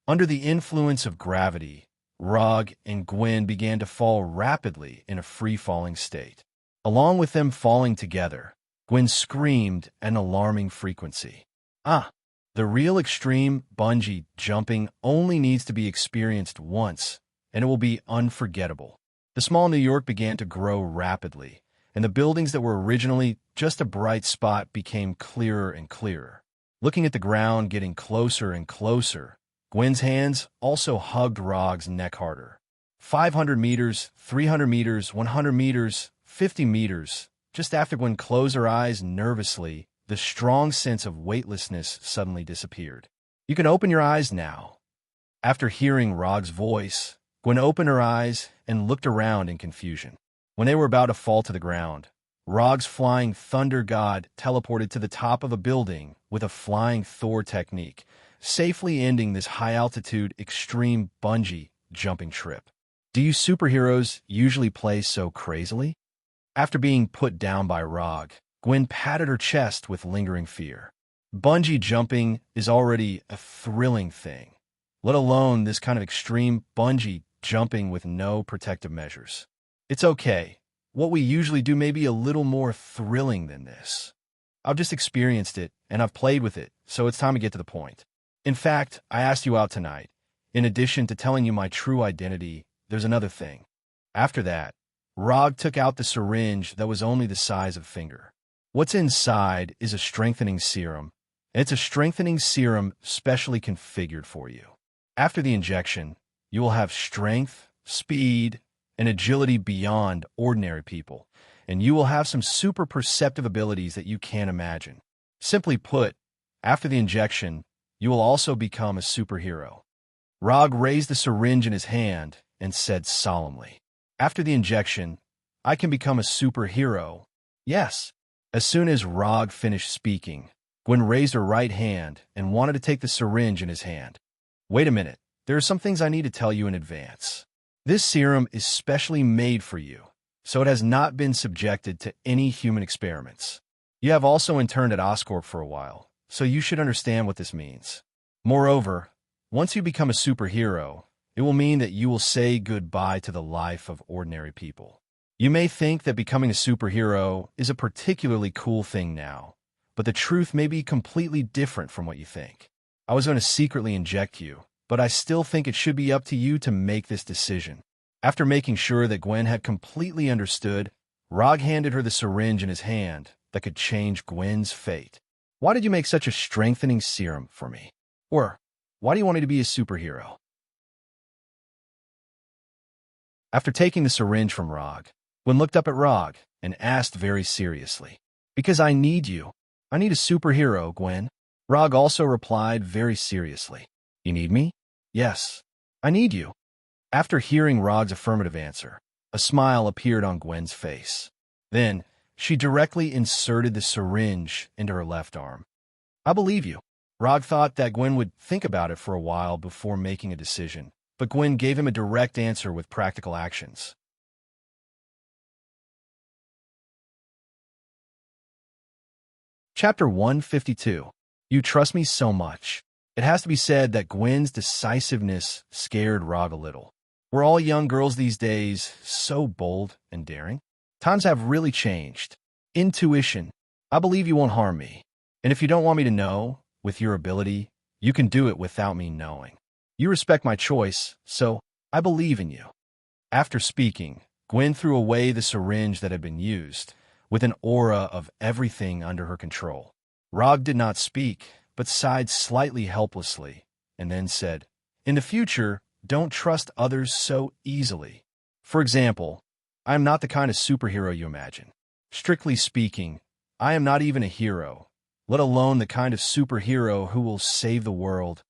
[SPEAKER 1] Under the influence of gravity, Rog and Gwen began to fall rapidly in a free-falling state. Along with them falling together, Gwen screamed at an alarming frequency. The real extreme bungee jumping only needs to be experienced once, and it will be unforgettable. The small New York began to grow rapidly, and the buildings that were originally just a bright spot became clearer and clearer. Looking at the ground getting closer and closer, Gwen's hands also hugged Rog's neck harder. 500 meters, 300 meters, 100 meters, 50 meters. Just after Gwen closed her eyes nervously, the strong sense of weightlessness suddenly disappeared. You can open your eyes now. After hearing Rog's voice, Gwen opened her eyes and looked around in confusion. When they were about to fall to the ground, Rog's flying thunder god teleported to the top of a building with a flying Thor technique, safely ending this high-altitude extreme bungee jumping trip. Do you superheroes usually play so crazily? After being put down by Rog, Gwen patted her chest with lingering fear. Bungee jumping is already a thrilling thing, let alone this kind of extreme bungee jumping with no protective measures. It's okay. What we usually do may be a little more thrilling than this. I've just experienced it, and I've played with it, so it's time to get to the point. In fact, I asked you out tonight. In addition to telling you my true identity, there's another thing. After that, Rog took out the syringe that was only the size of a finger. What's inside is a strengthening serum, and it's a strengthening serum specially configured for you. After the injection, you will have strength, speed, and agility beyond ordinary people, and you will have some super perceptive abilities that you can't imagine. Simply put, after the injection, you will also become a superhero. Rog raised the syringe in his hand and said solemnly, "After the injection, I can become a superhero." Yes. As soon as Rog finished speaking, Gwen raised her right hand and wanted to take the syringe in his hand. Wait a minute, there are some things I need to tell you in advance. This serum is specially made for you, so it has not been subjected to any human experiments. You have also interned at Oscorp for a while, so you should understand what this means. Moreover, once you become a superhero, it will mean that you will say goodbye to the life of ordinary people. You may think that becoming a superhero is a particularly cool thing now, but the truth may be completely different from what you think. I was going to secretly inject you, but I still think it should be up to you to make this decision. After making sure that Gwen had completely understood, Rog handed her the syringe in his hand that could change Gwen's fate. Why did you make such a strengthening serum for me? Or, why do you want me to be a superhero? After taking the syringe from Rog, Gwen looked up at Rog and asked very seriously, "Because I need you. I need a superhero, Gwen." Rog also replied very seriously, You need me? Yes, I need you. After hearing Rog's affirmative answer, a smile appeared on Gwen's face. Then, she directly inserted the syringe into her left arm. I believe you. Rog thought that Gwen would think about it for a while before making a decision, but Gwen gave him a direct answer with practical actions. Chapter 152. You trust me so much. It has to be said that Gwen's decisiveness scared Rog a little. We're all young girls these days, so bold and daring. Times have really changed. Intuition. I believe you won't harm me. And if you don't want me to know, with your ability, you can do it without me knowing. You respect my choice, so I believe in you. After speaking, Gwen threw away the syringe that had been used, with an aura of everything under her control. Rog did not speak, but sighed slightly helplessly, and then said, "In the future, don't trust others so easily. For example, I am not the kind of superhero you imagine. Strictly speaking, I am not even a hero, let alone the kind of superhero who will save the world.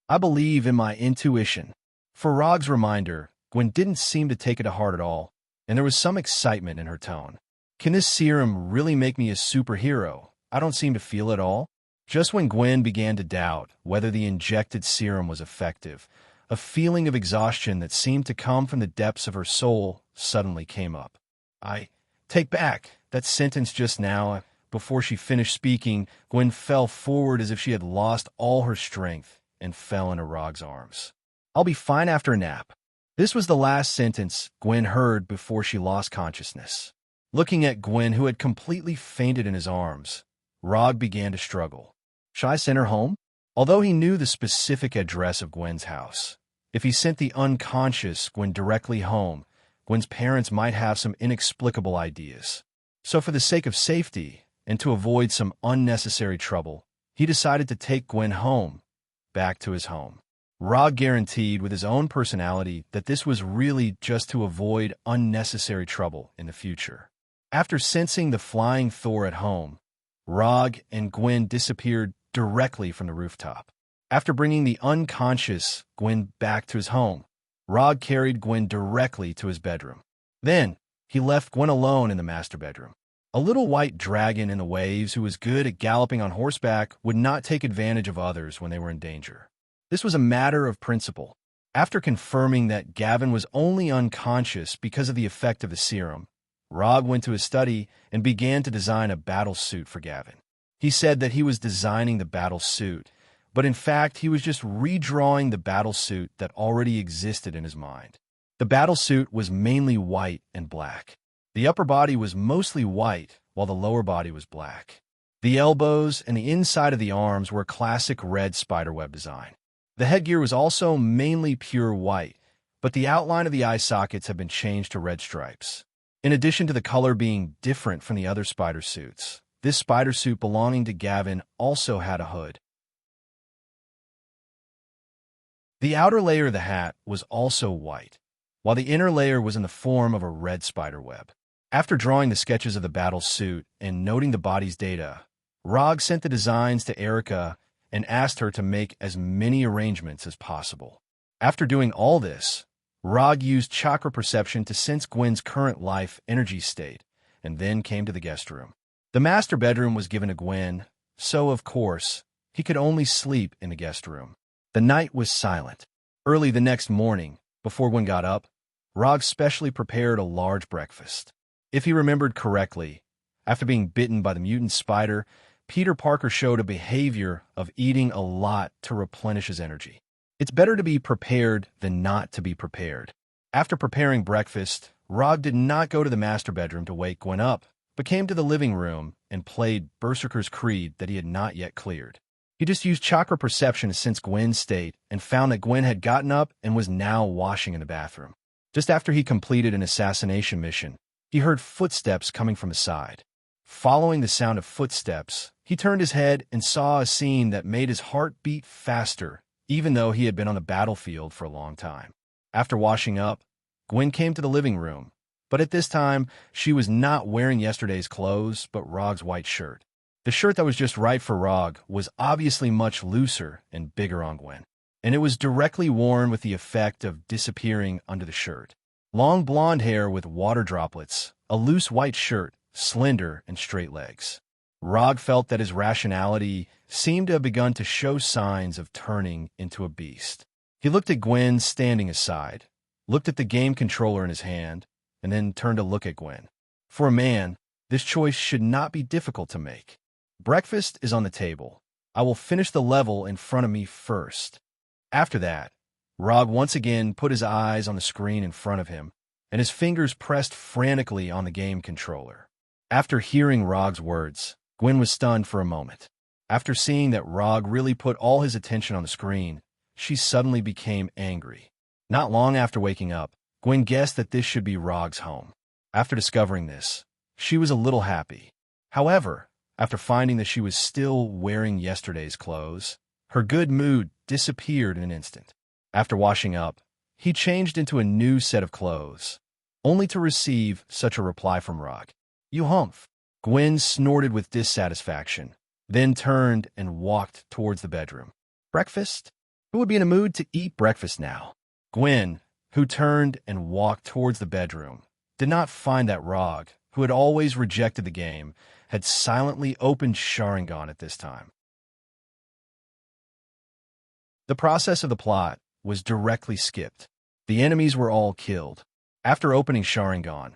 [SPEAKER 1] I believe in my intuition." For Rog's reminder, Gwen didn't seem to take it to heart at all, and there was some excitement in her tone. Can this serum really make me a superhero? I don't seem to feel it all. Just when Gwen began to doubt whether the injected serum was effective, a feeling of exhaustion that seemed to come from the depths of her soul suddenly came up. I take back that sentence just now. Before she finished speaking, Gwen fell forward as if she had lost all her strength and fell into Rog's arms. I'll be fine after a nap. This was the last sentence Gwen heard before she lost consciousness. Looking at Gwen, who had completely fainted in his arms, Rog began to struggle. Should I send her home? Although he knew the specific address of Gwen's house, if he sent the unconscious Gwen directly home, Gwen's parents might have some inexplicable ideas. So for the sake of safety, and to avoid some unnecessary trouble, he decided to take Gwen home, back to his home. Rog guaranteed with his own personality that this was really just to avoid unnecessary trouble in the future. After sensing the flying Thor at home, Rog and Gwen disappeared directly from the rooftop. After bringing the unconscious Gwen back to his home, Rog carried Gwen directly to his bedroom. Then, he left Gwen alone in the master bedroom. A little white dragon in the waves who was good at galloping on horseback would not take advantage of others when they were in danger. This was a matter of principle. After confirming that Gavin was only unconscious because of the effect of the serum, Rog went to his study and began to design a battle suit for Gavin. He said that he was designing the battle suit, but in fact he was just redrawing the battle suit that already existed in his mind. The battle suit was mainly white and black. The upper body was mostly white, while the lower body was black. The elbows and the inside of the arms were classic red spiderweb design. The headgear was also mainly pure white, but the outline of the eye sockets had been changed to red stripes. In addition to the color being different from the other spider suits, this spider suit belonging to Gavin also had a hood. The outer layer of the hat was also white, while the inner layer was in the form of a red spider web. After drawing the sketches of the battle suit and noting the body's data, Rog sent the designs to Erica and asked her to make as many arrangements as possible. After doing all this, Rog used chakra perception to sense Gwen's current life energy state, and then came to the guest room. The master bedroom was given to Gwen, so, of course, he could only sleep in the guest room. The night was silent. Early the next morning, before Gwen got up, Rog specially prepared a large breakfast. If he remembered correctly, after being bitten by the mutant spider, Peter Parker showed a behavior of eating a lot to replenish his energy. It's better to be prepared than not to be prepared. After preparing breakfast, Rog did not go to the master bedroom to wake Gwen up, but came to the living room and played Berserker's Creed that he had not yet cleared. He just used chakra perception to sense Gwen's state and found that Gwen had gotten up and was now washing in the bathroom. Just after he completed an assassination mission, he heard footsteps coming from the side. Following the sound of footsteps, he turned his head and saw a scene that made his heart beat faster, even though he had been on the battlefield for a long time. After washing up, Gwen came to the living room, but at this time, she was not wearing yesterday's clothes, but Rog's white shirt. The shirt that was just right for Rog was obviously much looser and bigger on Gwen. and it was directly worn with the effect of disappearing under the shirt. Long blonde hair with water droplets, a loose white shirt, slender and straight legs. Rog felt that his rationality seemed to have begun to show signs of turning into a beast. He looked at Gwen standing aside, looked at the game controller in his hand, and then turned to look at Gwen. For a man, this choice should not be difficult to make. Breakfast is on the table. I will finish the level in front of me first. After that, Rog once again put his eyes on the screen in front of him, and his fingers pressed frantically on the game controller. After hearing Rog's words, Gwen was stunned for a moment. After seeing that Rog really put all his attention on the screen, she suddenly became angry. Not long after waking up, Gwen guessed that this should be Rog's home. After discovering this, she was a little happy. However, after finding that she was still wearing yesterday's clothes, her good mood disappeared in an instant. After washing up, he changed into a new set of clothes, only to receive such a reply from Rog. "You humph." Gwen snorted with dissatisfaction, then turned and walked towards the bedroom. "Breakfast? Who would be in a mood to eat breakfast now?" Gwen, who turned and walked towards the bedroom, did not find that Rog, who had always rejected the game, had silently opened Sharingan at this time. The process of the plot was directly skipped. The enemies were all killed. After opening Sharingan,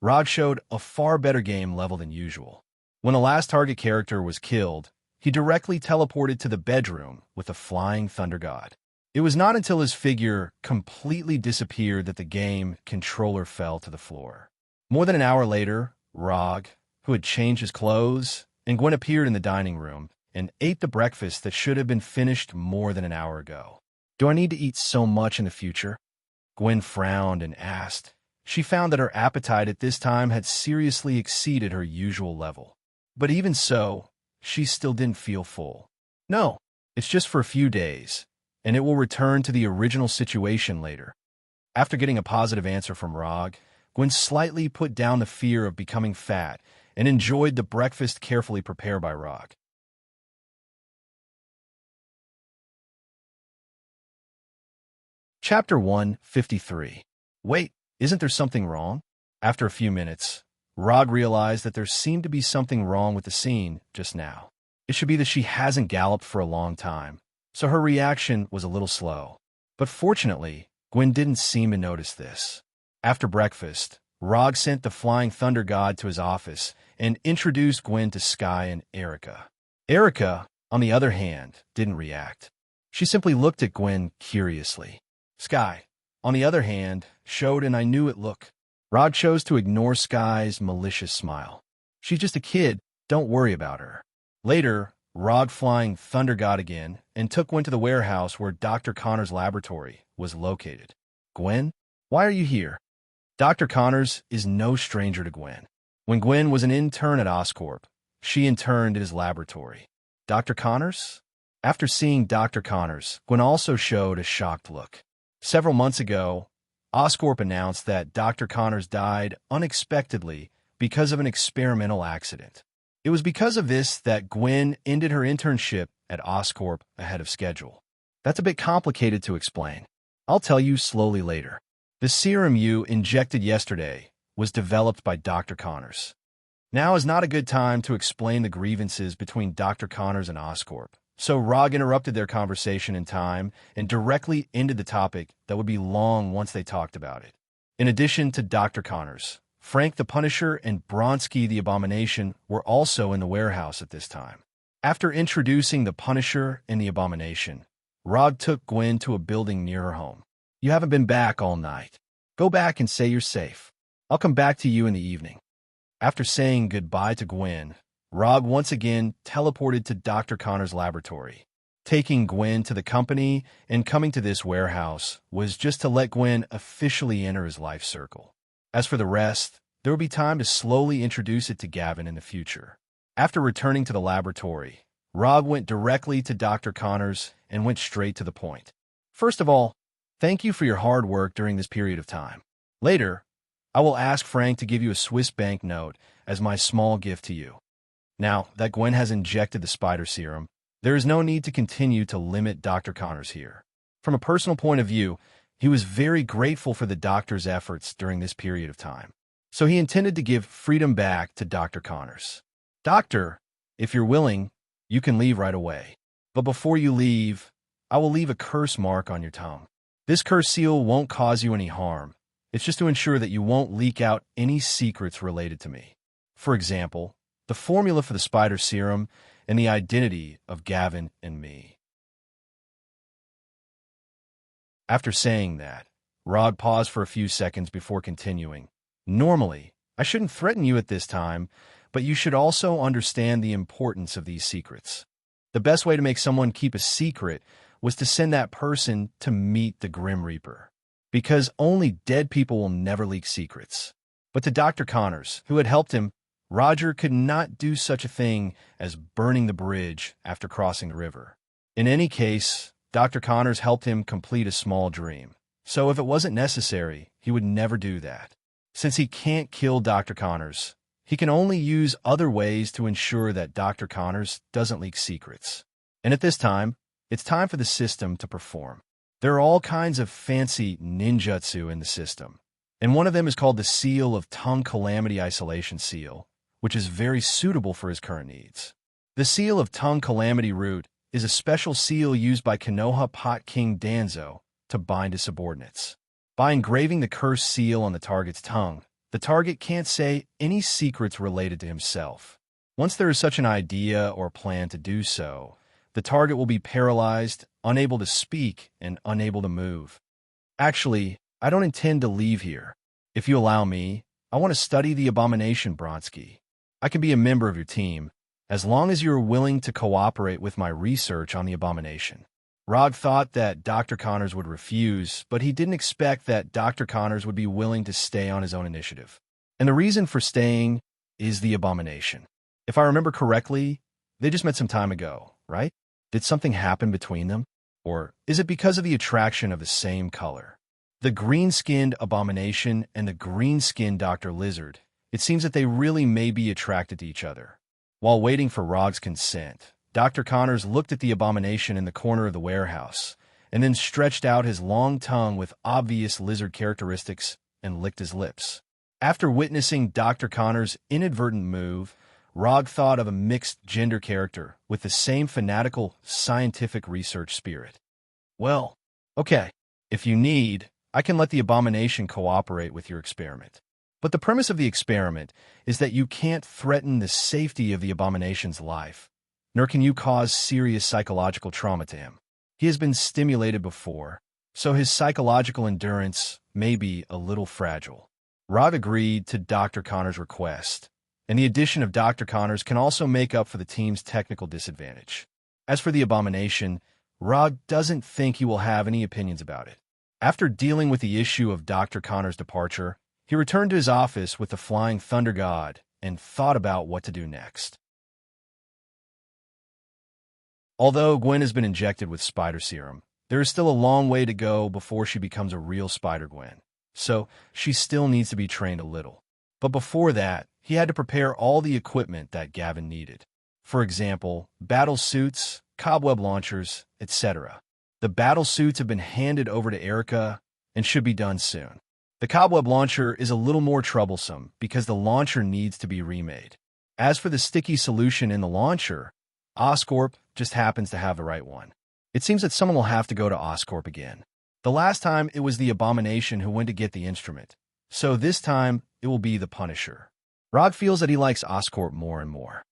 [SPEAKER 1] Rog showed a far better game level than usual. When the last target character was killed, he directly teleported to the bedroom with the Flying Thunder God. It was not until his figure completely disappeared that the game controller fell to the floor. More than an hour later, Rog, who had changed his clothes, and Gwen appeared in the dining room and ate the breakfast that should have been finished more than an hour ago. "Do I need to eat so much in the future?" Gwen frowned and asked. She found that her appetite at this time had seriously exceeded her usual level. But even so, she still didn't feel full. "No, it's just for a few days, and it will return to the original situation later." After getting a positive answer from Rog, Gwen slightly put down the fear of becoming fat and enjoyed the breakfast carefully prepared by Rog. Chapter 153. Wait, isn't there something wrong? After a few minutes, Rog realized that there seemed to be something wrong with the scene just now. It should be that she hasn't galloped for a long time, so her reaction was a little slow. But fortunately, Gwen didn't seem to notice this. After breakfast, Rog sent the Flying Thunder God to his office and introduced Gwen to Sky and Erica. Erica, on the other hand, didn't react. She simply looked at Gwen curiously. Sky, on the other hand, showed an I knew it look. Rog chose to ignore Sky's malicious smile. "She's just a kid, don't worry about her." Later, Rog Flying Thunder God again and took Gwen to the warehouse where Dr. Connor's laboratory was located. "Gwen, why are you here?" Dr. Connors is no stranger to Gwen. When Gwen was an intern at Oscorp, she interned at his laboratory. "Dr. Connors?" After seeing Dr. Connors, Gwen also showed a shocked look. Several months ago, Oscorp announced that Dr. Connors died unexpectedly because of an experimental accident. It was because of this that Gwen ended her internship at Oscorp ahead of schedule. That's a bit complicated to explain. I'll tell you slowly later. The serum you injected yesterday was developed by Dr. Connors. Now is not a good time to explain the grievances between Dr. Connors and Oscorp. So Rog interrupted their conversation in time and directly ended the topic that would be long once they talked about it. In addition to Dr. Connors, Frank the Punisher and Bronsky the Abomination were also in the warehouse at this time. After introducing the Punisher and the Abomination, Rog took Gwen to a building near her home. "You haven't been back all night. Go back and say you're safe. I'll come back to you in the evening." After saying goodbye to Gwen, Rog once again teleported to Dr. Connor's laboratory. Taking Gwen to the company and coming to this warehouse was just to let Gwen officially enter his life circle. As for the rest, there would be time to slowly introduce it to Gavin in the future. After returning to the laboratory, Rog went directly to Dr. Connors and went straight to the point. "First of all, thank you for your hard work during this period of time. Later, I will ask Frank to give you a Swiss bank note as my small gift to you. Now that Gwen has injected the spider serum, there is no need to continue to limit Dr. Connors here. From a personal point of view, he was very grateful for the doctor's efforts during this period of time. So he intended to give freedom back to Dr. Connors. Doctor, if you're willing, you can leave right away. But before you leave, I will leave a curse mark on your tongue. This curse seal won't cause you any harm. It's just to ensure that you won't leak out any secrets related to me. For example, the formula for the spider serum and the identity of Gavin and me. After saying that, Rod paused for a few seconds before continuing. Normally, I shouldn't threaten you at this time, but you should also understand the importance of these secrets. The best way to make someone keep a secret was to send that person to meet the Grim Reaper, because only dead people will never leak secrets. But to Dr. Connors, who had helped him, Roger could not do such a thing as burning the bridge after crossing the river. In any case, Dr. Connors helped him complete a small dream. So if it wasn't necessary, he would never do that. Since he can't kill Dr. Connors, he can only use other ways to ensure that Dr. Connors doesn't leak secrets. And at this time, it's time for the system to perform. There are all kinds of fancy ninjutsu in the system, and one of them is called the Seal of Tongue Calamity Isolation Seal, which is very suitable for his current needs. The Seal of Tongue Calamity Root is a special seal used by Konoha Pot King Danzo to bind his subordinates. By engraving the cursed seal on the target's tongue, the target can't say any secrets related to himself. Once there is such an idea or plan to do so, the target will be paralyzed, unable to speak, and unable to move. Actually, I don't intend to leave here. If you allow me, I want to study the abomination, Bronsky. I can be a member of your team, as long as you are willing to cooperate with my research on the abomination. Rog thought that Dr. Connors would refuse, but he didn't expect that Dr. Connors would be willing to stay on his own initiative. And the reason for staying is the abomination. If I remember correctly, they just met some time ago, right? Did something happen between them? Or is it because of the attraction of the same color? The green-skinned abomination and the green-skinned Dr. Lizard, it seems that they really may be attracted to each other. While waiting for Rog's consent, Dr. Connors looked at the abomination in the corner of the warehouse, and then stretched out his long tongue with obvious lizard characteristics and licked his lips. After witnessing Dr. Connors' inadvertent move, Rog thought of a mixed-gender character with the same fanatical scientific research spirit. Well, okay, if you need, I can let the abomination cooperate with your experiment. But the premise of the experiment is that you can't threaten the safety of the abomination's life, nor can you cause serious psychological trauma to him. He has been stimulated before, so his psychological endurance may be a little fragile. Rog agreed to Dr. Connors' request, and the addition of Dr. Connors can also make up for the team's technical disadvantage. As for the abomination, Rog doesn't think he will have any opinions about it. After dealing with the issue of Dr. Connors' departure, he returned to his office with the Flying Thunder God and thought about what to do next. Although Gwen has been injected with spider serum, there is still a long way to go before she becomes a real Spider-Gwen, so she still needs to be trained a little. But before that, he had to prepare all the equipment that Gavin needed. For example, battle suits, cobweb launchers, etc. The battle suits have been handed over to Erica and should be done soon. The cobweb launcher is a little more troublesome because the launcher needs to be remade. As for the sticky solution in the launcher, Oscorp just happens to have the right one. It seems that someone will have to go to Oscorp again. The last time it was the Abomination who went to get the instrument, so this time it will be the Punisher. Rog feels that he likes Oscorp more and more.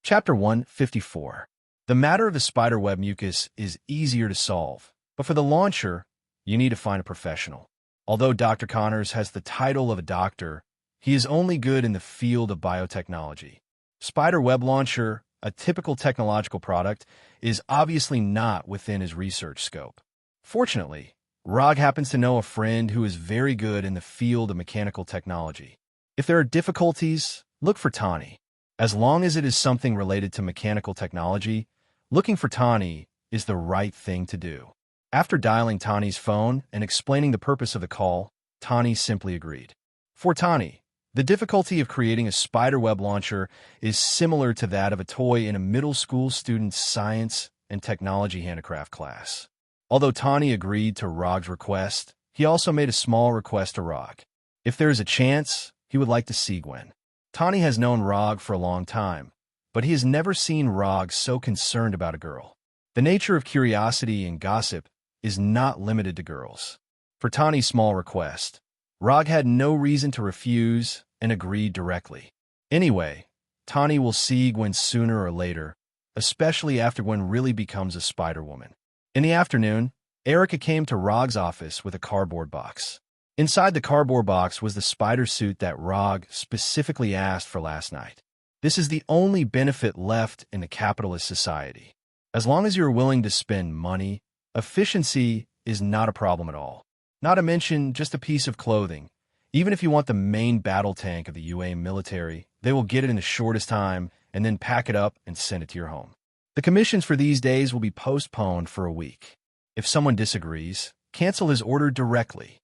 [SPEAKER 1] Chapter 154. The matter of the spiderweb mucus is easier to solve, but for the launcher, you need to find a professional. Although Dr. Connors has the title of a doctor, he is only good in the field of biotechnology. Spiderweb launcher, a typical technological product, is obviously not within his research scope. Fortunately, Rog happens to know a friend who is very good in the field of mechanical technology. If there are difficulties, look for Tani. As long as it is something related to mechanical technology, looking for Tani is the right thing to do. After dialing Tani's phone and explaining the purpose of the call, Tani simply agreed. For Tani, The difficulty of creating a spiderweb launcher is similar to that of a toy in a middle school student's science and technology handicraft class. Although Tani agreed to Rog's request, he also made a small request to Rog. If there is a chance, he would like to see Gwen. Tani has known Rog for a long time, but he has never seen Rog so concerned about a girl. The nature of curiosity and gossip is not limited to girls. For Tani's small request, Rog had no reason to refuse and agreed directly. Anyway, Tani will see Gwen sooner or later, especially after Gwen really becomes a Spider-Woman. In the afternoon, Erica came to Rog's office with a cardboard box. Inside the cardboard box was the spider suit that Rog specifically asked for last night. This is the only benefit left in a capitalist society. As long as you're willing to spend money, efficiency is not a problem at all. Not to mention just a piece of clothing. Even if you want the main battle tank of the UA military, they will get it in the shortest time and then pack it up and send it to your home. The commissions for these days will be postponed for a week. If someone disagrees, cancel his order directly.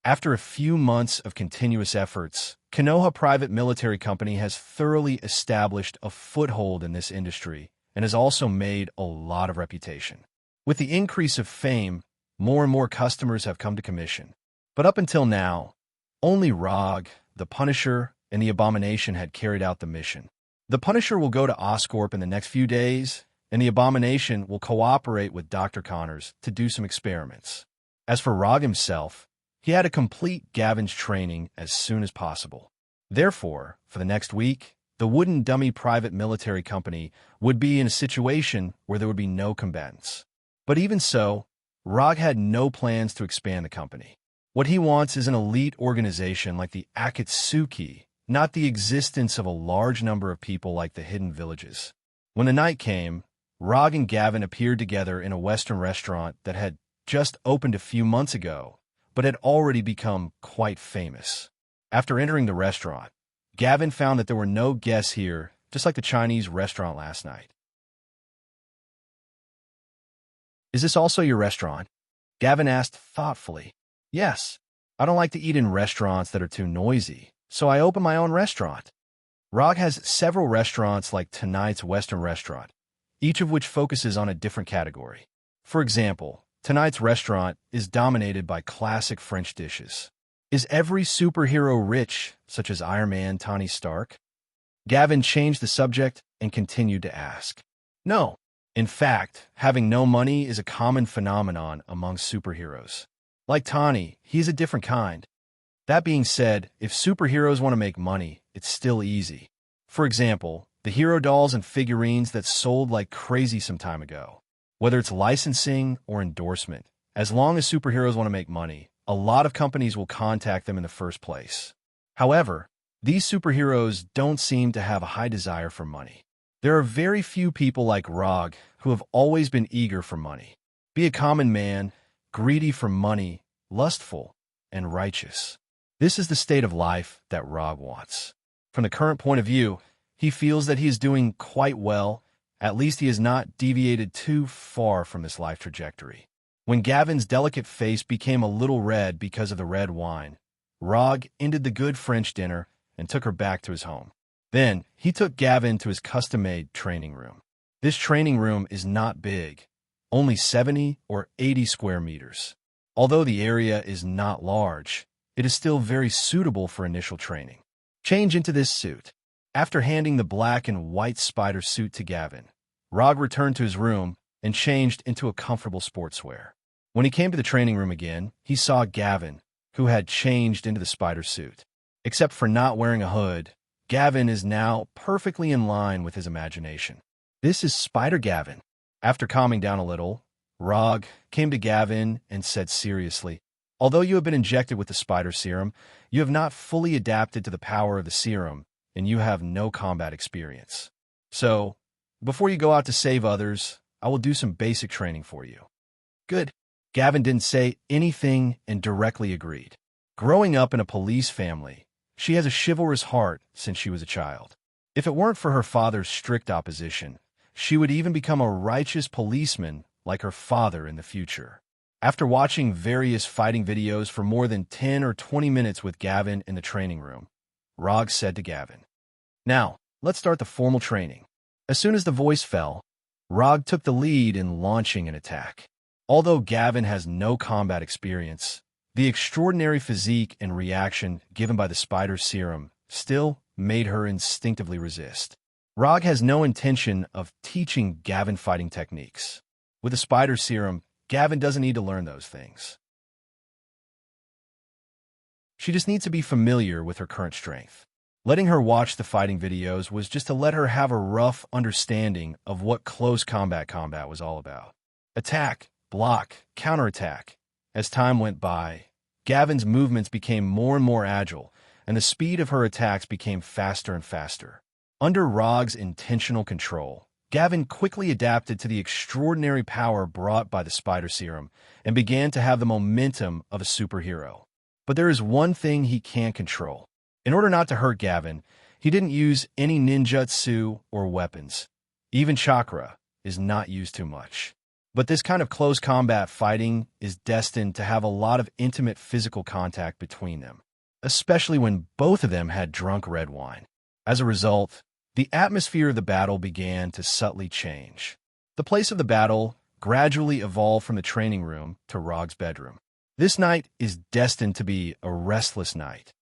[SPEAKER 1] After a few months of continuous efforts, Konoha Private Military Company has thoroughly established a foothold in this industry and has also made a lot of reputation. With the increase of fame, more and more customers have come to commission. But up until now, only Rog, the Punisher, and the Abomination had carried out the mission. The Punisher will go to Oscorp in the next few days, and the Abomination will cooperate with Dr. Connors to do some experiments. As for Rog himself, he had to complete Gavin's training as soon as possible. Therefore, for the next week, the Wooden Dummy Private Military Company would be in a situation where there would be no combatants. But even so, Rog had no plans to expand the company. What he wants is an elite organization like the Akatsuki, not the existence of a large number of people like the Hidden Villages. When the night came, Rog and Gavin appeared together in a Western restaurant that had just opened a few months ago, but had already become quite famous. After entering the restaurant, Gavin found that there were no guests here, just like the Chinese restaurant last night. "Is this also your restaurant?" Gavin asked thoughtfully. "Yes. I don't like to eat in restaurants that are too noisy, so I opened my own restaurant." Rog has several restaurants like tonight's Western restaurant, each of which focuses on a different category. For example, tonight's restaurant is dominated by classic French dishes. Is every superhero rich, such as Iron Man, Tony Stark? Gavin changed the subject and continued to ask. No. In fact, having no money is a common phenomenon among superheroes. Like Tani, he's a different kind. That being said, if superheroes want to make money, it's still easy. For example, the hero dolls and figurines that sold like crazy some time ago. Whether it's licensing or endorsement, as long as superheroes want to make money, a lot of companies will contact them in the first place. However, these superheroes don't seem to have a high desire for money. There are very few people like Rog who have always been eager for money. Be a common man, greedy for money, lustful, and righteous. This is the state of life that Rog wants. From the current point of view, he feels that he is doing quite well. At least he has not deviated too far from this life trajectory. When Gavin's delicate face became a little red because of the red wine, Rog ended the good French dinner and took her back to his home. Then, he took Gavin to his custom-made training room. This training room is not big, only 70 or 80 square meters. Although the area is not large, it is still very suitable for initial training. Change into this suit. After handing the black and white spider suit to Gavin, Rog returned to his room and changed into a comfortable sportswear. When he came to the training room again, he saw Gavin, who had changed into the spider suit. Except for not wearing a hood, Gavin is now perfectly in line with his imagination. This is Spider Gavin. After calming down a little, Rog came to Gavin and said seriously, "Although you have been injected with the spider serum, you have not fully adapted to the power of the serum, and you have no combat experience. So, before you go out to save others, I will do some basic training for you." Good. Gavin didn't say anything and directly agreed. Growing up in a police family, she has a chivalrous heart since she was a child. If it weren't for her father's strict opposition, she would even become a righteous policeman like her father in the future. After watching various fighting videos for more than 10 or 20 minutes with Gavin in the training room, Rog said to Gavin. Now, let's start the formal training. As soon as the voice fell, Rog took the lead in launching an attack. Although Gavin has no combat experience, the extraordinary physique and reaction given by the spider serum still made her instinctively resist. Rog has no intention of teaching Gavin fighting techniques. With the spider serum, Gavin doesn't need to learn those things. She just needs to be familiar with her current strength. Letting her watch the fighting videos was just to let her have a rough understanding of what close combat was all about. Attack, block, counterattack. As time went by, Gavin's movements became more and more agile, and the speed of her attacks became faster and faster. Under Rog's intentional control, Gavin quickly adapted to the extraordinary power brought by the spider serum and began to have the momentum of a superhero. But there is one thing he can't control. In order not to hurt Gavin, he didn't use any ninjutsu or weapons. Even chakra is not used too much. But this kind of close combat fighting is destined to have a lot of intimate physical contact between them, especially when both of them had drunk red wine. As a result, the atmosphere of the battle began to subtly change. The place of the battle gradually evolved from the training room to Rog's bedroom. This night is destined to be a restless night.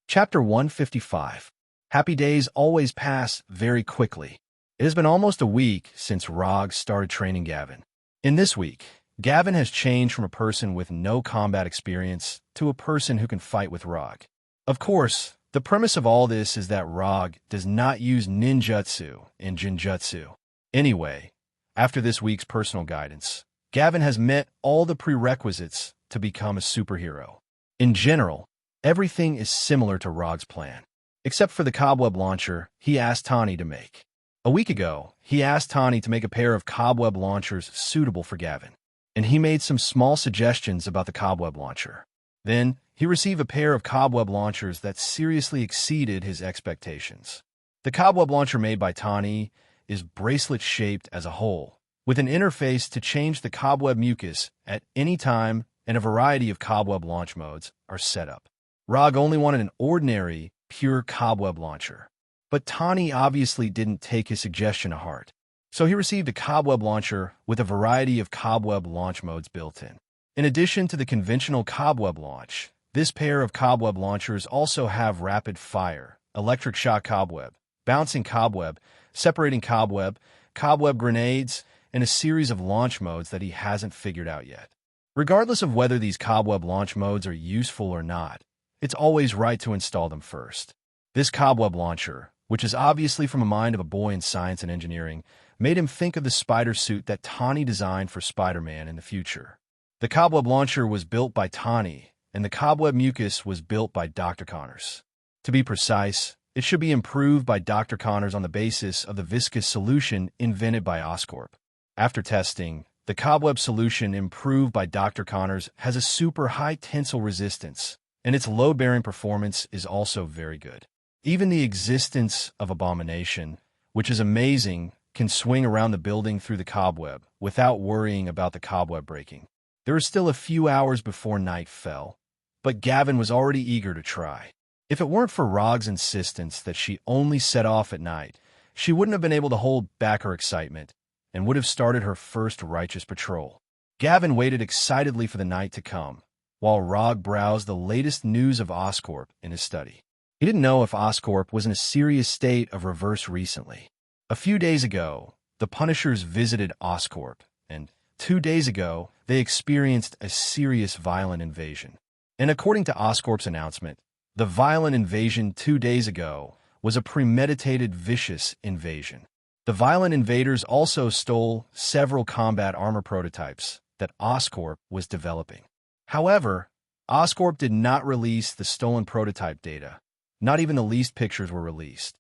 [SPEAKER 1] Chapter 155. Happy days always pass very quickly. It has been almost a week since Rog started training Gavin. In this week, Gavin has changed from a person with no combat experience to a person who can fight with Rog. Of course, the premise of all this is that Rog does not use ninjutsu and jinjutsu. Anyway, after this week's personal guidance, Gavin has met all the prerequisites to become a superhero. In general, everything is similar to Rog's plan, except for the cobweb launcher he asked Tani to make. A week ago, he asked Tani to make a pair of cobweb launchers suitable for Gavin, and he made some small suggestions about the cobweb launcher. Then, he received a pair of cobweb launchers that seriously exceeded his expectations. The cobweb launcher made by Tani is bracelet-shaped as a whole, with an interface to change the cobweb mucus at any time, and a variety of cobweb launch modes are set up. Rog only wanted an ordinary, pure cobweb launcher, but Tani obviously didn't take his suggestion to heart. So he received a cobweb launcher with a variety of cobweb launch modes built in. In addition to the conventional cobweb launch, this pair of cobweb launchers also have rapid fire, electric shock cobweb, bouncing cobweb, separating cobweb, cobweb grenades, and a series of launch modes that he hasn't figured out yet. Regardless of whether these cobweb launch modes are useful or not, it's always right to install them first. This cobweb launcher, which is obviously from a mind of a boy in science and engineering, made him think of the spider suit that Tani designed for Spider-Man in the future. The cobweb launcher was built by Tani, and the cobweb mucus was built by Dr. Connors. To be precise, it should be improved by Dr. Connors on the basis of the viscous solution invented by Oscorp. After testing, the cobweb solution improved by Dr. Connors has a super high tensile resistance, and its load-bearing performance is also very good. Even the existence of Abomination, which is amazing, can swing around the building through the cobweb without worrying about the cobweb breaking. There were still a few hours before night fell, but Gavin was already eager to try. If it weren't for Rog's insistence that she only set off at night, she wouldn't have been able to hold back her excitement and would have started her first righteous patrol. Gavin waited excitedly for the night to come, while Rog browsed the latest news of Oscorp in his study. He didn't know if Oscorp was in a serious state of reverse recently. A few days ago, the Punishers visited Oscorp, and 2 days ago, they experienced a serious violent invasion. And according to Oscorp's announcement, the violent invasion 2 days ago was a premeditated, vicious invasion. The violent invaders also stole several combat armor prototypes that Oscorp was developing. However, Oscorp did not release the stolen prototype data. Not even the least pictures were released.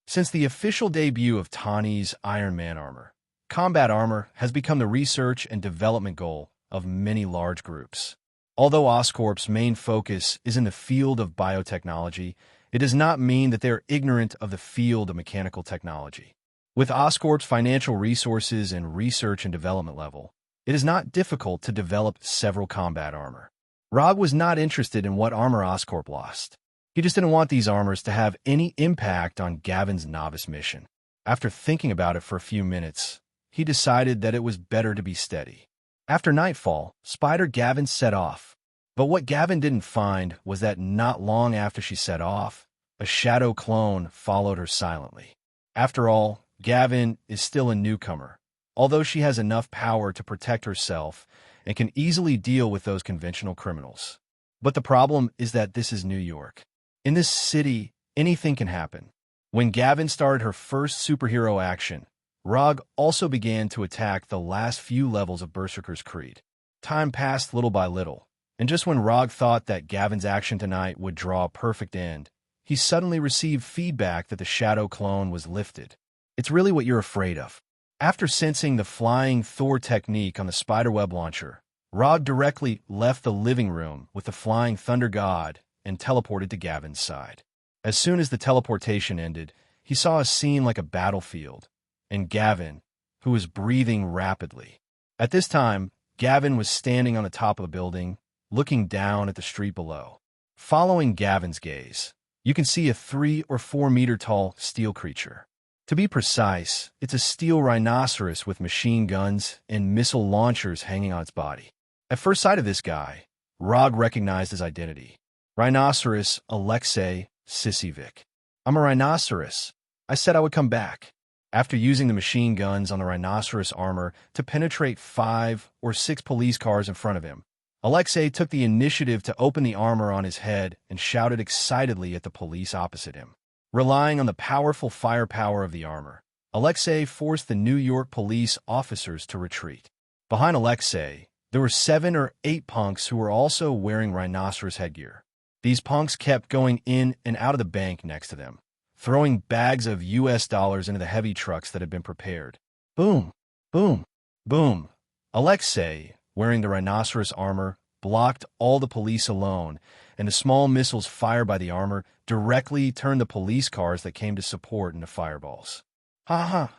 [SPEAKER 1] Since the official debut of Tani's Iron Man armor, combat armor has become the research and development goal of many large groups. Although Oscorp's main focus is in the field of biotechnology, it does not mean that they are ignorant of the field of mechanical technology. With Oscorp's financial resources and research and development level, it is not difficult to develop several combat armor. Rog was not interested in what armor Oscorp lost. He just didn't want these armors to have any impact on Gavin's novice mission. After thinking about it for a few minutes, he decided that it was better to be steady. After nightfall, Spider Gavin set off. But what Gavin didn't find was that not long after she set off, a shadow clone followed her silently. After all, Gavin is still a newcomer, although she has enough power to protect herself and can easily deal with those conventional criminals. But the problem is that this is New York. In this city, anything can happen. When Gavin started her first superhero action, Rog also began to attack the last few levels of Berserker's Creed. Time passed little by little, and just when Rog thought that Gavin's action tonight would draw a perfect end, he suddenly received feedback that the shadow clone was lifted. It's really what you're afraid of. After sensing the flying Thor technique on the spiderweb launcher, Rog directly left the living room with the flying thunder god and teleported to Gavin's side. As soon as the teleportation ended, he saw a scene like a battlefield, and Gavin, who was breathing rapidly. At this time, Gavin was standing on the top of a building, looking down at the street below. Following Gavin's gaze, you can see a 3 or 4 meter tall steel creature. To be precise, it's a steel rhinoceros with machine guns and missile launchers hanging on its body. At first sight of this guy, Rog recognized his identity. Rhinoceros Alexei Sissivik. I'm a rhinoceros. I said I would come back. After using the machine guns on the rhinoceros armor to penetrate 5 or 6 police cars in front of him, Alexei took the initiative to open the armor on his head and shouted excitedly at the police opposite him. Relying on the powerful firepower of the armor, Alexei forced the New York police officers to retreat. Behind Alexei, there were 7 or 8 punks who were also wearing rhinoceros headgear. These punks kept going in and out of the bank next to them, throwing bags of US dollars into the heavy trucks that had been prepared. Boom, boom, boom. Alexei, wearing the rhinoceros armor, blocked all the police alone, and the small missiles fired by the armor directly turned the police cars that came to support into fireballs. Ha ha!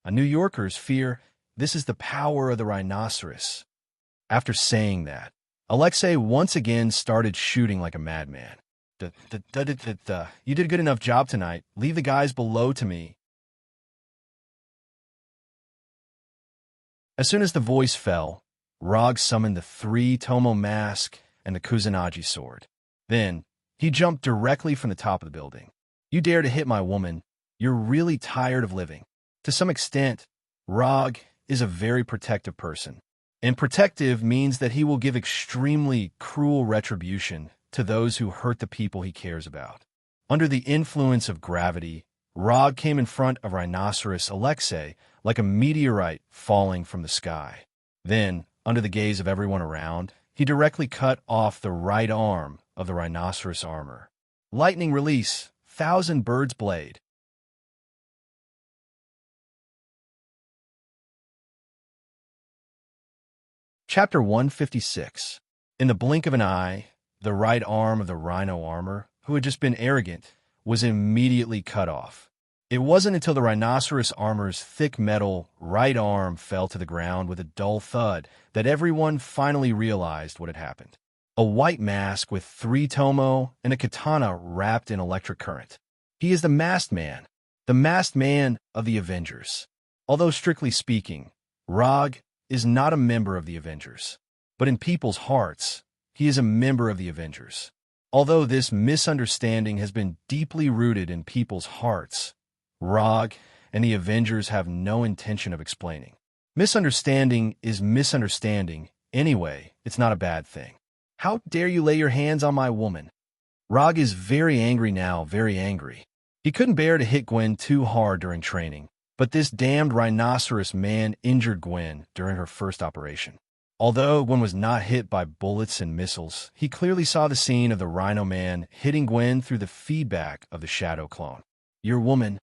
[SPEAKER 1] A New Yorker's fear, this is the power of the rhinoceros. After saying that, Alexei once again started shooting like a madman. You did a good enough job tonight. Leave the guys below to me. As soon as the voice fell, Rog summoned the 3-tomo mask and the Kusanagi sword. Then, he jumped directly from the top of the building. You dare to hit my woman, you're really tired of living. To some extent, Rog is a very protective person. And protective means that he will give extremely cruel retribution to those who hurt the people he cares about. Under the influence of gravity, Rog came in front of Rhinoceros Alexei like a meteorite falling from the sky. Then, under the gaze of everyone around, he directly cut off the right arm of the rhinoceros armor. Lightning release, 1,000 birds blade. Chapter 156. In the blink of an eye, the right arm of the rhino armor, who had just been arrogant, was immediately cut off. It wasn't until the rhinoceros armor's thick metal right arm fell to the ground with a dull thud that everyone finally realized what had happened. A white mask with 3-tomo and a katana wrapped in electric current. He is the masked man of the Avengers. Although strictly speaking, Rog is not a member of the Avengers, but in people's hearts, he is a member of the Avengers. Although this misunderstanding has been deeply rooted in people's hearts, Rog and the Avengers have no intention of explaining. Misunderstanding is misunderstanding. Anyway, it's not a bad thing. How dare you lay your hands on my woman? Rog is very angry now, very angry. He couldn't bear to hit Gwen too hard during training, but this damned rhinoceros man injured Gwen during her first operation. Although Gwen was not hit by bullets and missiles, he clearly saw the scene of the Rhino Man hitting Gwen through the feedback of the Shadow clone. Your woman.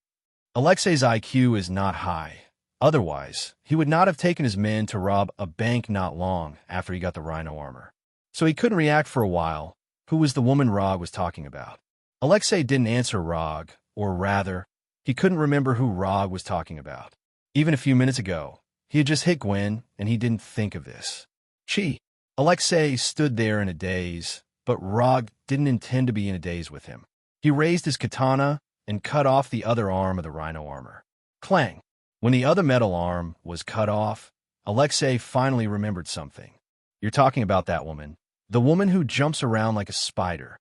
[SPEAKER 1] Alexei's IQ is not high. Otherwise, he would not have taken his men to rob a bank not long after he got the Rhino armor. So he couldn't react for a while. Who was the woman Rog was talking about? Alexei didn't answer Rog, or rather, He couldn't remember who Rog was talking about. Even a few minutes ago, he had just hit Gwen, and he didn't think of this. Chi. Alexei stood there in a daze, but Rog didn't intend to be in a daze with him. He raised his katana and cut off the other arm of the rhino armor. Clang! When the other metal arm was cut off, Alexei finally remembered something. You're talking about that woman. The woman who jumps around like a spider.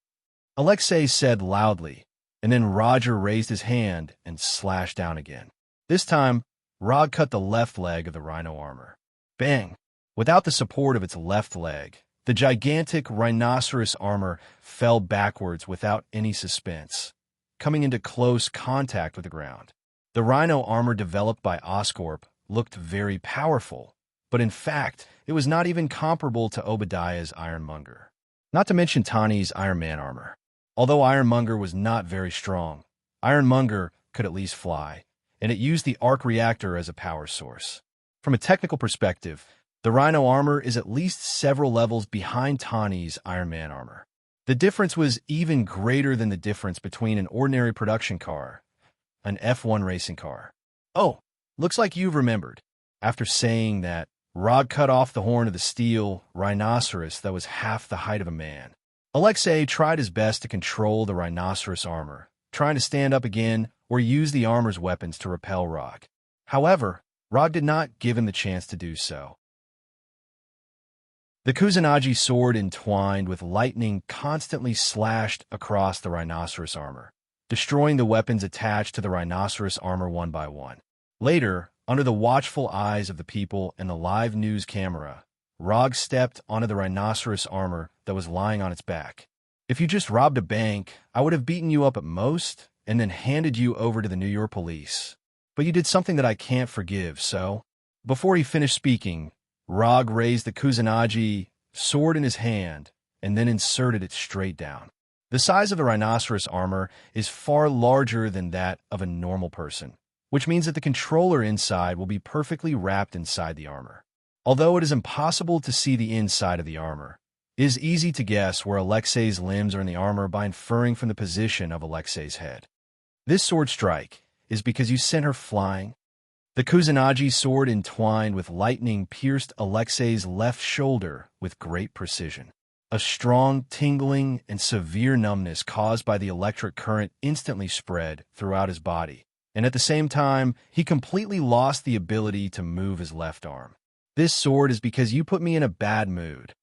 [SPEAKER 1] Alexei said loudly, and then Roger raised his hand and slashed down again. This time, Rog cut the left leg of the rhino armor. Bang! Without the support of its left leg, the gigantic rhinoceros armor fell backwards without any suspense, coming into close contact with the ground. The rhino armor developed by Oscorp looked very powerful, but in fact, it was not even comparable to Obadiah's Ironmonger. Not to mention Tani's Iron Man armor. Although Ironmonger was not very strong, Ironmonger could at least fly, and it used the arc reactor as a power source. From a technical perspective, the Rhino armor is at least several levels behind Tani's Iron Man armor. The difference was even greater than the difference between an ordinary production car, an F1 racing car. Oh, looks like you've remembered. After saying that, Rog cut off the horn of the steel rhinoceros that was half the height of a man. Alexei tried his best to control the rhinoceros armor, trying to stand up again or use the armor's weapons to repel Rog. However, Rog did not give him the chance to do so. The Kusanagi sword entwined with lightning constantly slashed across the rhinoceros armor, destroying the weapons attached to the rhinoceros armor one by one. Later, under the watchful eyes of the people and the live news camera, Rog stepped onto the rhinoceros armor that was lying on its back. If you just robbed a bank, I would have beaten you up at most and then handed you over to the New York police. But you did something that I can't forgive, so... Before he finished speaking, Rog raised the Kusanagi sword in his hand and then inserted it straight down. The size of the rhinoceros armor is far larger than that of a normal person, which means that the controller inside will be perfectly wrapped inside the armor. Although it is impossible to see the inside of the armor, it is easy to guess where Alexei's limbs are in the armor by inferring from the position of Alexei's head. This sword strike is because you sent her flying. The Kusanagi sword entwined with lightning pierced Alexei's left shoulder with great precision. A strong tingling and severe numbness caused by the electric current instantly spread throughout his body, and at the same time, he completely lost the ability to move his left arm. This sword is because you put me in a bad mood.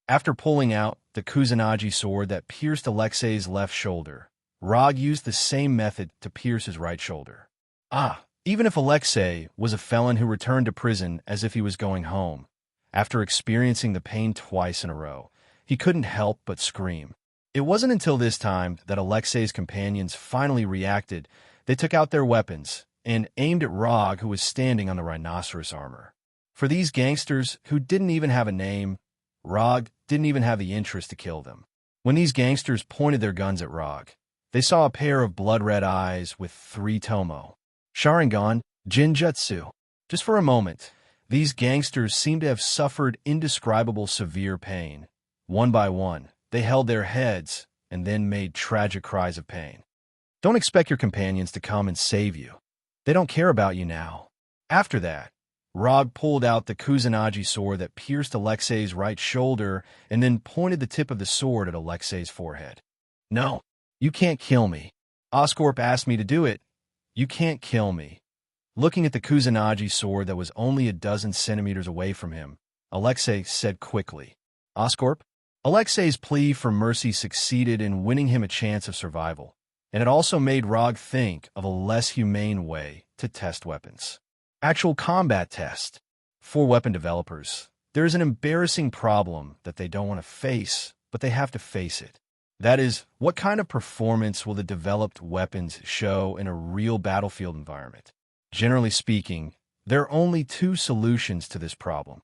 [SPEAKER 1] After pulling out the Kusanagi sword that pierced Alexei's left shoulder, Rog used the same method to pierce his right shoulder. Even if Alexei was a felon who returned to prison as if he was going home, after experiencing the pain twice in a row, he couldn't help but scream. It wasn't until this time that Alexei's companions finally reacted. They took out their weapons and aimed at Rog, who was standing on the rhinoceros armor. For these gangsters who didn't even have a name, Rog didn't even have the interest to kill them. When these gangsters pointed their guns at Rog, they saw a pair of blood-red eyes with 3 tomo. Sharingan, Jinjutsu. Just for a moment, these gangsters seemed to have suffered indescribable severe pain. One by one, they held their heads and then made tragic cries of pain. Don't expect your companions to come and save you. They don't care about you now. After that, Rog pulled out the Kusanagi sword that pierced Alexei's right shoulder and then pointed the tip of the sword at Alexei's forehead. No, you can't kill me. Oscorp asked me to do it. You can't kill me. Looking at the Kusanagi sword that was only a dozen centimeters away from him, Alexei said quickly, Oscorp? Alexei's plea for mercy succeeded in winning him a chance of survival, and it also made Rog think of a less humane way to test weapons. Actual combat test. For weapon developers, there is an embarrassing problem that they don't want to face, but they have to face it. That is, what kind of performance will the developed weapons show in a real battlefield environment? Generally speaking, there are only 2 solutions to this problem.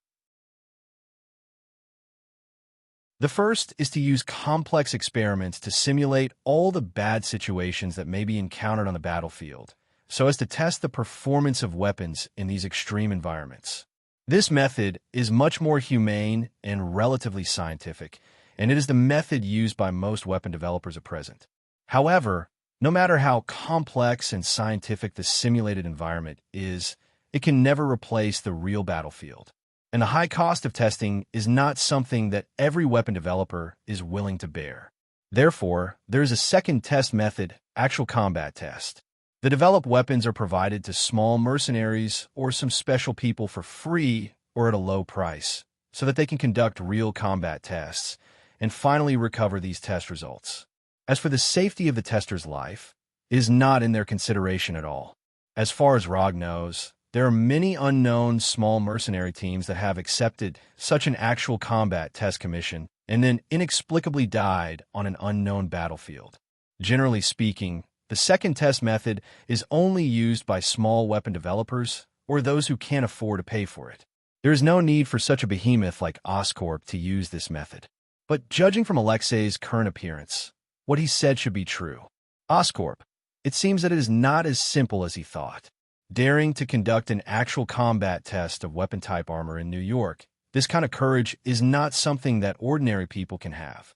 [SPEAKER 1] The first is to use complex experiments to simulate all the bad situations that may be encountered on the battlefield, so as to test the performance of weapons in these extreme environments. This method is much more humane and relatively scientific, and it is the method used by most weapon developers at present. However, No matter how complex and scientific the simulated environment is, it can never replace the real battlefield. And the high cost of testing is not something that every weapon developer is willing to bear. Therefore, there is a second test method, actual combat test. The developed weapons are provided to small mercenaries or some special people for free or at a low price, so that they can conduct real combat tests and finally recover these test results. As for the safety of the tester's life, it is not in their consideration at all. As far as ROG knows, there are many unknown small mercenary teams that have accepted such an actual combat test commission and then inexplicably died on an unknown battlefield. Generally speaking, the second test method is only used by small weapon developers or those who can't afford to pay for it. There is no need for such a behemoth like Oscorp to use this method. But judging from Alexei's current appearance, what he said should be true. Oscorp, it seems that it is not as simple as he thought. Daring to conduct an actual combat test of weapon-type armor in New York, this kind of courage is not something that ordinary people can have.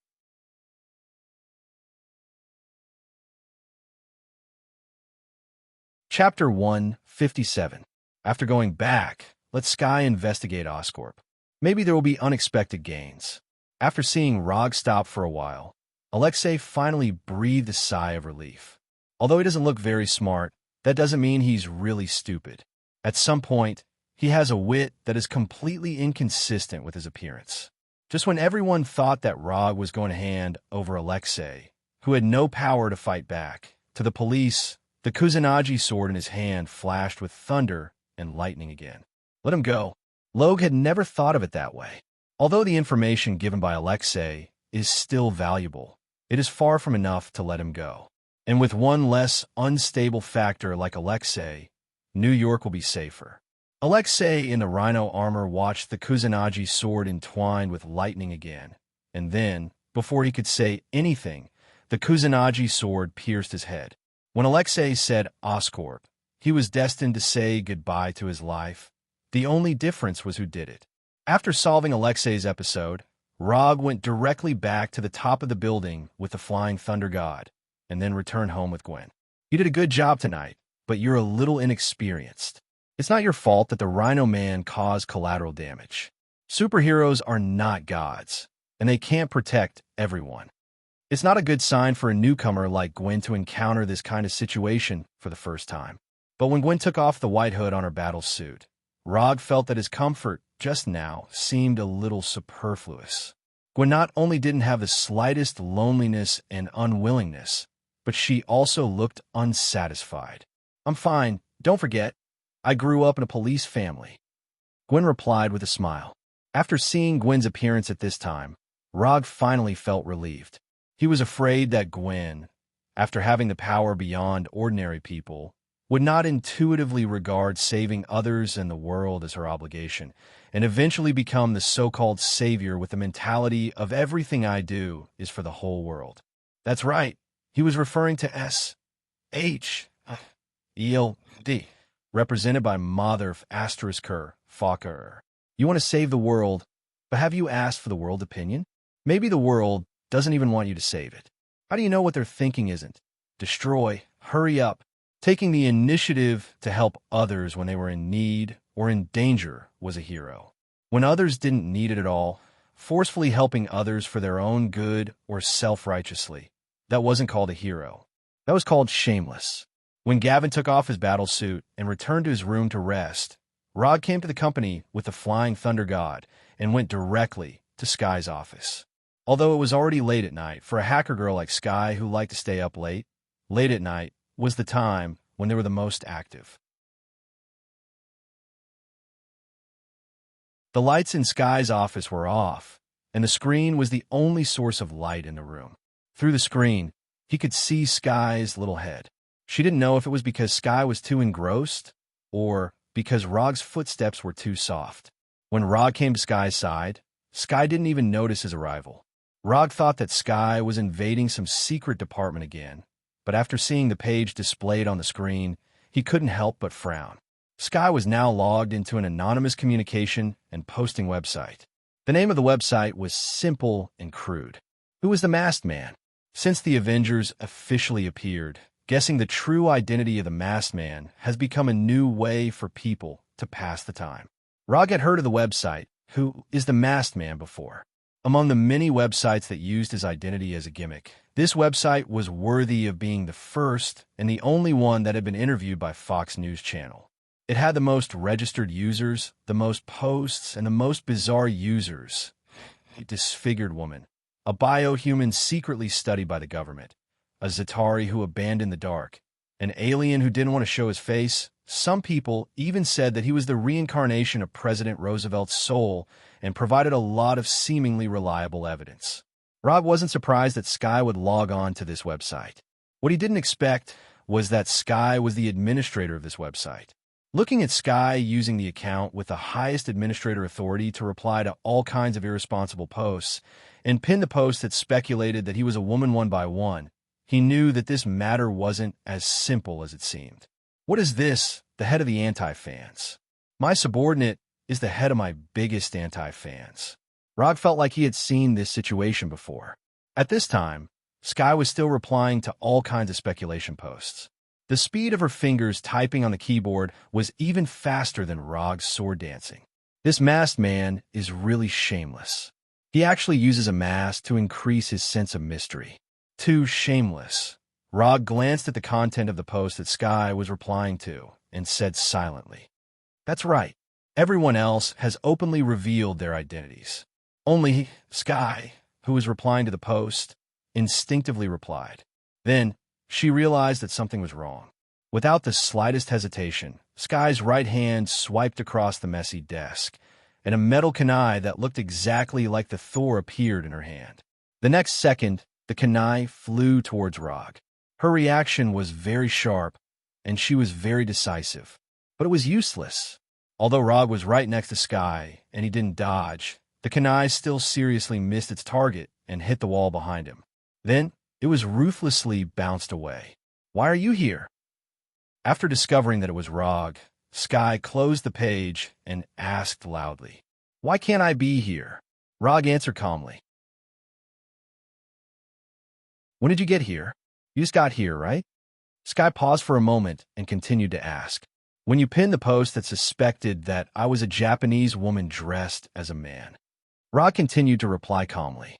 [SPEAKER 1] Chapter 157. After going back, let Sky investigate Oscorp. Maybe there will be unexpected gains. After seeing ROG stop for a while, Alexei finally breathed a sigh of relief. Although he doesn't look very smart, that doesn't mean he's really stupid. At some point, he has a wit that is completely inconsistent with his appearance. Just when everyone thought that ROG was going to hand over Alexei, who had no power to fight back, to the police, the Kusanagi sword in his hand flashed with thunder and lightning again. Let him go. Logue had never thought of it that way. Although the information given by Alexei is still valuable, it is far from enough to let him go. And with one less unstable factor like Alexei, New York will be safer. Alexei in the rhino armor watched the Kusanagi sword entwined with lightning again, and then, before he could say anything, the Kusanagi sword pierced his head. When Alexei said Oscorp, he was destined to say goodbye to his life. The only difference was who did it. After solving Alexei's episode, ROG went directly back to the top of the building with the Flying Thunder God, and then returned home with Gwen. You did a good job tonight, but you're a little inexperienced. It's not your fault that the Rhino Man caused collateral damage. Superheroes are not gods, and they can't protect everyone. It's not a good sign for a newcomer like Gwen to encounter this kind of situation for the first time. But when Gwen took off the white hood on her battle suit, ROG felt that his comfort just now seemed a little superfluous. Gwen not only didn't have the slightest loneliness and unwillingness, but she also looked unsatisfied. I'm fine, don't forget, I grew up in a police family. Gwen replied with a smile. After seeing Gwen's appearance at this time, ROG finally felt relieved. He was afraid that Gwen, after having the power beyond ordinary people, would not intuitively regard saving others and the world as her obligation, and eventually become the so-called savior with the mentality of everything I do is for the whole world. That's right, he was referring to S-H-E-L-D, represented by Mother Asterisker Fokker. You want to save the world, but have you asked for the world opinion? Maybe the world doesn't even want you to save it. How do you know what their thinking isn't? Destroy, hurry up. Taking the initiative to help others when they were in need or in danger was a hero. When others didn't need it at all, forcefully helping others for their own good or self-righteously, that wasn't called a hero. That was called shameless. When Gavin took off his battle suit and returned to his room to rest, Rod came to the company with the Flying Thunder God and went directly to Sky's office. Although it was already late at night, for a hacker girl like Sky who liked to stay up late at night was the time when they were the most active. The lights in Sky's office were off, and the screen was the only source of light in the room. Through the screen, he could see Sky's little head. She didn't know if it was because Sky was too engrossed or because Rog's footsteps were too soft. When Rog came to Sky's side, Sky didn't even notice his arrival. Rog thought that Sky was invading some secret department again, but after seeing the page displayed on the screen, he couldn't help but frown. Sky was now logged into an anonymous communication and posting website. The name of the website was simple and crude. Who was the Masked Man? Since the Avengers officially appeared, Guessing the true identity of the masked man has become a new way for people to pass the time. Rog had heard of the website, Who is the Masked Man, before. Among the many websites that used his identity as a gimmick, this website was worthy of being the first and the only one that had been interviewed by Fox News Channel. It had the most registered users, the most posts, and the most bizarre users. A disfigured woman, a biohuman secretly studied by the government, a Zatari who abandoned the dark, an alien who didn't want to show his face. Some people even said that he was the reincarnation of President Roosevelt's soul and provided a lot of seemingly reliable evidence. Rog wasn't surprised that Sky would log on to this website. What he didn't expect was that Sky was the administrator of this website. Looking at Sky using the account with the highest administrator authority to reply to all kinds of irresponsible posts and pin the posts that speculated that he was a woman one by one, he knew that this matter wasn't as simple as it seemed. What is this, the head of the anti-fans? My subordinate is the head of my biggest anti-fans. Rog felt like he had seen this situation before. At this time, Sky was still replying to all kinds of speculation posts. The speed of her fingers typing on the keyboard was even faster than Rog's sword dancing. This masked man is really shameless. He actually uses a mask to increase his sense of mystery. Too shameless. Rog glanced at the content of the post that Sky was replying to and said silently, "That's right. Everyone else has openly revealed their identities. Only Sky, who was replying to the post, instinctively replied." Then she realized that something was wrong. Without the slightest hesitation, Sky's right hand swiped across the messy desk, and a metal kunai that looked exactly like the Thor appeared in her hand. The next second, the kunai flew towards Rog. Her reaction was very sharp, and she was very decisive. But it was useless. Although Rog was right next to Sky, and he didn't dodge, the kunai still seriously missed its target and hit the wall behind him. Then, it was ruthlessly bounced away. "Why are you here?" After discovering that it was Rog, Sky closed the page and asked loudly, "Why can't I be here?" Rog answered calmly, "When did you get here? You just got here, right?" Sky paused for a moment and continued to ask, "When you pinned the post that suspected that I was a Japanese woman dressed as a man." Rog continued to reply calmly.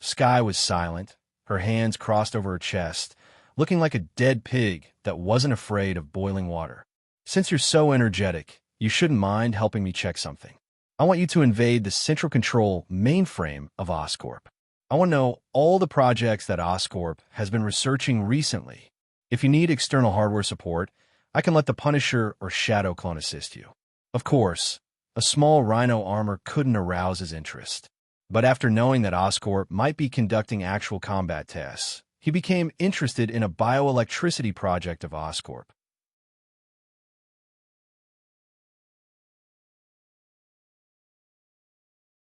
[SPEAKER 1] Sky was silent, her hands crossed over her chest, looking like a dead pig that wasn't afraid of boiling water. "Since you're so energetic, you shouldn't mind helping me check something. I want you to invade the central control mainframe of Oscorp. I want to know all the projects that Oscorp has been researching recently. If you need external hardware support, I can let the Punisher or Shadow Clone assist you." Of course, a small rhino armor couldn't arouse his interest. But after knowing that Oscorp might be conducting actual combat tests, he became interested in a bioelectricity project of Oscorp.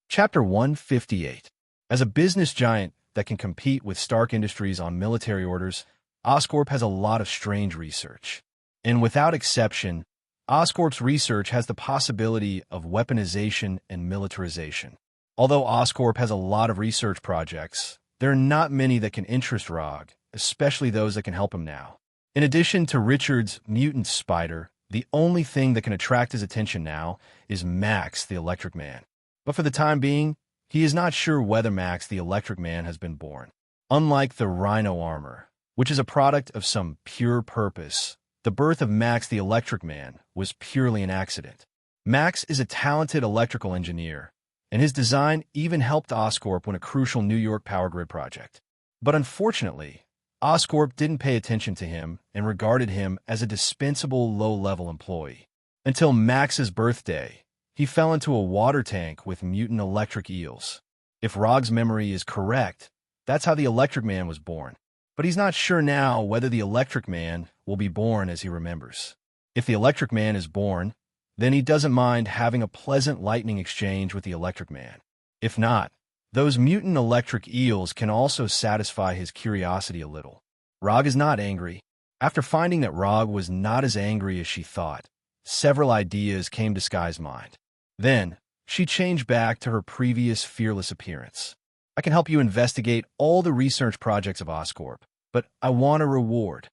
[SPEAKER 1] Chapter 158. As a business giant that can compete with Stark Industries on military orders, Oscorp has a lot of strange research. And without exception, Oscorp's research has the possibility of weaponization and militarization. Although Oscorp has a lot of research projects, there are not many that can interest Rog, especially those that can help him now. In addition to Richard's mutant spider, the only thing that can attract his attention now is Max the Electric Man. But for the time being, he is not sure whether Max the Electric Man has been born. Unlike the Rhino armor, which is a product of some pure purpose, the birth of Max the Electric Man was purely an accident. Max is a talented electrical engineer, and his design even helped Oscorp win a crucial New York power grid project. But unfortunately, Oscorp didn't pay attention to him and regarded him as a dispensable low-level employee. Until Max's birthday, he fell into a water tank with mutant electric eels. If Rog's memory is correct, that's how the Electric Man was born. But he's not sure now whether the Electric Man will be born as he remembers. If the Electric Man is born, then he doesn't mind having a pleasant lightning exchange with the Electric Man. If not, those mutant electric eels can also satisfy his curiosity a little. Rog is not angry. After finding that Rog was not as angry as she thought, several ideas came to Sky's mind. Then, she changed back to her previous fearless appearance. "I can help you investigate all the research projects of Oscorp, but I want a reward."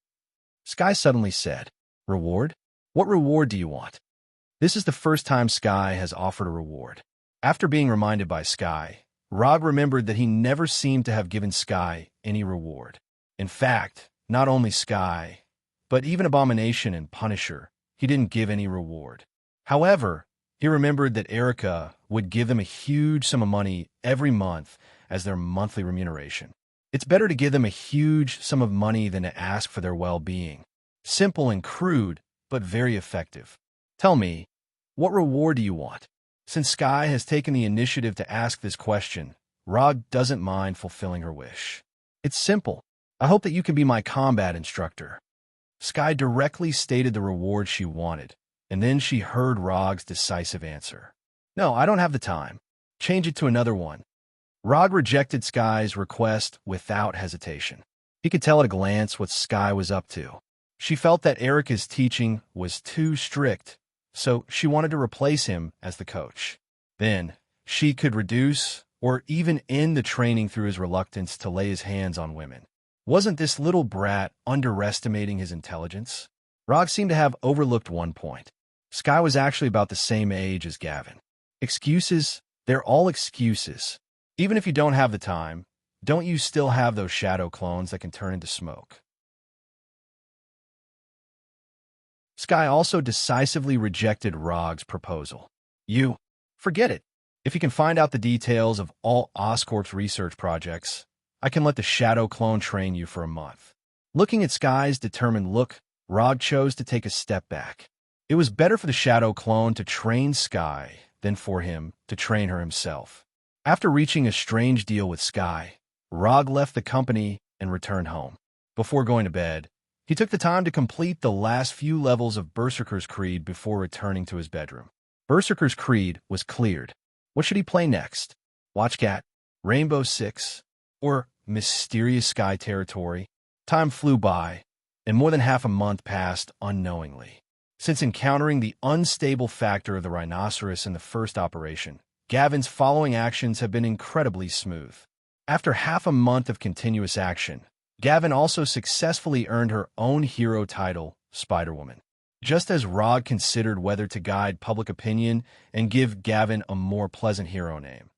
[SPEAKER 1] Sky suddenly said, "Reward? What reward do you want?" This is the first time Sky has offered a reward. After being reminded by Sky, Rog remembered that he never seemed to have given Sky any reward. In fact, not only Sky, but even Abomination and Punisher, he didn't give any reward. However, he remembered that Erica would give them a huge sum of money every month as their monthly remuneration. It's better to give them a huge sum of money than to ask for their well-being. Simple and crude, but very effective. Tell me, what reward do you want? Since Sky has taken the initiative to ask this question, Rog doesn't mind fulfilling her wish. It's simple. I hope that you can be my combat instructor. Sky directly stated the reward she wanted, and then she heard Rog's decisive answer. No, I don't have the time. Change it to another one. Rog rejected Sky's request without hesitation. He could tell at a glance what Sky was up to. She felt that Erica's teaching was too strict, so she wanted to replace him as the coach. Then, she could reduce or even end the training through his reluctance to lay his hands on women. Wasn't this little brat underestimating his intelligence? Rog seemed to have overlooked one point. Sky was actually about the same age as Gavin. Excuses? They're all excuses. Even if you don't have the time, don't you still have those shadow clones that can turn into smoke? Sky also decisively rejected Rog's proposal. Forget it. If you can find out the details of all Oscorp's research projects, I can let the shadow clone train you for a month. Looking at Sky's determined look, Rog chose to take a step back. It was better for the shadow clone to train Sky than for him to train her himself. After reaching a strange deal with Sky, Rog left the company and returned home. Before going to bed, he took the time to complete the last few levels of Berserker's Creed before returning to his bedroom. Berserker's Creed was cleared. What should he play next? Watchcat, Rainbow Six, or Mysterious Sky Territory? Time flew by, and more than half a month passed unknowingly. Since encountering the unstable factor of the rhinoceros in the first operation, Gavin's following actions have been incredibly smooth. After half a month of continuous action, Gavin also successfully earned her own hero title, Spider-Woman. Just as Rog considered whether to guide public opinion and give Gavin a more pleasant hero name,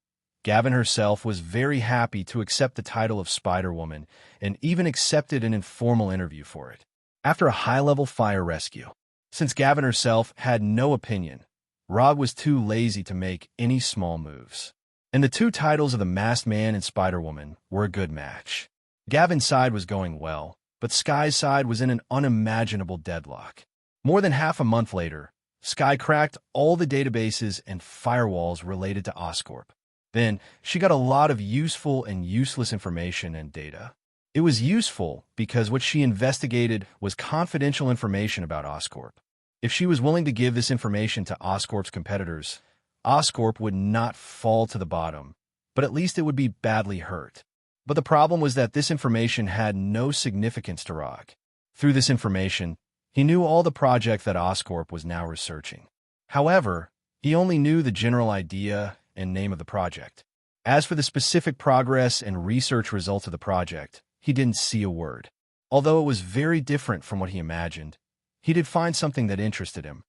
[SPEAKER 1] Gavin herself was very happy to accept the title of Spider-Woman and even accepted an informal interview for it. After a high-level fire rescue, since Gavin herself had no opinion, Rog was too lazy to make any small moves. And the two titles of the Masked Man and Spider-Woman were a good match. Gavin's side was going well, but Sky's side was in an unimaginable deadlock. More than half a month later, Sky cracked all the databases and firewalls related to Oscorp. Then, she got a lot of useful and useless information and data. It was useful because what she investigated was confidential information about Oscorp. If she was willing to give this information to Oscorp's competitors, Oscorp would not fall to the bottom, but at least it would be badly hurt. But the problem was that this information had no significance to Rog. Through this information, he knew all the project that Oscorp was now researching. However, he only knew the general idea and name of the project. As for the specific progress and research results of the project, he didn't see a word. Although it was very different from what he imagined, he did find something that interested him.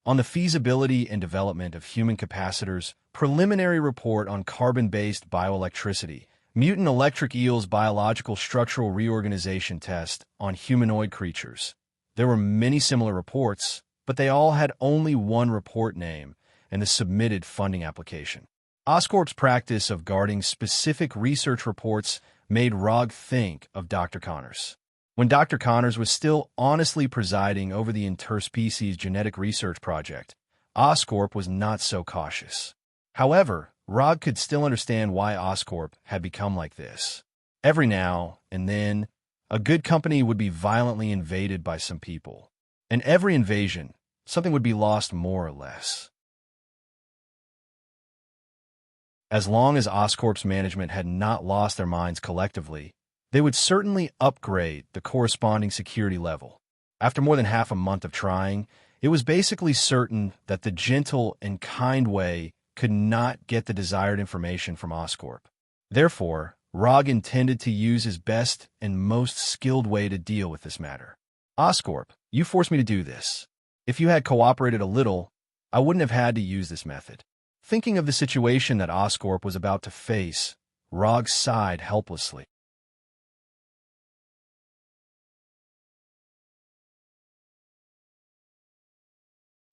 [SPEAKER 1] On the feasibility and development of human capacitors, preliminary report on carbon-based bioelectricity, mutant electric eels biological structural reorganization test on humanoid creatures. There were many similar reports, but they all had only one report name and the submitted funding application. Oscorp's practice of guarding specific research reports made Rog think of Dr. Connors. When Dr. Connors was still honestly presiding over the interspecies genetic research project, Oscorp was not so cautious. However, Rog could still understand why Oscorp had become like this. Every now and then, a good company would be violently invaded by some people. And every invasion, something would be lost more or less. As long as Oscorp's management had not lost their minds collectively, they would certainly upgrade the corresponding security level. After more than half a month of trying, it was basically certain that the gentle and kind way could not get the desired information from Oscorp. Therefore, Rog intended to use his best and most skilled way to deal with this matter. Oscorp, you forced me to do this. If you had cooperated a little, I wouldn't have had to use this method. Thinking of the situation that Oscorp was about to face, Rog sighed helplessly.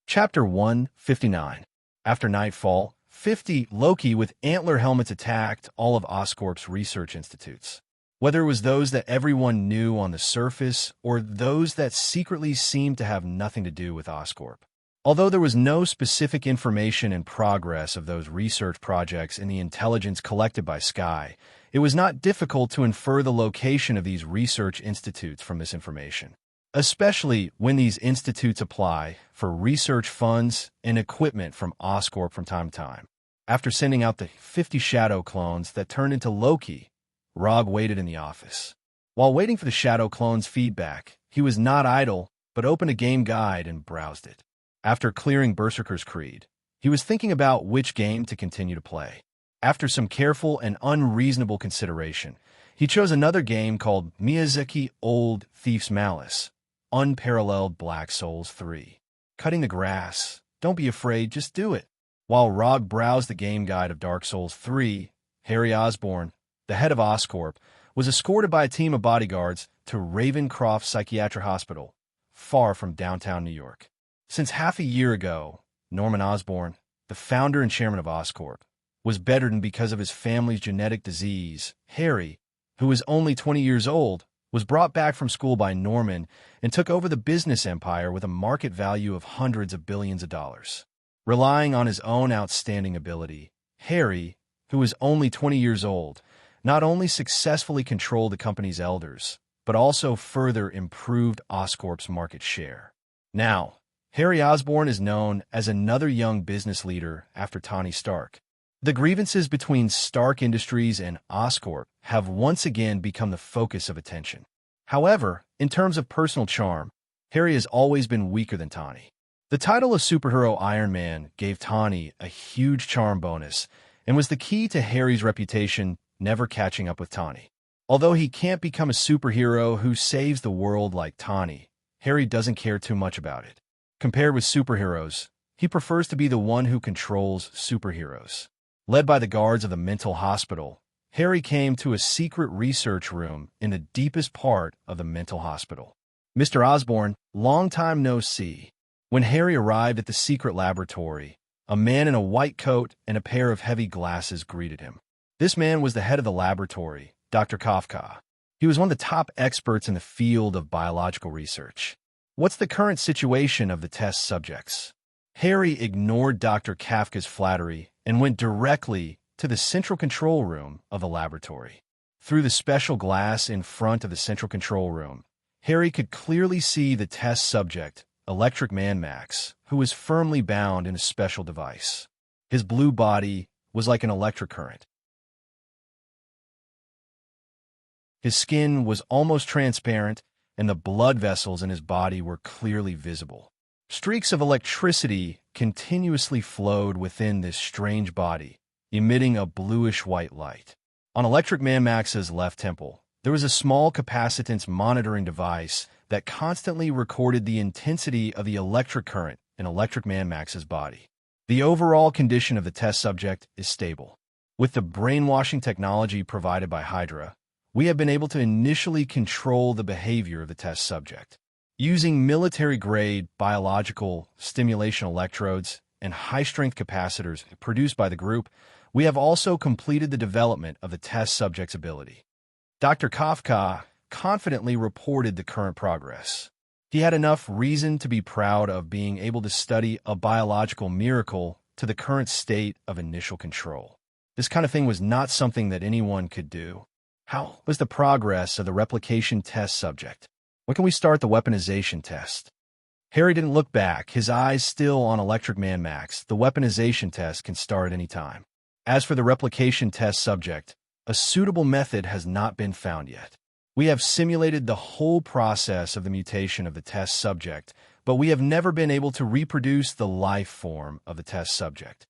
[SPEAKER 1] Chapter 159. After nightfall, 50 Loki with antler helmets attacked all of Oscorp's research institutes. Whether it was those that everyone knew on the surface or those that secretly seemed to have nothing to do with Oscorp. Although there was no specific information and progress of those research projects in the intelligence collected by Sky, it was not difficult to infer the location of these research institutes from this information, especially when these institutes apply for research funds and equipment from Oscorp from time to time. After sending out the 50 shadow clones that turned into Loki, Rog waited in the office. While waiting for the shadow clone's feedback, he was not idle, but opened a game guide and browsed it. After clearing Berserker's Creed, he was thinking about which game to continue to play. After some careful and unreasonable consideration, he chose another game called Miyazaki Old Thief's Malice, Unparalleled Black Souls 3. Cutting the grass. Don't be afraid, just do it. While Rog browsed the game guide of Dark Souls 3, Harry Osborn, the head of Oscorp, was escorted by a team of bodyguards to Ravencroft Psychiatric Hospital, far from downtown New York. Since half a year ago, Norman Osborn, the founder and chairman of Oscorp, was bedridden because of his family's genetic disease. Harry, who was only 20 years old, was brought back from school by Norman and took over the business empire with a market value of hundreds of billions of dollars. Relying on his own outstanding ability, Harry, who was only 20 years old, not only successfully controlled the company's elders, but also further improved Oscorp's market share. Now, Harry Osborn is known as another young business leader after Tony Stark. The grievances between Stark Industries and Oscorp have once again become the focus of attention. However, in terms of personal charm, Harry has always been weaker than Tony. The title of superhero Iron Man gave Tony a huge charm bonus and was the key to Harry's reputation never catching up with Tony. Although he can't become a superhero who saves the world like Tony, Harry doesn't care too much about it. Compared with superheroes, he prefers to be the one who controls superheroes. Led by the guards of the mental hospital, Harry came to a secret research room in the deepest part of the mental hospital. Mr. Osborn, long time no see. When Harry arrived at the secret laboratory, a man in a white coat and a pair of heavy glasses greeted him. This man was the head of the laboratory, Dr. Kafka. He was one of the top experts in the field of biological research. What's the current situation of the test subjects? Harry ignored Dr. Kafka's flattery and went directly to the central control room of the laboratory. Through the special glass in front of the central control room, Harry could clearly see the test subject, Electric Man Max, who was firmly bound in a special device. His blue body was like an electric current. His skin was almost transparent, and the blood vessels in his body were clearly visible. Streaks of electricity continuously flowed within this strange body, emitting a bluish-white light. On Electric Man Max's left temple, there was a small capacitance monitoring device that constantly recorded the intensity of the electric current in Electric Man Max's body. The overall condition of the test subject is stable. With the brainwashing technology provided by Hydra, we have been able to initially control the behavior of the test subject. Using military-grade biological stimulation electrodes and high-strength capacitors produced by the group, we have also completed the development of the test subject's ability. Dr. Kafka confidently reported the current progress. He had enough reason to be proud of being able to study a biological miracle to the current state of initial control. This kind of thing was not something that anyone could do. How was the progress of the replication test subject? When can we start the weaponization test? Harry didn't look back, his eyes still on Electric Man Max. The weaponization test can start any time. As for the replication test subject, a suitable method has not been found yet. We have simulated the whole process of the mutation of the test subject, but we have never been able to reproduce the life form of the test subject.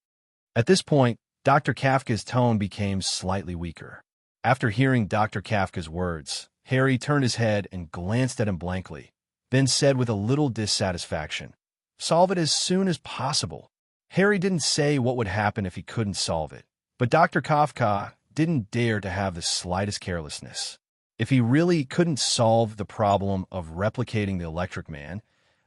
[SPEAKER 1] At this point, Dr. Kafka's tone became slightly weaker. After hearing Dr. Kafka's words, Harry turned his head and glanced at him blankly, then said with a little dissatisfaction, "Solve it as soon as possible." Harry didn't say what would happen if he couldn't solve it, but Dr. Kafka didn't dare to have the slightest carelessness. If he really couldn't solve the problem of replicating the Electric Man,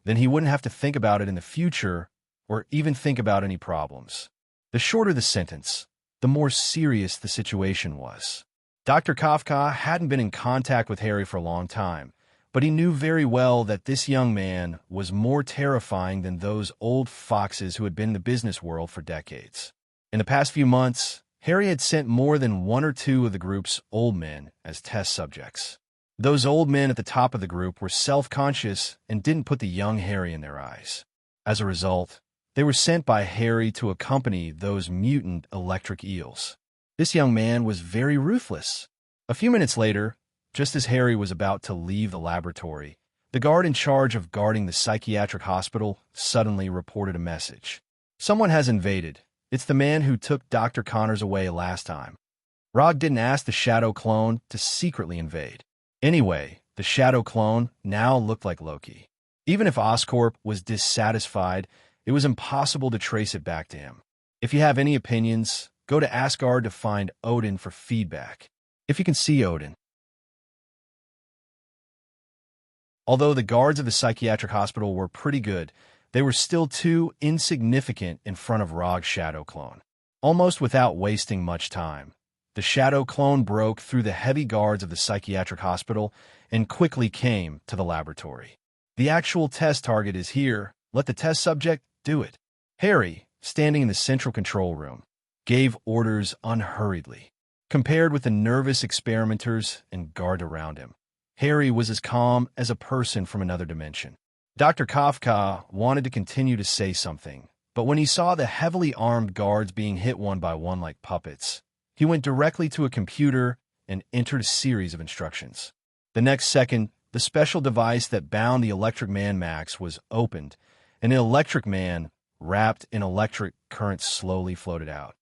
[SPEAKER 1] then he wouldn't have to think about it in the future or even think about any problems. The shorter the sentence, the more serious the situation was. Dr. Kafka hadn't been in contact with Harry for a long time, but he knew very well that this young man was more terrifying than those old foxes who had been in the business world for decades. In the past few months, Harry had sent more than one or two of the group's old men as test subjects. Those old men at the top of the group were self-conscious and didn't put the young Harry in their eyes. As a result, they were sent by Harry to accompany those mutant electric eels. This young man was very ruthless. A few minutes later, just as Harry was about to leave the laboratory, the guard in charge of guarding the psychiatric hospital suddenly reported a message. "Someone has invaded. It's the man who took Dr. Connors away last time." Rog didn't ask the shadow clone to secretly invade. Anyway, the shadow clone now looked like Loki. Even if Oscorp was dissatisfied, it was impossible to trace it back to him. If you have any opinions, go to Asgard to find Odin for feedback. If you can see Odin. Although the guards of the psychiatric hospital were pretty good, they were still too insignificant in front of Rog's shadow clone. Almost without wasting much time, the shadow clone broke through the heavy guards of the psychiatric hospital and quickly came to the laboratory. "The actual test target is here. Let the test subject do it." Harry, standing in the central control room, gave orders unhurriedly. Compared with the nervous experimenters and guard around him, Harry was as calm as a person from another dimension. Dr. Kafka wanted to continue to say something, but when he saw the heavily armed guards being hit one by one like puppets, he went directly to a computer and entered a series of instructions. The next second, the special device that bound the Electric Man Max was opened, and an Electric Man, wrapped in electric current, slowly floated out.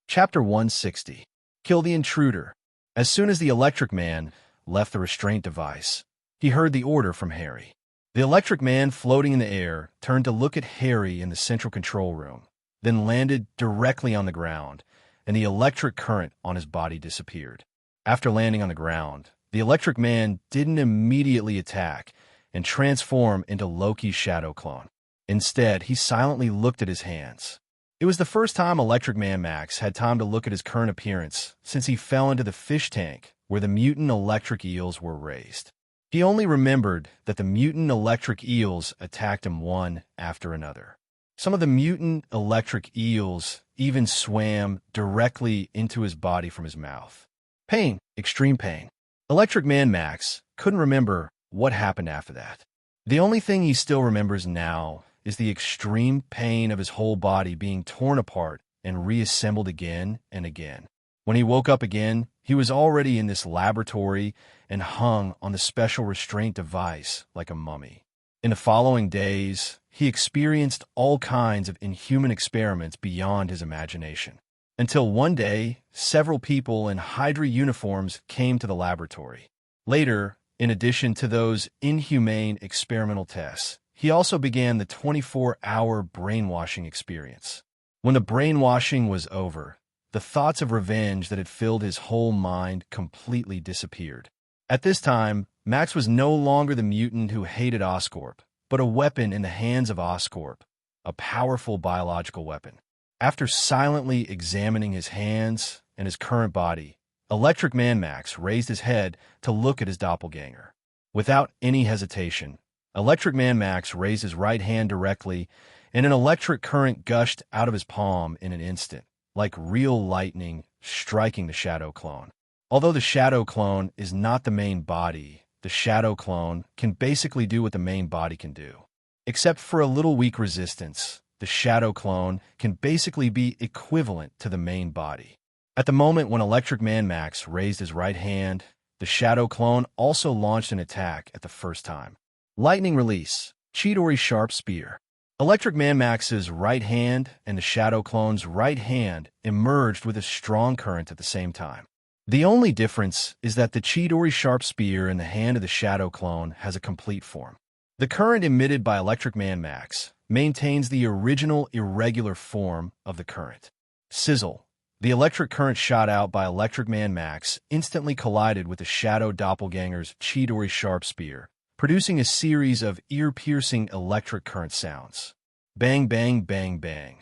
[SPEAKER 1] Chapter 160. Kill the Intruder. As soon as the Electric Man left the restraint device, he heard the order from Harry. The Electric Man, floating in the air, turned to look at Harry in the central control room, then landed directly on the ground, and the electric current on his body disappeared. After landing on the ground, the Electric Man didn't immediately attack and transform into Loki's shadow clone. Instead, he silently looked at his hands. It was the first time Electric Man Max had time to look at his current appearance since he fell into the fish tank where the mutant electric eels were raised. He only remembered that the mutant electric eels attacked him one after another. Some of the mutant electric eels even swam directly into his body from his mouth. Pain, extreme pain. Electric Man Max couldn't remember what happened after that. The only thing he still remembers now is the extreme pain of his whole body being torn apart and reassembled again and again. When he woke up again, he was already in this laboratory and hung on the special restraint device like a mummy. In the following days, he experienced all kinds of inhuman experiments beyond his imagination. Until one day, several people in Hydra uniforms came to the laboratory. Later, in addition to those inhumane experimental tests, he also began the 24-hour brainwashing experience. When the brainwashing was over, the thoughts of revenge that had filled his whole mind completely disappeared. At this time, Max was no longer the mutant who hated Oscorp, but a weapon in the hands of Oscorp, a powerful biological weapon. After silently examining his hands and his current body, Electric Man Max raised his head to look at his doppelganger. Without any hesitation, Electric Man Max raised his right hand directly, and an electric current gushed out of his palm in an instant, like real lightning striking the shadow clone. Although the shadow clone is not the main body, the shadow clone can basically do what the main body can do. Except for a little weak resistance, the shadow clone can basically be equivalent to the main body. At the moment when Electric Man Max raised his right hand, the shadow clone also launched an attack at the first time. Lightning release, Chidori's sharp spear. Electric Man Max's right hand and the Shadow Clone's right hand emerged with a strong current at the same time. The only difference is that the Chidori sharp spear in the hand of the Shadow Clone has a complete form. The current emitted by Electric Man Max maintains the original irregular form of the current. Sizzle. The electric current shot out by Electric Man Max instantly collided with the Shadow Doppelganger's Chidori sharp spear, producing a series of ear-piercing electric current sounds. Bang, bang, bang, bang.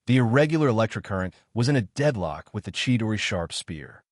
[SPEAKER 1] The irregular electric current was in a deadlock with the Chidori sharp spear.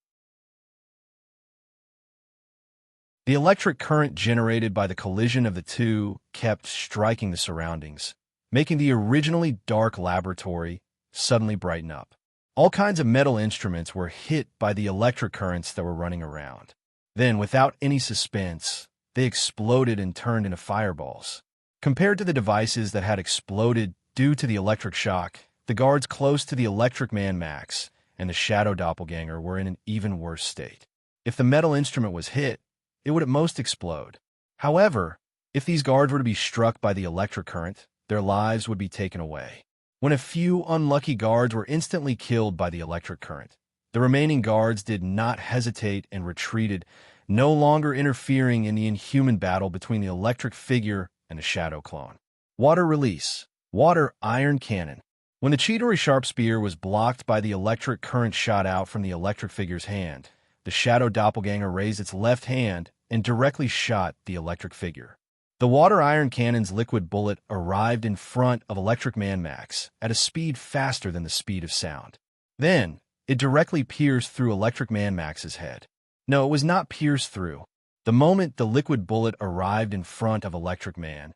[SPEAKER 1] The electric current generated by the collision of the two kept striking the surroundings, making the originally dark laboratory suddenly brighten up. All kinds of metal instruments were hit by the electric currents that were running around. Then, without any suspense, they exploded and turned into fireballs. Compared to the devices that had exploded due to the electric shock, the guards close to the Electric Man Max and the Shadow Doppelganger were in an even worse state. If the metal instrument was hit, it would at most explode. However, if these guards were to be struck by the electric current, their lives would be taken away. When a few unlucky guards were instantly killed by the electric current, the remaining guards did not hesitate and retreated, no longer interfering in the inhuman battle between the electric figure and the Shadow Clone. Water release. Water iron cannon. When the Chidori sharp spear was blocked by the electric current shot out from the electric figure's hand, the Shadow Doppelganger raised its left hand and directly shot the electric figure. The water iron cannon's liquid bullet arrived in front of Electric Man Max at a speed faster than the speed of sound. Then, it directly pierced through Electric Man Max's head. No, it was not pierced through. The moment the liquid bullet arrived in front of Electric Man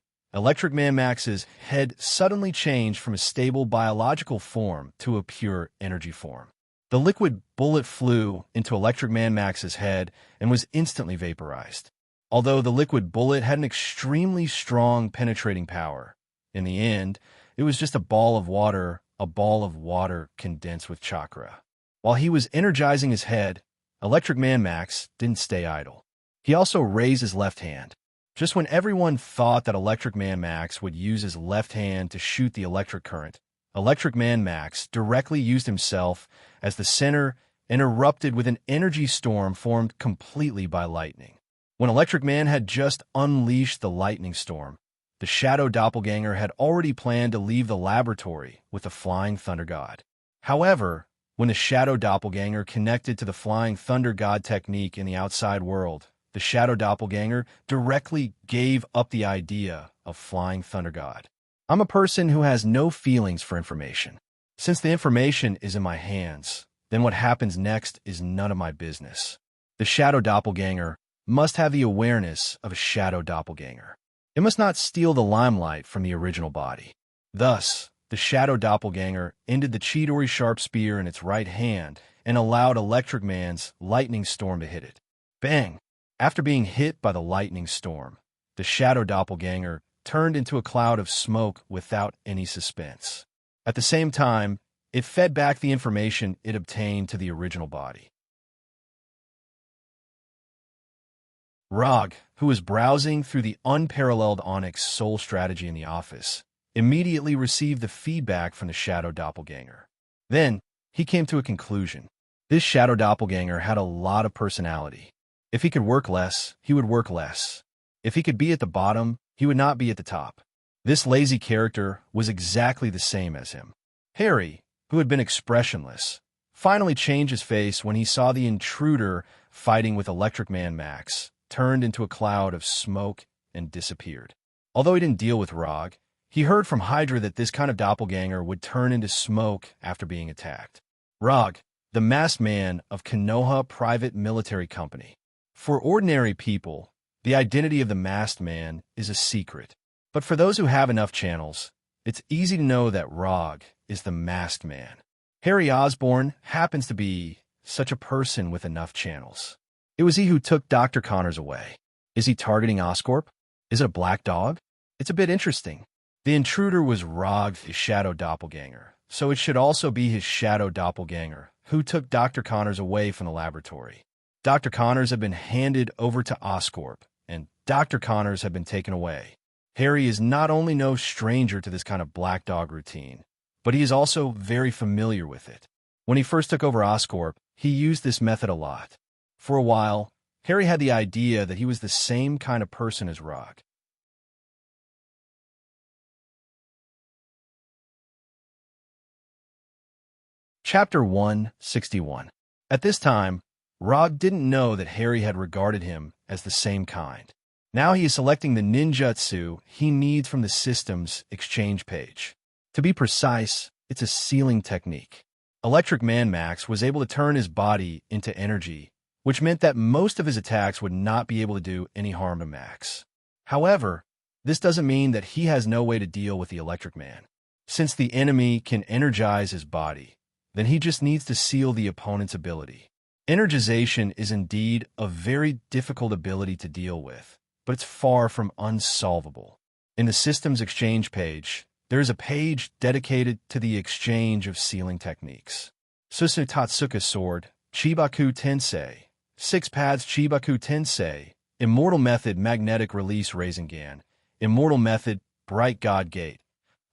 [SPEAKER 1] Max's head suddenly changed from a stable biological form to a pure energy form. The liquid bullet flew into Electric Man Max's head and was instantly vaporized. Although the liquid bullet had an extremely strong penetrating power, in the end, it was just a ball of water condensed with chakra. While he was energizing his head, Electric Man Max didn't stay idle. He also raised his left hand. Just when everyone thought that Electric Man Max would use his left hand to shoot the electric current, Electric Man Max directly used himself as the center and erupted with an energy storm formed completely by lightning. When Electric Man had just unleashed the lightning storm, the Shadow Doppelganger had already planned to leave the laboratory with the Flying Thunder God. However, when the Shadow Doppelganger connected to the Flying Thunder God technique in the outside world, the Shadow Doppelganger directly gave up the idea of Flying Thunder God. I'm a person who has no feelings for information. Since the information is in my hands, then what happens next is none of my business. The Shadow Doppelganger must have the awareness of a Shadow Doppelganger. It must not steal the limelight from the original body. Thus, the Shadow Doppelganger ended the Chidori sharp spear in its right hand and allowed Electric Man's lightning storm to hit it. Bang! After being hit by the lightning storm, the Shadow Doppelganger turned into a cloud of smoke without any suspense. At the same time, it fed back the information it obtained to the original body. Rog, who was browsing through the unparalleled Onyx soul strategy in the office, immediately received the feedback from the Shadow Doppelganger. Then, he came to a conclusion. This Shadow Doppelganger had a lot of personality. If he could work less, he would work less. If he could be at the bottom, he would not be at the top. This lazy character was exactly the same as him. Harry, who had been expressionless, finally changed his face when he saw the intruder fighting with Electric Man Max, turned into a cloud of smoke and disappeared. Although he didn't deal with Rog, he heard from Hydra that this kind of doppelganger would turn into smoke after being attacked. Rog, the masked man of Konoha Private Military Company. For ordinary people, the identity of the masked man is a secret. But for those who have enough channels, it's easy to know that Rog is the masked man. Harry Osborn happens to be such a person with enough channels. It was he who took Dr. Connors away. Is he targeting Oscorp? Is it a black dog? It's a bit interesting. The intruder was Rog, his Shadow Doppelganger, so it should also be his Shadow Doppelganger who took Dr. Connors away from the laboratory. Dr. Connors had been handed over to Oscorp, and Dr. Connors had been taken away. Harry is not only no stranger to this kind of black dog routine, but he is also very familiar with it. When he first took over Oscorp, he used this method a lot. For a while, Harry had the idea that he was the same kind of person as Rog. Chapter 161. At this time, Rog didn't know that Harry had regarded him as the same kind. Now he is selecting the ninjutsu he needs from the system's exchange page. To be precise, it's a sealing technique. Electric Man Max was able to turn his body into energy, which meant that most of his attacks would not be able to do any harm to Max. However, this doesn't mean that he has no way to deal with the Electric Man. Since the enemy can energize his body, then he just needs to seal the opponent's ability. Energization is indeed a very difficult ability to deal with, but it's far from unsolvable. In the system's exchange page, there is a page dedicated to the exchange of sealing techniques. Susu Tatsuka Sword, Chibaku Tensei, 6 Pads Chibaku Tensei, Immortal Method Magnetic Release Rasengan, Immortal Method Bright God Gate.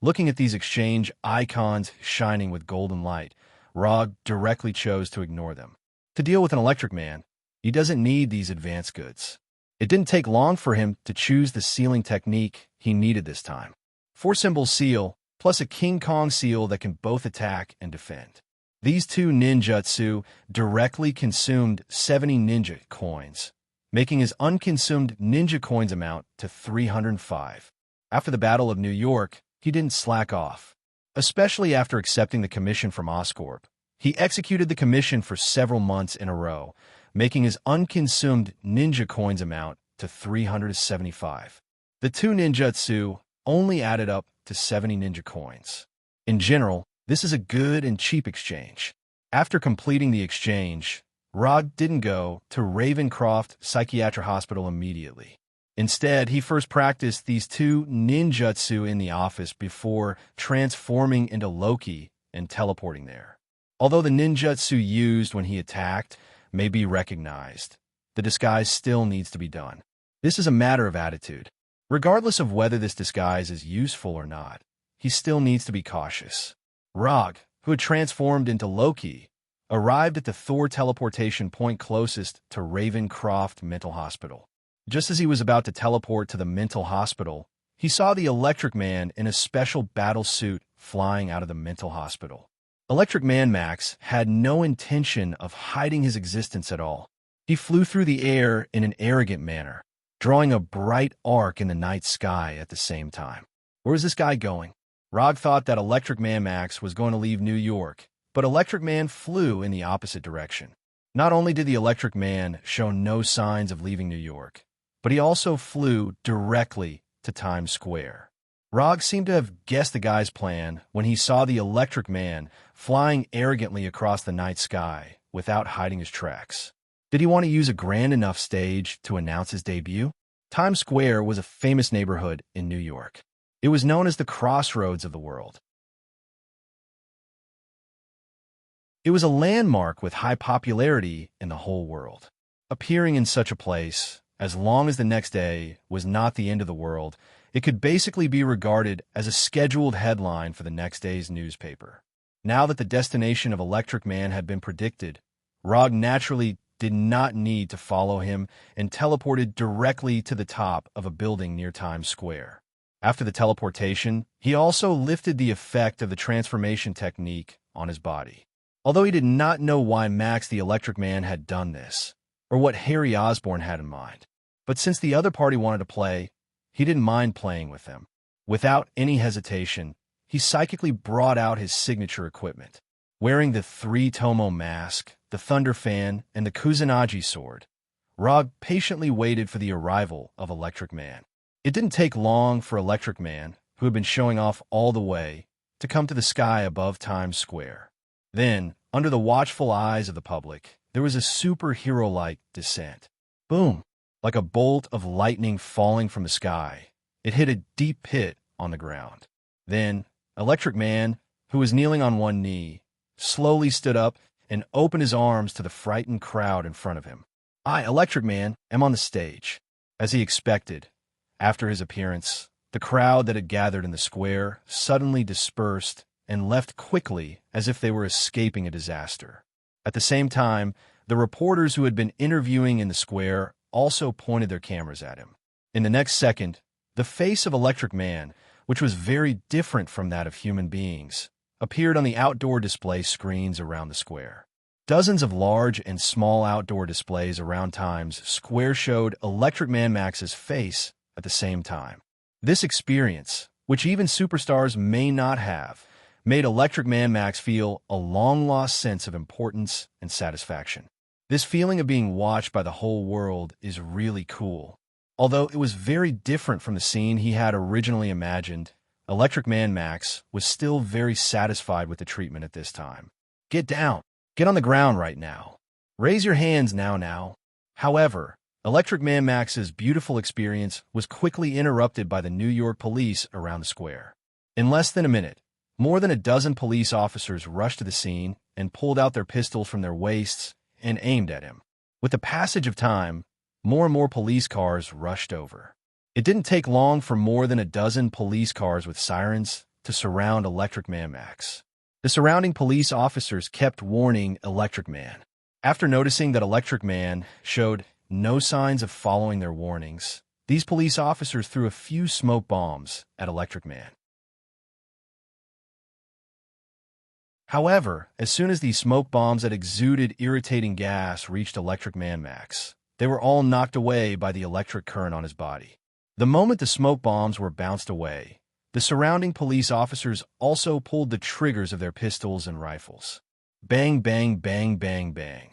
[SPEAKER 1] Looking at these exchange icons shining with golden light, Rog directly chose to ignore them. To deal with an Electric Man, he doesn't need these advanced goods. It didn't take long for him to choose the sealing technique he needed this time. 4-symbol seal, plus a King Kong seal that can both attack and defend. These two ninjutsu directly consumed 70 ninja coins, making his unconsumed ninja coins amount to 305. After the Battle of New York, he didn't slack off. Especially after accepting the commission from Oscorp, he executed the commission for several months in a row, making his unconsumed ninja coins amount to 375. The two ninjutsu only added up to 70 ninja coins. In general, this is a good and cheap exchange. After completing the exchange, Rog didn't go to Ravencroft Psychiatric Hospital immediately. Instead, he first practiced these two ninjutsu in the office before transforming into Loki and teleporting there. Although the ninjutsu used when he attacked may be recognized, the disguise still needs to be done. This is a matter of attitude. Regardless of whether this disguise is useful or not, he still needs to be cautious. Rog, who had transformed into Loki, arrived at the Thor teleportation point closest to Ravencroft Mental Hospital. Just as he was about to teleport to the mental hospital, he saw the Electric Man in a special battle suit flying out of the mental hospital. Electric Man Max had no intention of hiding his existence at all. He flew through the air in an arrogant manner, drawing a bright arc in the night sky at the same time. Where is this guy going? Rog thought that Electric Man Max was going to leave New York, but Electric Man flew in the opposite direction. Not only did the Electric Man show no signs of leaving New York, but he also flew directly to Times Square. Rog seemed to have guessed the guy's plan when he saw the Electric Man flying arrogantly across the night sky without hiding his tracks. Did he want to use a grand enough stage to announce his debut? Times Square was a famous neighborhood in New York. It was known as the crossroads of the world. It was a landmark with high popularity in the whole world. Appearing in such a place, as long as the next day was not the end of the world, it could basically be regarded as a scheduled headline for the next day's newspaper. Now that the destination of Electric Man had been predicted, Rog naturally did not need to follow him and teleported directly to the top of a building near Times Square. After the teleportation, he also lifted the effect of the transformation technique on his body. Although he did not know why Max the Electric Man had done this, or what Harry Osborn had in mind, but since the other party wanted to play, he didn't mind playing with them. Without any hesitation, he psychically brought out his signature equipment. Wearing the 3-tomo mask, the Thunder Fan, and the Kusanagi sword, Rog patiently waited for the arrival of Electric Man. It didn't take long for Electric Man, who had been showing off all the way, to come to the sky above Times Square. Then, under the watchful eyes of the public, there was a superhero-like descent. Boom! Like a bolt of lightning falling from the sky, it hit a deep pit on the ground. Then, Electric Man, who was kneeling on one knee, slowly stood up and opened his arms to the frightened crowd in front of him. I, Electric Man, am on the stage. As he expected, after his appearance, The crowd that had gathered in the square suddenly dispersed and left quickly as if they were escaping a disaster. At the same time, the reporters who had been interviewing in the square also pointed their cameras at him. In the next second, the face of Electric Man, which was very different from that of human beings, appeared on the outdoor display screens around the square. Dozens of large and small outdoor displays around Times Square showed Electric Man Max's face at the same time. This experience, which even superstars may not have, made Electric Man Max feel a long-lost sense of importance and satisfaction. This feeling of being watched by the whole world is really cool. Although it was very different from the scene he had originally imagined, Electric Man Max was still very satisfied with the treatment at this time. Get down. Get on the ground right now. Raise your hands now. However, Electric Man Max's beautiful experience was quickly interrupted by the New York police around the square. In less than a minute, more than a dozen police officers rushed to the scene and pulled out their pistols from their waists and aimed at him. With the passage of time, more and more police cars rushed over. It didn't take long for more than a dozen police cars with sirens to surround Electric Man Max. The surrounding police officers kept warning Electric Man. After noticing that Electric Man showed no signs of following their warnings, these police officers threw a few smoke bombs at Electric Man. However, as soon as these smoke bombs that exuded irritating gas reached Electric Man Max, they were all knocked away by the electric current on his body. The moment the smoke bombs were bounced away, the surrounding police officers also pulled the triggers of their pistols and rifles. Bang, bang, bang, bang, bang.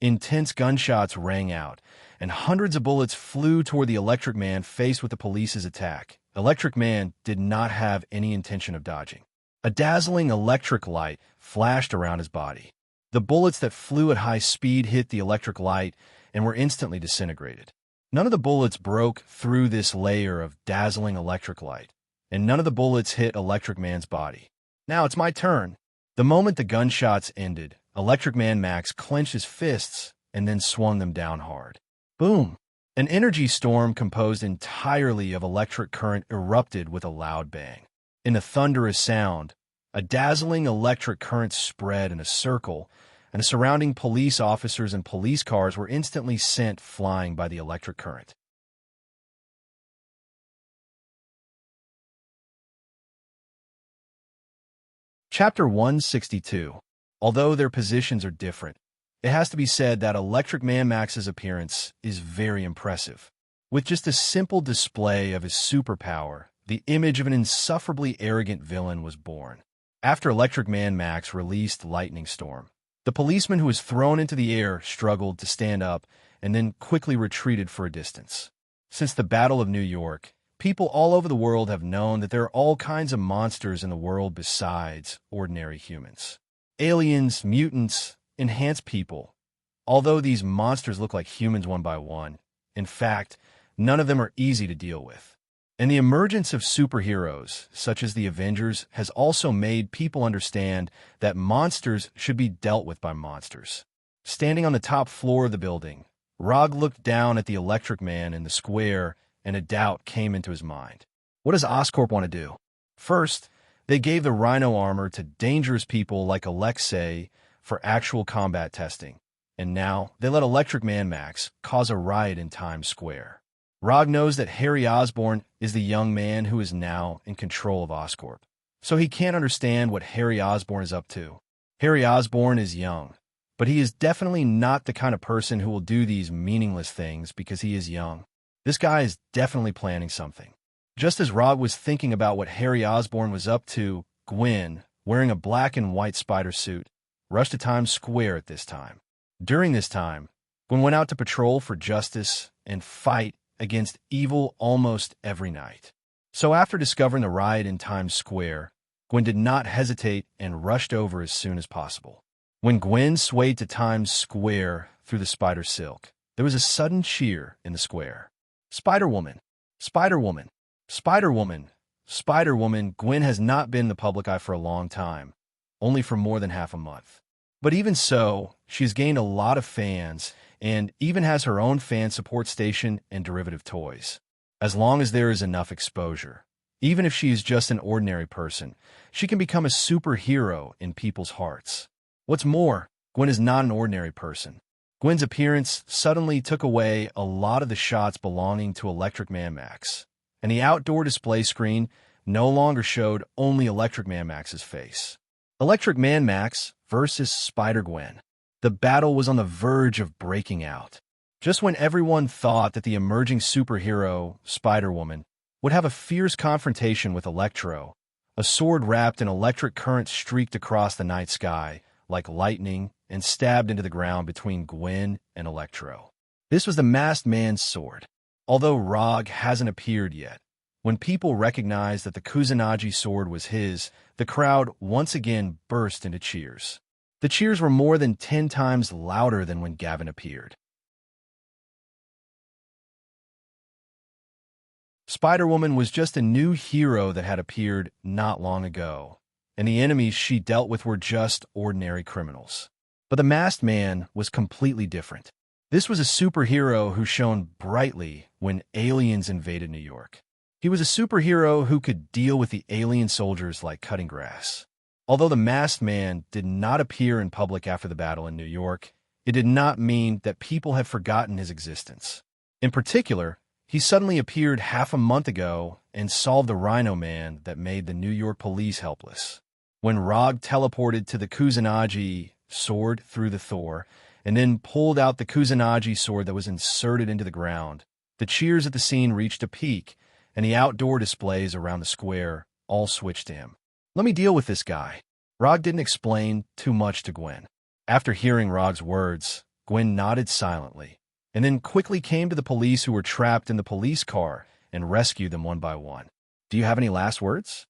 [SPEAKER 1] Intense gunshots rang out, and hundreds of bullets flew toward the Electric Man faced with the police's attack. Electric Man did not have any intention of dodging. A dazzling electric light flashed around his body. The bullets that flew at high speed hit the electric light and were instantly disintegrated. None of the bullets broke through this layer of dazzling electric light, and none of the bullets hit Electric Man's body. Now it's my turn. The moment the gunshots ended, Electric Man Max clenched his fists and then swung them down hard. Boom! An energy storm composed entirely of electric current erupted with a loud bang. In a thunderous sound, a dazzling electric current spread in a circle, and the surrounding police officers and police cars were instantly sent flying by the electric current. Chapter 162. Although their positions are different, it has to be said that Electric Man Max's appearance is very impressive. With just a simple display of his superpower, the image of an insufferably arrogant villain was born. After Electric Man Max released Lightning Storm, the policeman who was thrown into the air struggled to stand up and then quickly retreated for a distance. Since the Battle of New York, people all over the world have known that there are all kinds of monsters in the world besides ordinary humans. Aliens, mutants, enhanced people. Although these monsters look like humans one by one, in fact, none of them are easy to deal with. And the emergence of superheroes, such as the Avengers, has also made people understand that monsters should be dealt with by monsters. Standing on the top floor of the building, Rog looked down at the Electric Man in the square, and a doubt came into his mind. What does Oscorp want to do? First, they gave the Rhino armor to dangerous people like Alexei for actual combat testing, and now they let Electric Man Max cause a riot in Times Square. Rog knows that Harry Osborn is the young man who is now in control of Oscorp, so he can't understand what Harry Osborn is up to. Harry Osborn is young, but he is definitely not the kind of person who will do these meaningless things because he is young. This guy is definitely planning something. Just as Rog was thinking about what Harry Osborn was up to, Gwen, wearing a black and white spider suit, rushed to Times Square at this time. During this time, Gwen went out to patrol for justice and fight against evil almost every night. So after discovering the riot in Times Square, Gwen did not hesitate and rushed over as soon as possible. When Gwen swayed to Times Square through the spider silk, there was a sudden cheer in the square. Spider-Woman! Spider-Woman! Spider-Woman! Spider-Woman! Gwen has not been in the public eye for a long time, only for more than half a month. But even so, she has gained a lot of fans and even has her own fan support station and derivative toys. As long as there is enough exposure, Even if she is just an ordinary person, she can become a superhero in people's hearts. What's more, Gwen is not an ordinary person. Gwen's appearance suddenly took away a lot of the shots belonging to Electric Man Max, and the outdoor display screen no longer showed only Electric Man Max's face. Electric Man Max versus Spider-Gwen. The battle was on the verge of breaking out. Just when everyone thought that the emerging superhero, Spider-Woman, would have a fierce confrontation with Electro, a sword wrapped in electric current streaked across the night sky like lightning and stabbed into the ground between Gwen and Electro. This was the masked man's sword. Although Rog hasn't appeared yet, when people recognized that the Kusanagi sword was his, the crowd once again burst into cheers. The cheers were more than 10 times louder than when Gavin appeared. Spider-Woman was just a new hero that had appeared not long ago, and the enemies she dealt with were just ordinary criminals. But the masked man was completely different. This was a superhero who shone brightly when aliens invaded New York. He was a superhero who could deal with the alien soldiers like cutting grass. Although the masked man did not appear in public after the battle in New York, it did not mean that people had forgotten his existence. In particular, he suddenly appeared half a month ago and solved the Rhino Man that made the New York police helpless. When Rog teleported to the Kusanagi sword through the Thor, and then pulled out the Kusanagi sword that was inserted into the ground, the cheers at the scene reached a peak, and the outdoor displays around the square all switched to him. Let me deal with this guy. Rog didn't explain too much to Gwen. After hearing Rog's words, Gwen nodded silently, and then quickly came to the police who were trapped in the police car and rescued them one by one. Do you have any last words?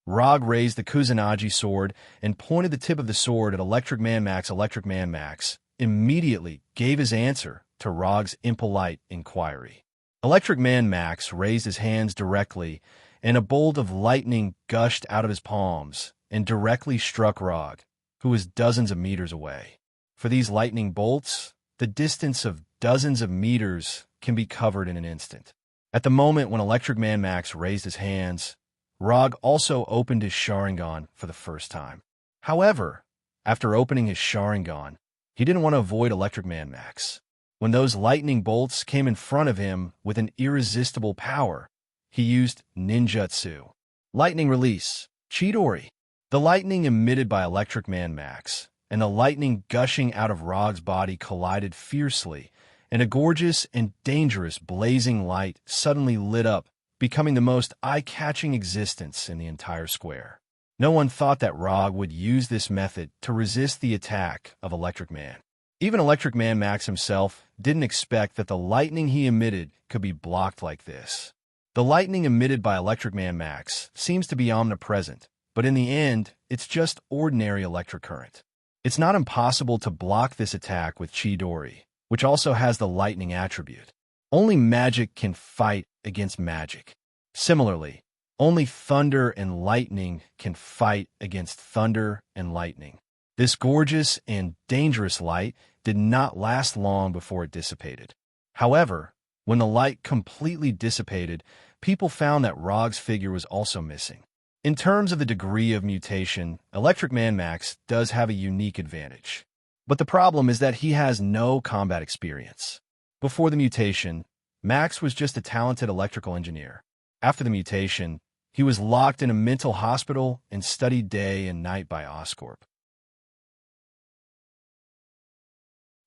[SPEAKER 1] Rog raised the Kusanagi sword and pointed the tip of the sword at Electric Man Max. Electric Man Max immediately gave his answer to Rog's impolite inquiry. Electric Man Max raised his hands directly, and a bolt of lightning gushed out of his palms and directly struck Rog, who was dozens of meters away. For these lightning bolts, the distance of dozens of meters can be covered in an instant. At the moment when Electric Man Max raised his hands, Rog also opened his Sharingan for the first time. However, after opening his Sharingan, he didn't want to avoid Electric Man Max. When those lightning bolts came in front of him with an irresistible power, he used ninjutsu. Lightning release, Chidori. The lightning emitted by Electric Man Max and the lightning gushing out of Rog's body collided fiercely, and a gorgeous and dangerous blazing light suddenly lit up, becoming the most eye-catching existence in the entire square. No one thought that Rog would use this method to resist the attack of Electric Man. Even Electric Man Max himself didn't expect that the lightning he emitted could be blocked like this. The lightning emitted by Electric Man Max seems to be omnipresent, but in the end, it's just ordinary electric current. It's not impossible to block this attack with Chidori, which also has the lightning attribute. Only magic can fight against magic. Similarly, only thunder and lightning can fight against thunder and lightning. This gorgeous and dangerous light did not last long before it dissipated. However, when the light completely dissipated, people found that Rog's figure was also missing. In terms of the degree of mutation, Electric Man Max does have a unique advantage. But the problem is that he has no combat experience. Before the mutation, Max was just a talented electrical engineer. After the mutation, he was locked in a mental hospital and studied day and night by Oscorp.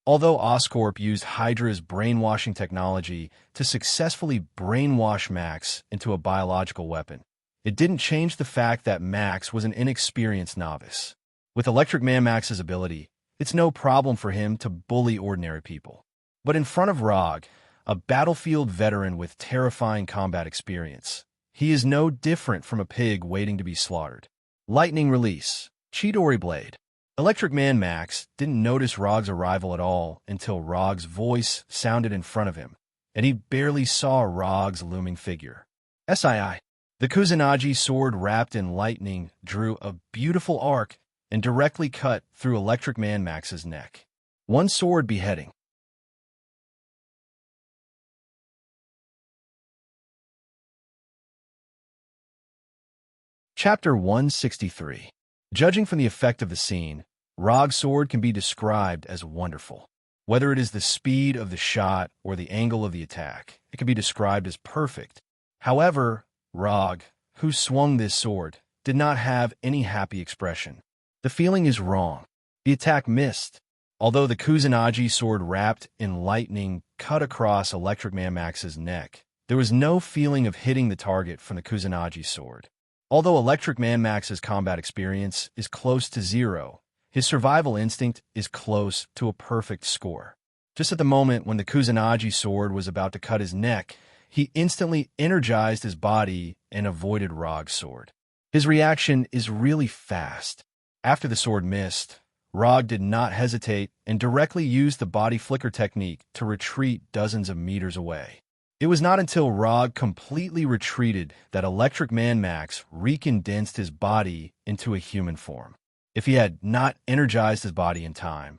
[SPEAKER 1] Although Oscorp used Hydra's brainwashing technology to successfully brainwash Max into a biological weapon, it didn't change the fact that Max was an inexperienced novice. With Electric Man Max's ability, it's no problem for him to bully ordinary people. But in front of Rog, a battlefield veteran with terrifying combat experience, he is no different from a pig waiting to be slaughtered. Lightning release, Chidori Blade. Electric Man Max didn't notice Rog's arrival at all until Rog's voice sounded in front of him, and he barely saw Rog's looming figure. SII. The Kusanagi sword wrapped in lightning drew a beautiful arc and directly cut through Electric Man Max's neck. One sword beheading. Chapter 163. Judging from the effect of the scene, Rog's sword can be described as wonderful. Whether it is the speed of the shot or the angle of the attack, it can be described as perfect. However, Rog, who swung this sword, did not have any happy expression. The feeling is wrong. The attack missed. Although the Kusanagi sword wrapped in lightning cut across Electric Man Max's neck, there was no feeling of hitting the target from the Kusanagi sword. Although Electric Man Max's combat experience is close to zero, his survival instinct is close to a perfect score. Just at the moment when the Kusanagi sword was about to cut his neck, he instantly energized his body and avoided Rog's sword. His reaction is really fast. After the sword missed, Rog did not hesitate and directly used the body flicker technique to retreat dozens of meters away. It was not until Rog completely retreated that Electric Man Max recondensed his body into a human form. If he had not energized his body in time,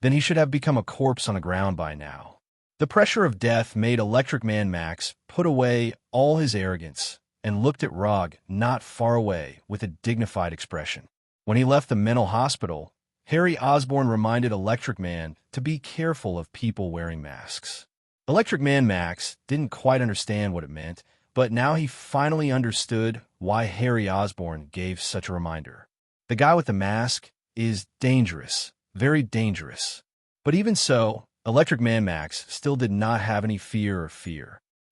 [SPEAKER 1] then he should have become a corpse on the ground by now. The pressure of death made Electric Man Max put away all his arrogance and looked at Rog not far away with a dignified expression. When he left the mental hospital, Harry Osborn reminded Electric Man to be careful of people wearing masks. Electric Man Max didn't quite understand what it meant, but now he finally understood why Harry Osborn gave such a reminder. The guy with the mask is dangerous, very dangerous. But even so, Electric Man Max still did not have any fear.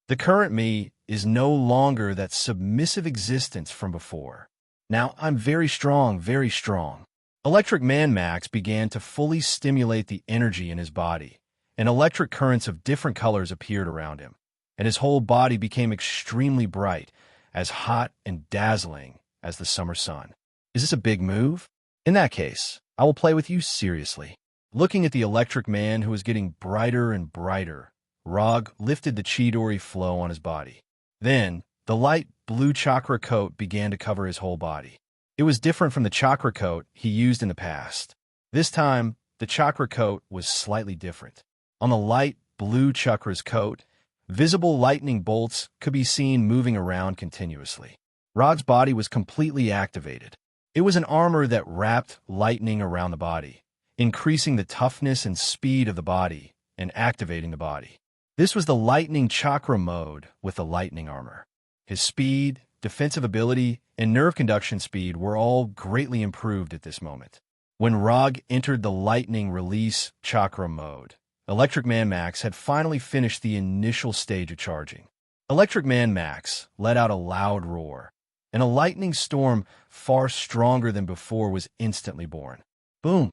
[SPEAKER 1] The current me is no longer that submissive existence from before. Now I'm very strong, very strong. Electric Man Max began to fully stimulate the energy in his body, and electric currents of different colors appeared around him, and his whole body became extremely bright, as hot and dazzling as the summer sun. Is this a big move? In that case, I will play with you seriously. Looking at the Electric Man who was getting brighter and brighter, Rog lifted the Chidori flow on his body. Then, the light blue chakra coat began to cover his whole body. It was different from the chakra coat he used in the past. This time, the chakra coat was slightly different. On the light blue chakra's coat, visible lightning bolts could be seen moving around continuously. Rog's body was completely activated. It was an armor that wrapped lightning around the body, increasing the toughness and speed of the body and activating the body. This was the lightning chakra mode with the lightning armor. His speed, defensive ability, and nerve conduction speed were all greatly improved at this moment. When Rog entered the lightning release chakra mode, Electric Man Max had finally finished the initial stage of charging. Electric Man Max let out a loud roar, and a lightning storm far stronger than before was instantly born. Boom!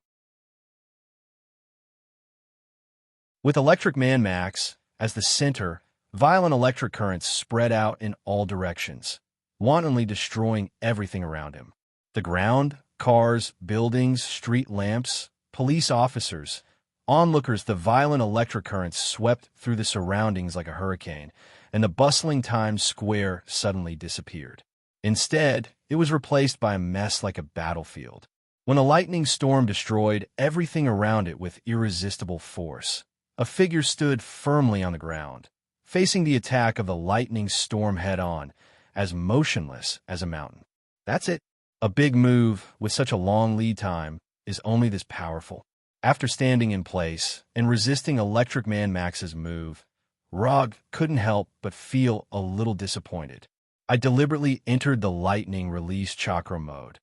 [SPEAKER 1] With Electric Man Max as the center, violent electric currents spread out in all directions, wantonly destroying everything around him. The ground, cars, buildings, street lamps, police officers, onlookers. The violent electric currents swept through the surroundings like a hurricane, and the bustling Times Square suddenly disappeared. Instead, it was replaced by a mess like a battlefield. When a lightning storm destroyed everything around it with irresistible force, a figure stood firmly on the ground, facing the attack of the lightning storm head-on, as motionless as a mountain. That's it. A big move with such a long lead time is only this powerful. After standing in place and resisting Electric Man Max's move, Rog couldn't help but feel a little disappointed. I deliberately entered the lightning release chakra mode,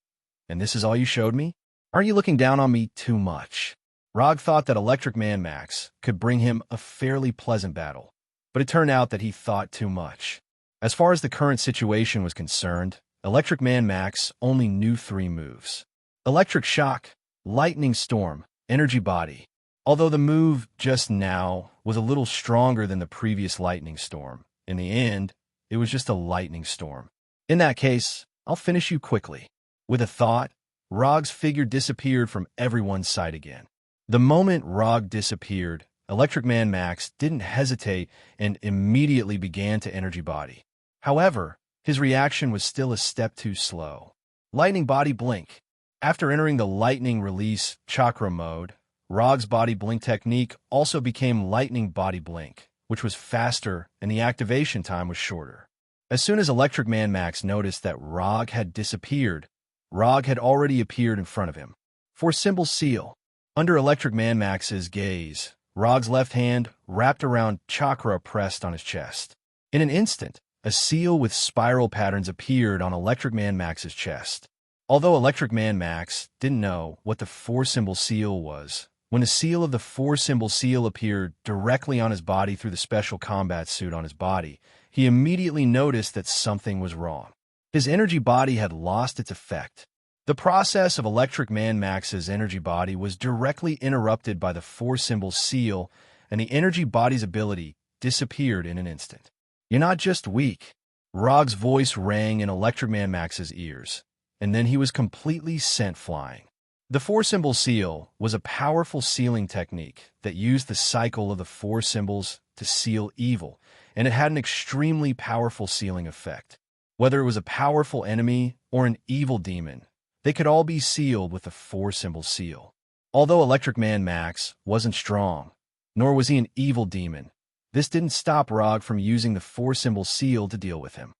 [SPEAKER 1] and this is all you showed me? Aren't you looking down on me too much? Rog thought that Electric Man Max could bring him a fairly pleasant battle, but it turned out that he thought too much. As far as the current situation was concerned, Electric Man Max only knew 3 moves: Electric Shock, Lightning Storm, Energy Body. Although the move just now was a little stronger than the previous Lightning Storm, in the end, it was just a lightning storm. In that case, I'll finish you quickly. With a thought, Rog's figure disappeared from everyone's sight again. The moment Rog disappeared, Electric Man Max didn't hesitate and immediately began to energy body. However, his reaction was still a step too slow. Lightning Body Blink. After entering the lightning release chakra mode, Rog's body blink technique also became Lightning Body Blink, which was faster and the activation time was shorter. As soon as Electric Man Max noticed that Rog had disappeared, Rog had already appeared in front of him. For symbol seal. Under Electric Man Max's gaze, Rog's left hand wrapped around chakra pressed on his chest. In an instant, a seal with spiral patterns appeared on Electric Man Max's chest. Although Electric Man Max didn't know what the 4-symbol seal was, when the seal of the 4-symbol seal appeared directly on his body through the special combat suit on his body, he immediately noticed that something was wrong. His energy body had lost its effect. The process of Electric Man Max's energy body was directly interrupted by the 4-symbol seal, and the energy body's ability disappeared in an instant. "You're not just weak." Rog's voice rang in Electric Man Max's ears, and then he was completely sent flying. The 4-symbol seal was a powerful sealing technique that used the cycle of the 4 symbols to seal evil, and it had an extremely powerful sealing effect. Whether it was a powerful enemy or an evil demon, they could all be sealed with the 4-symbol seal. Although Electric Man Max wasn't strong, nor was he an evil demon, this didn't stop Rog from using the 4-symbol seal to deal with him.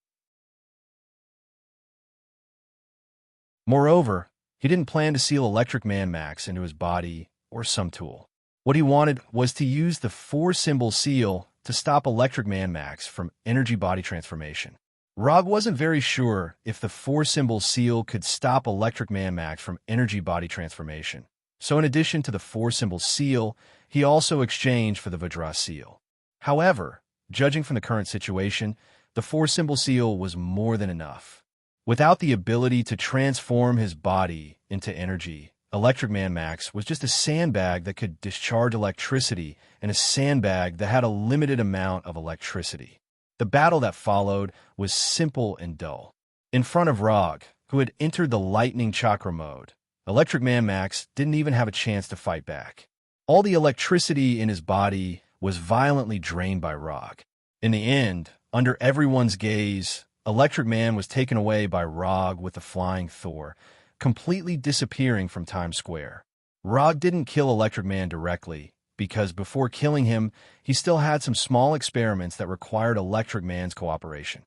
[SPEAKER 1] Moreover, he didn't plan to seal Electric Man Max into his body or some tool. What he wanted was to use the 4-symbol seal to stop Electric Man Max from energy body transformation. Rog wasn't very sure if the 4-symbol seal could stop Electric Man Max from energy body transformation. So in addition to the 4-symbol seal, he also exchanged for the Vajra seal. However, judging from the current situation, the 4-symbol seal was more than enough. Without the ability to transform his body into energy, Electric Man Max was just a sandbag that could discharge electricity and a sandbag that had a limited amount of electricity. The battle that followed was simple and dull. In front of Rog, who had entered the lightning chakra mode, Electric Man Max didn't even have a chance to fight back. All the electricity in his body was violently drained by Rog. In the end, under everyone's gaze, Electric Man was taken away by Rog with the flying Thor, completely disappearing from Times Square. Rog didn't kill Electric Man directly, because before killing him, he still had some small experiments that required Electric Man's cooperation.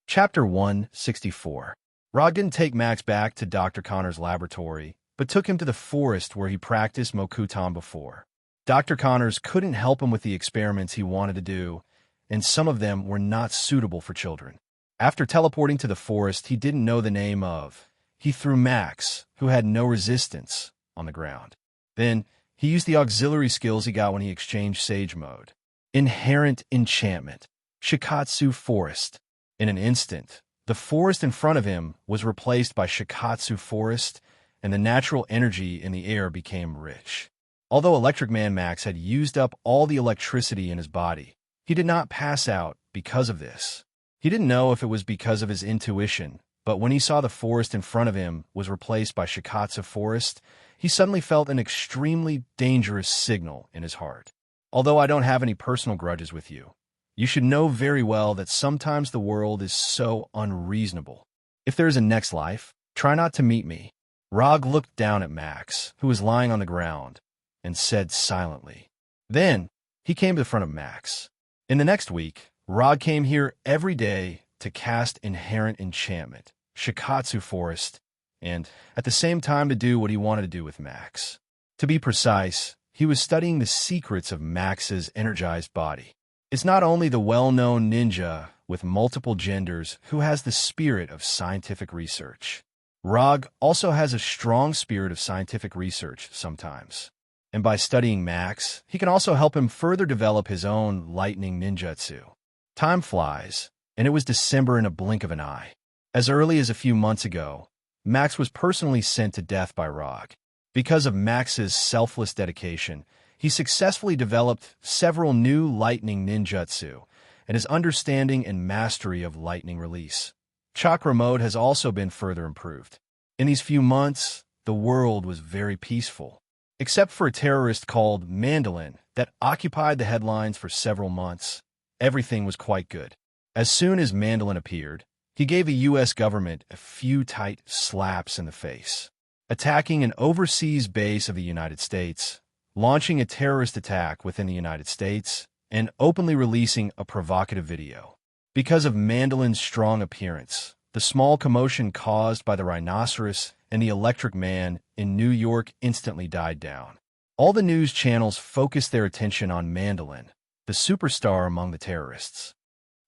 [SPEAKER 1] Chapter 164. Rog didn't take Max back to Dr. Connor's laboratory, but took him to the forest where he practiced Mokutan before. Dr. Connors couldn't help him with the experiments he wanted to do, and some of them were not suitable for children. After teleporting to the forest he didn't know the name of, he threw Max, who had no resistance, on the ground. Then, he used the auxiliary skills he got when he exchanged Sage Mode. Inherent Enchantment. Shikatsu Forest. In an instant, the forest in front of him was replaced by Shikatsu Forest, and the natural energy in the air became rich. Although Electric Man Max had used up all the electricity in his body, he did not pass out because of this. He didn't know if it was because of his intuition, but when he saw the forest in front of him was replaced by Shikatsu Forest, he suddenly felt an extremely dangerous signal in his heart. Although I don't have any personal grudges with you, you should know very well that sometimes the world is so unreasonable. If there is a next life, try not to meet me. Rog looked down at Max, who was lying on the ground, and said silently. Then, he came to the front of Max. In the next week, Rog came here every day to cast Inherent Enchantment, Shikatsu Forest, and at the same time to do what he wanted to do with Max. To be precise, he was studying the secrets of Max's energized body. It's not only the well-known ninja with multiple genders who has the spirit of scientific research. Rog also has a strong spirit of scientific research sometimes. And by studying Max, he can also help him further develop his own lightning ninjutsu. Time flies, and it was December in a blink of an eye. As early as a few months ago, Max was personally sent to death by Rog. Because of Max's selfless dedication, he successfully developed several new lightning ninjutsu, and his understanding and mastery of lightning release. Chakra mode has also been further improved. In these few months, the world was very peaceful, except for a terrorist called Mandolin that occupied the headlines for several months. Everything was quite good. As soon as Mandolin appeared, he gave the U.S. government a few tight slaps in the face. Attacking an overseas base of the United States, launching a terrorist attack within the United States and openly releasing a provocative video. Because of Mandolin's strong appearance, the small commotion caused by the rhinoceros and the electric man in New York instantly died down. All the news channels focused their attention on Mandolin, the superstar among the terrorists.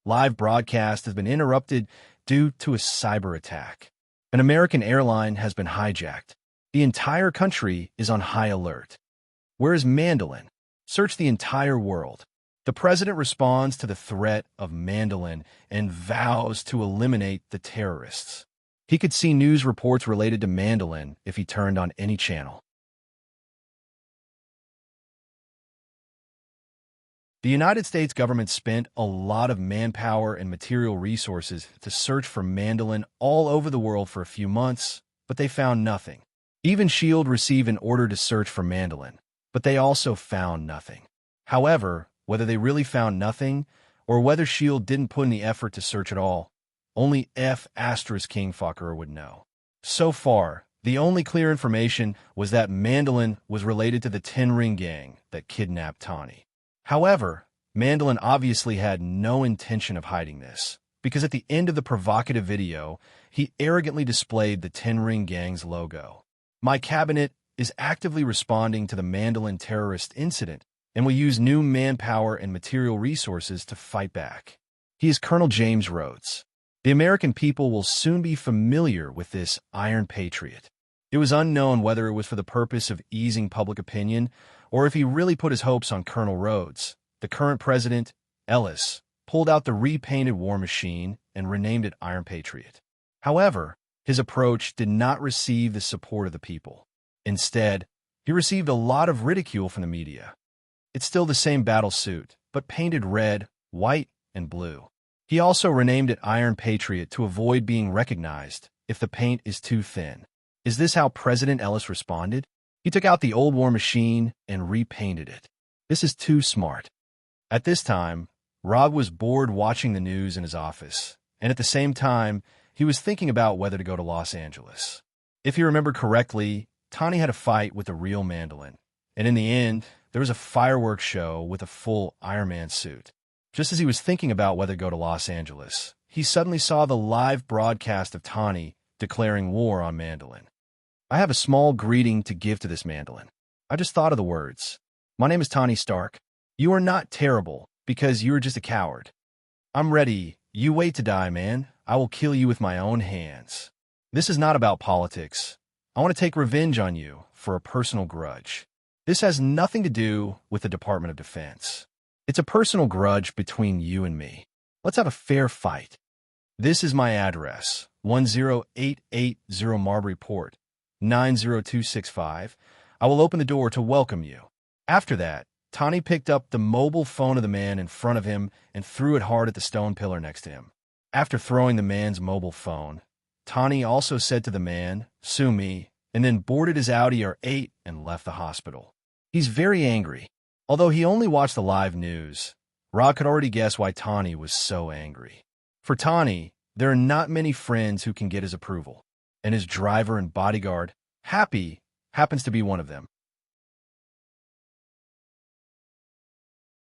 [SPEAKER 1] Live broadcast has been interrupted due to a cyber attack. An American airline has been hijacked. The entire country is on high alert. Where is Mandolin? Search the entire world. The president responds to the threat of Mandolin and vows to eliminate the terrorists. He could see news reports related to Mandolin if he turned on any channel. The United States government spent a lot of manpower and material resources to search for Mandolin all over the world for a few months, but they found nothing. Even S.H.I.E.L.D. received an order to search for Mandolin, but they also found nothing. However, whether they really found nothing, or whether S.H.I.E.L.D. didn't put in the effort to search at all, only F** Kingfucker would know. So far, the only clear information was that Mandolin was related to the Ten Ring Gang that kidnapped Tawny. However, Mandolin obviously had no intention of hiding this, because at the end of the provocative video, he arrogantly displayed the Ten Ring Gang's logo. My cabinet is actively responding to the Mandolin terrorist incident and will use new manpower and material resources to fight back. He is Colonel James Rhodes. The American people will soon be familiar with this Iron Patriot. It was unknown whether it was for the purpose of easing public opinion or if he really put his hopes on Colonel Rhodes. The current president, Ellis, pulled out the repainted war machine and renamed it Iron Patriot. However, his approach did not receive the support of the people. Instead, he received a lot of ridicule from the media. It's still the same battle suit, but painted red, white, and blue. He also renamed it Iron Patriot to avoid being recognized if the paint is too thin. Is this how President Ellis responded? He took out the old war machine and repainted it. This is too smart. At this time, Rob was bored watching the news in his office, and at the same time, he was thinking about whether to go to Los Angeles. If he remembered correctly, Tawny had a fight with a real Mandolin, and in the end, there was a fireworks show with a full Iron Man suit. Just as he was thinking about whether to go to Los Angeles, he suddenly saw the live broadcast of Tawny declaring war on Mandolin. I have a small greeting to give to this Mandolin. I just thought of the words. My name is Tawny Stark. You are not terrible, because you are just a coward. I'm ready. You wait to die, man. I will kill you with my own hands. This is not about politics. I want to take revenge on you for a personal grudge. This has nothing to do with the Department of Defense. It's a personal grudge between you and me. Let's have a fair fight. This is my address, 10880 Marbury Port, 90265. I will open the door to welcome you. After that, Tawny picked up the mobile phone of the man in front of him and threw it hard at the stone pillar next to him. After throwing the man's mobile phone, Tawny also said to the man, "Sue me," and then boarded his Audi R8 and left the hospital. He's very angry. Although he only watched the live news, Rob could already guess why Tawny was so angry. For Tawny, there are not many friends who can get his approval, and his driver and bodyguard, Happy, happens to be one of them.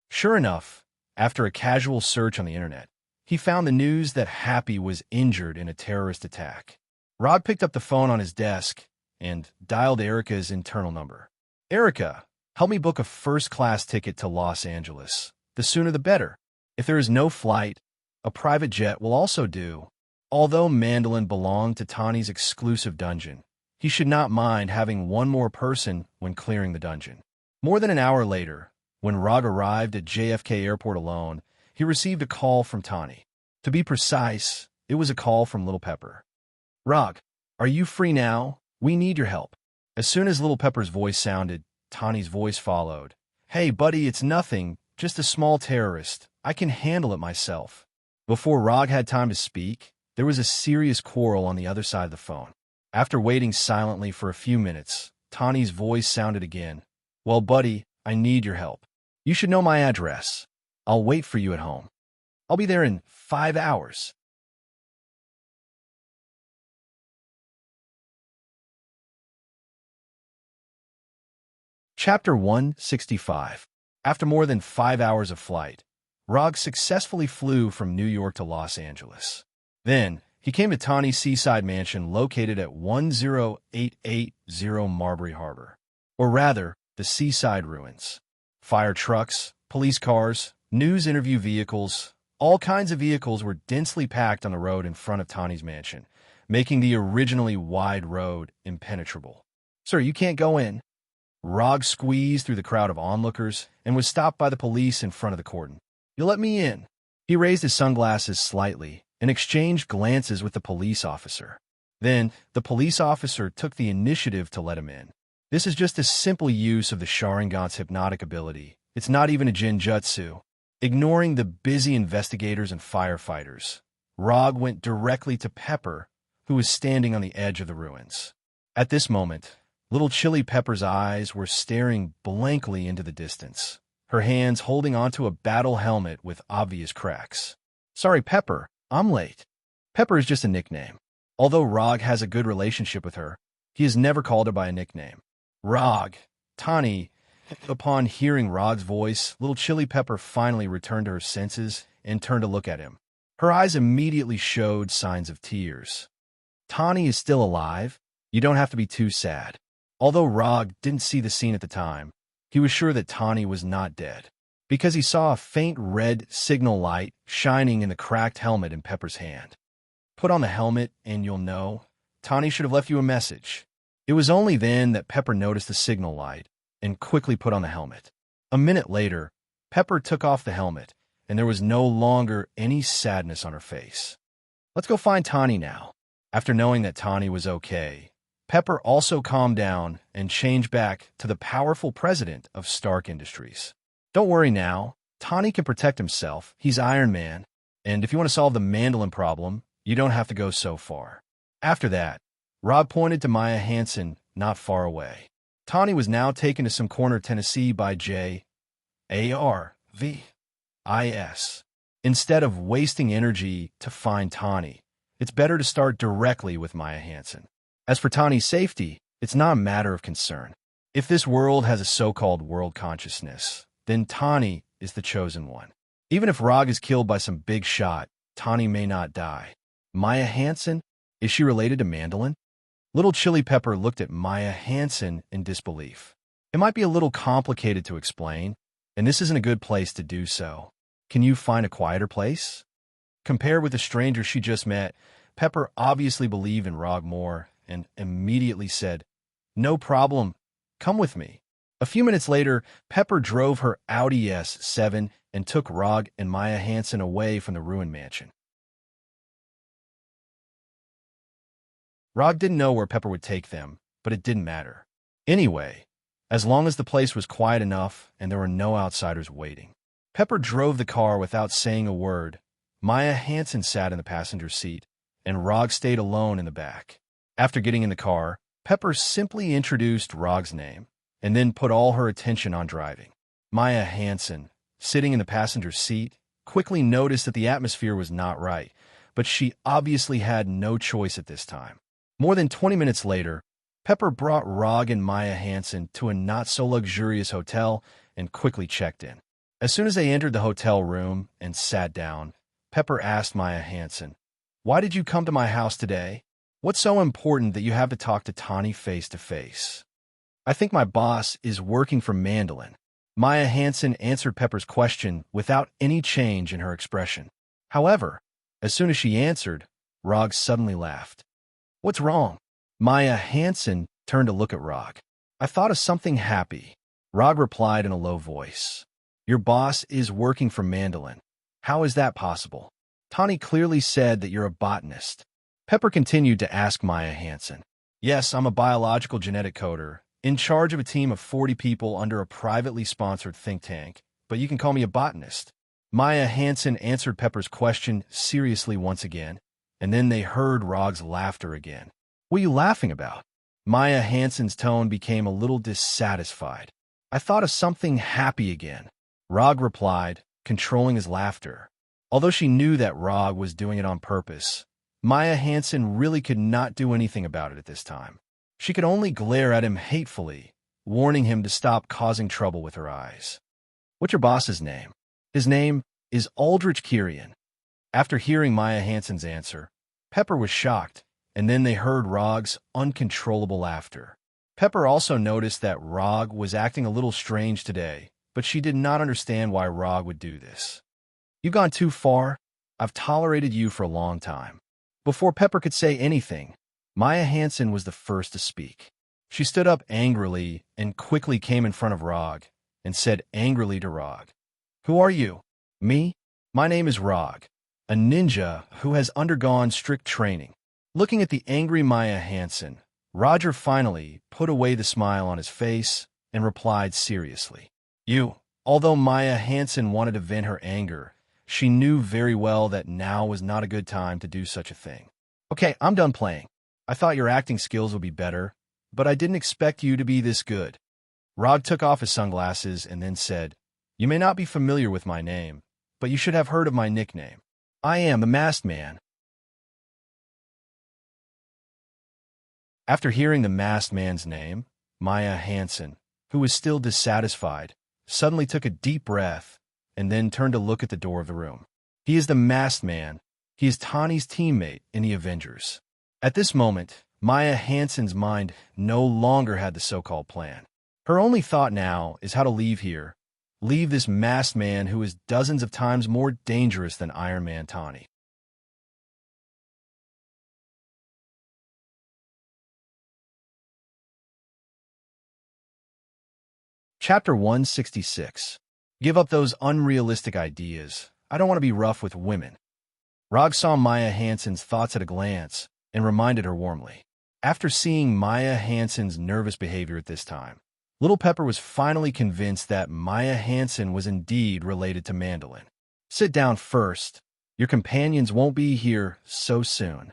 [SPEAKER 1] Sure enough, after a casual search on the internet, he found the news that Happy was injured in a terrorist attack. Rob picked up the phone on his desk and dialed Erica's internal number. "Erica, help me book a first-class ticket to Los Angeles. The sooner the better. If there is no flight, a private jet will also do." Although Mandolin belonged to Tawny's exclusive dungeon, he should not mind having one more person when clearing the dungeon. More than an hour later, when Rog arrived at JFK Airport alone, he received a call from Tawny. To be precise, it was a call from Little Pepper. "Rog, are you free now? We need your help." As soon as Little Pepper's voice sounded, Tawny's voice followed. "Hey, buddy, it's nothing. Just a small terrorist. I can handle it myself." Before Rog had time to speak, there was a serious quarrel on the other side of the phone. After waiting silently for a few minutes, Tawny's voice sounded again. "Well, buddy, I need your help. You should know my address. I'll wait for you at home. I'll be there in 5 hours. Chapter 165. After more than 5 hours of flight, Rog successfully flew from New York to Los Angeles. Then, he came to Tawny's seaside mansion located at 10880 Marbury Harbor. Or rather, the seaside ruins. Fire trucks, police cars, news interview vehicles, all kinds of vehicles were densely packed on the road in front of Tawny's mansion, making the originally wide road impenetrable. "Sir, you can't go in." Rog squeezed through the crowd of onlookers and was stopped by the police in front of the cordon. "You'll let me in." He raised his sunglasses slightly and exchanged glances with the police officer. Then, the police officer took the initiative to let him in. This is just a simple use of the Sharingan's hypnotic ability. It's not even a Genjutsu. Ignoring the busy investigators and firefighters, Rog went directly to Pepper, who was standing on the edge of the ruins. At this moment, little Chili Pepper's eyes were staring blankly into the distance, her hands holding onto a battle helmet with obvious cracks. "Sorry, Pepper, I'm late." Pepper is just a nickname. Although Rog has a good relationship with her, he has never called her by a nickname. "Rog, Tawny." Upon hearing Rog's voice, little Chili Pepper finally returned to her senses and turned to look at him. Her eyes immediately showed signs of tears. "Tawny is still alive. You don't have to be too sad." Although Rog didn't see the scene at the time, he was sure that Tawny was not dead, because he saw a faint red signal light shining in the cracked helmet in Pepper's hand. "Put on the helmet and you'll know. Tawny should have left you a message." It was only then that Pepper noticed the signal light and quickly put on the helmet. A minute later, Pepper took off the helmet, and there was no longer any sadness on her face. "Let's go find Tawny now." After knowing that Tawny was okay, Pepper also calmed down and changed back to the powerful president of Stark Industries. "Don't worry now. Tawny can protect himself. He's Iron Man. And if you want to solve the mandolin problem, you don't have to go so far." After that, Rog pointed to Maya Hansen not far away. Tawny was now taken to some corner Tennessee by J.A.R.V.I.S. Instead of wasting energy to find Tawny, it's better to start directly with Maya Hansen. As for Tawny's safety, it's not a matter of concern. If this world has a so-called world consciousness, then Tawny is the chosen one. Even if Rog is killed by some big shot, Tawny may not die. Maya Hansen? Is she related to Mandolin? Little Chili Pepper looked at Maya Hansen in disbelief. It might be a little complicated to explain, and this isn't a good place to do so. Can you find a quieter place? Compared with the stranger she just met, Pepper obviously believed in Rog more and immediately said, "No problem. Come with me." A few minutes later, Pepper drove her Audi S7 and took Rog and Maya Hansen away from the ruined mansion. Rog didn't know where Pepper would take them, but it didn't matter. Anyway, as long as the place was quiet enough and there were no outsiders waiting. Pepper drove the car without saying a word. Maya Hansen sat in the passenger seat, and Rog stayed alone in the back. After getting in the car, Pepper simply introduced Rog's name, and then put all her attention on driving. Maya Hansen, sitting in the passenger seat, quickly noticed that the atmosphere was not right, but she obviously had no choice at this time. More than 20 minutes later, Pepper brought Rog and Maya Hansen to a not-so-luxurious hotel and quickly checked in. As soon as they entered the hotel room and sat down, Pepper asked Maya Hansen, "Why did you come to my house today? What's so important that you have to talk to Tawny face-to-face?" "I think my boss is working for Mandolin." Maya Hansen answered Pepper's question without any change in her expression. However, as soon as she answered, Rog suddenly laughed. "What's wrong?" Maya Hansen turned to look at Rog. "I thought of something happy." Rog replied in a low voice. "Your boss is working for Mandolin. How is that possible? Tawny clearly said that you're a botanist." Pepper continued to ask Maya Hansen. "Yes, I'm a biological genetic coder, in charge of a team of 40 people under a privately sponsored think tank, but you can call me a botanist." Maya Hansen answered Pepper's question seriously once again, and then they heard Rog's laughter again. "What are you laughing about?" Maya Hansen's tone became a little dissatisfied. "I thought of something happy again," Rog replied, controlling his laughter. Although she knew that Rog was doing it on purpose, Maya Hansen really could not do anything about it at this time. She could only glare at him hatefully warning him to stop causing trouble with her eyes. "What's your boss's name?" "His name is Aldrich Kirian." After hearing Maya Hansen's answer, Pepper was shocked, and then they heard Rog's uncontrollable laughter. Pepper also noticed that Rog was acting a little strange today, but she did not understand why Rog would do this. "You've gone too far. I've tolerated you for a long time." Before Pepper could say anything, Maya Hansen was the first to speak. She stood up angrily and quickly came in front of Rog and said angrily to Rog, "Who are you?" "Me? My name is Rog, a ninja who has undergone strict training." Looking at the angry Maya Hansen, Roger finally put away the smile on his face and replied seriously, "You." Although Maya Hansen wanted to vent her anger, she knew very well that now was not a good time to do such a thing. "Okay, I'm done playing. I thought your acting skills would be better, but I didn't expect you to be this good." Rog took off his sunglasses and then said, "You may not be familiar with my name, but you should have heard of my nickname. I am the Masked Man." After hearing the Masked Man's name, Maya Hansen, who was still dissatisfied, suddenly took a deep breath and then turned to look at the door of the room. "He is the Masked Man. He is Tani's teammate in the Avengers." At this moment, Maya Hansen's mind no longer had the so-called plan. Her only thought now is how to leave here, leave this Masked Man who is dozens of times more dangerous than Iron Man Tani. Chapter 166. Give up those unrealistic ideas. I don't want to be rough with women. Rog saw Maya Hansen's thoughts at a glance and reminded her warmly. After seeing Maya Hansen's nervous behavior at this time, Little Pepper was finally convinced that Maya Hansen was indeed related to Mandolin. "Sit down first. Your companions won't be here so soon."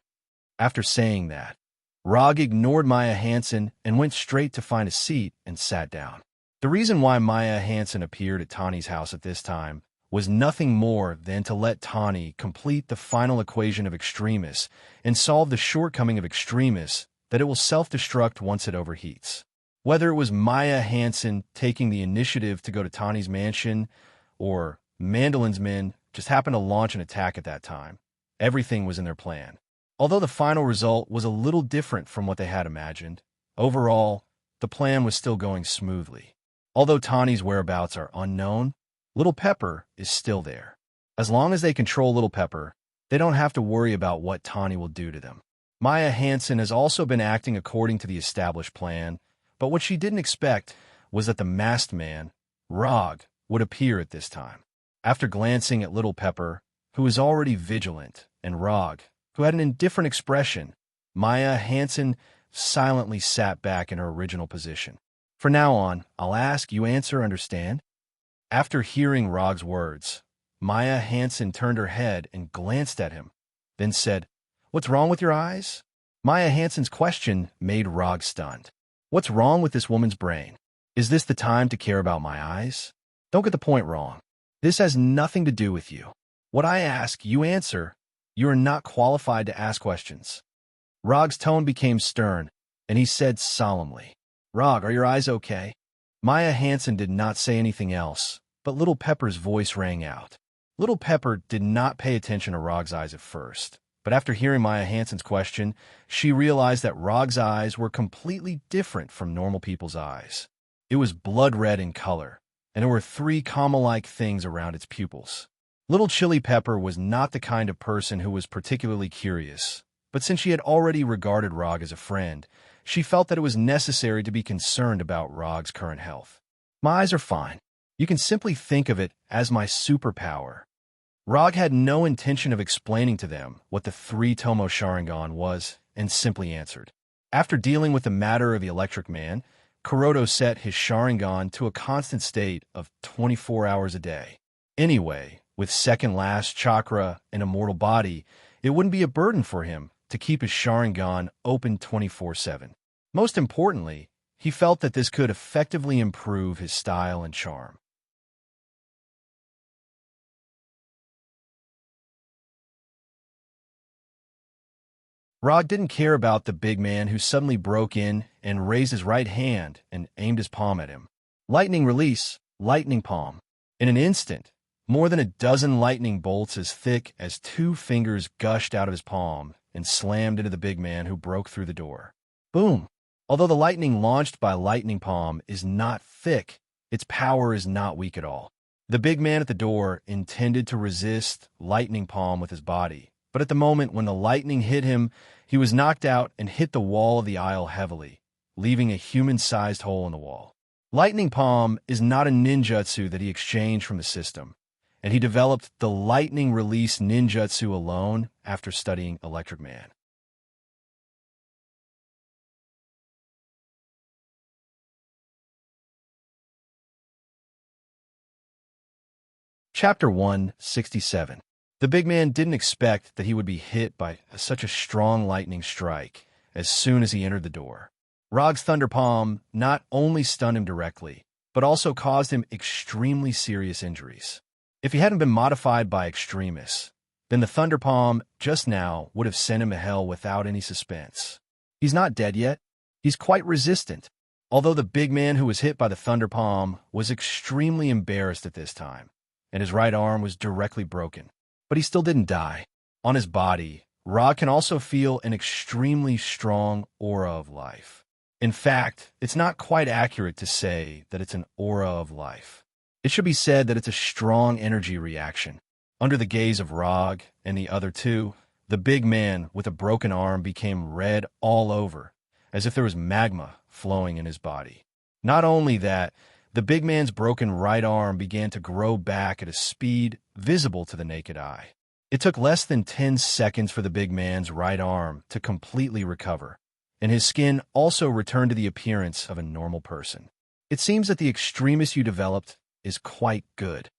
[SPEAKER 1] After saying that, Rog ignored Maya Hansen and went straight to find a seat and sat down. The reason why Maya Hansen appeared at Tani's house at this time was nothing more than to let Tani complete the final equation of Extremis and solve the shortcoming of Extremis that it will self-destruct once it overheats. Whether it was Maya Hansen taking the initiative to go to Tani's mansion or Mandolin's men just happened to launch an attack at that time, everything was in their plan. Although the final result was a little different from what they had imagined, overall, the plan was still going smoothly. Although Tani's whereabouts are unknown, Little Pepper is still there. As long as they control Little Pepper, they don't have to worry about what Tani will do to them. Maya Hansen has also been acting according to the established plan, but what she didn't expect was that the Masked Man, Rog, would appear at this time. After glancing at Little Pepper, who was already vigilant, and Rog, who had an indifferent expression, Maya Hansen silently sat back in her original position. "From now on, I'll ask, you answer, understand?" After hearing Rog's words, Maya Hansen turned her head and glanced at him, then said, "What's wrong with your eyes?" Maya Hansen's question made Rog stunned. "What's wrong with this woman's brain? Is this the time to care about my eyes? Don't get the point wrong. This has nothing to do with you. What I ask, you answer. You are not qualified to ask questions." Rog's tone became stern, and he said solemnly, "Rog, are your eyes okay?" Maya Hansen did not say anything else, but Little Pepper's voice rang out. Little Pepper did not pay attention to Rog's eyes at first, but after hearing Maya Hansen's question, she realized that Rog's eyes were completely different from normal people's eyes. It was blood red in color, and there were 3 comma-like things around its pupils. Little Chili Pepper was not the kind of person who was particularly curious, but since she had already regarded Rog as a friend, she felt that it was necessary to be concerned about Rog's current health. "My eyes are fine. You can simply think of it as my superpower." Rog had no intention of explaining to them what the 3-Tomo Sharingan was and simply answered. After dealing with the matter of the Electric Man, Kuroto set his Sharingan to a constant state of 24 hours a day. Anyway, with second last chakra and immortal body, it wouldn't be a burden for him to keep his Sharingan open 24/7. Most importantly, he felt that this could effectively improve his style and charm. Rog didn't care about the big man who suddenly broke in and raised his right hand and aimed his palm at him. Lightning release, lightning palm. In an instant, more than a dozen lightning bolts as thick as 2 fingers gushed out of his palm and slammed into the big man who broke through the door. Boom! Although the lightning launched by lightning palm is not thick, its power is not weak at all. The big man at the door intended to resist lightning palm with his body, but at the moment when the lightning hit him, he was knocked out and hit the wall of the aisle heavily, leaving a human-sized hole in the wall. Lightning palm is not a ninjutsu that he exchanged from the system, and he developed the lightning release ninjutsu alone after studying Electric Man. Chapter 167. The big man didn't expect that he would be hit by such a strong lightning strike as soon as he entered the door. Rog's Thunder Palm not only stunned him directly, but also caused him extremely serious injuries. If he hadn't been modified by extremists, then the Thunder Palm just now would have sent him to hell without any suspense. He's not dead yet. He's quite resistant. Although the big man who was hit by the Thunder Palm was extremely embarrassed at this time, and his right arm was directly broken. But he still didn't die. On his body, Rog can also feel an extremely strong aura of life. In fact, it's not quite accurate to say that it's an aura of life. It should be said that it's a strong energy reaction. Under the gaze of Rog and the other two, the big man with a broken arm became red all over, as if there was magma flowing in his body. Not only that, the big man's broken right arm began to grow back at a speed visible to the naked eye. It took less than 10 seconds for the big man's right arm to completely recover, and his skin also returned to the appearance of a normal person. It seems that the extremist you developed is quite good.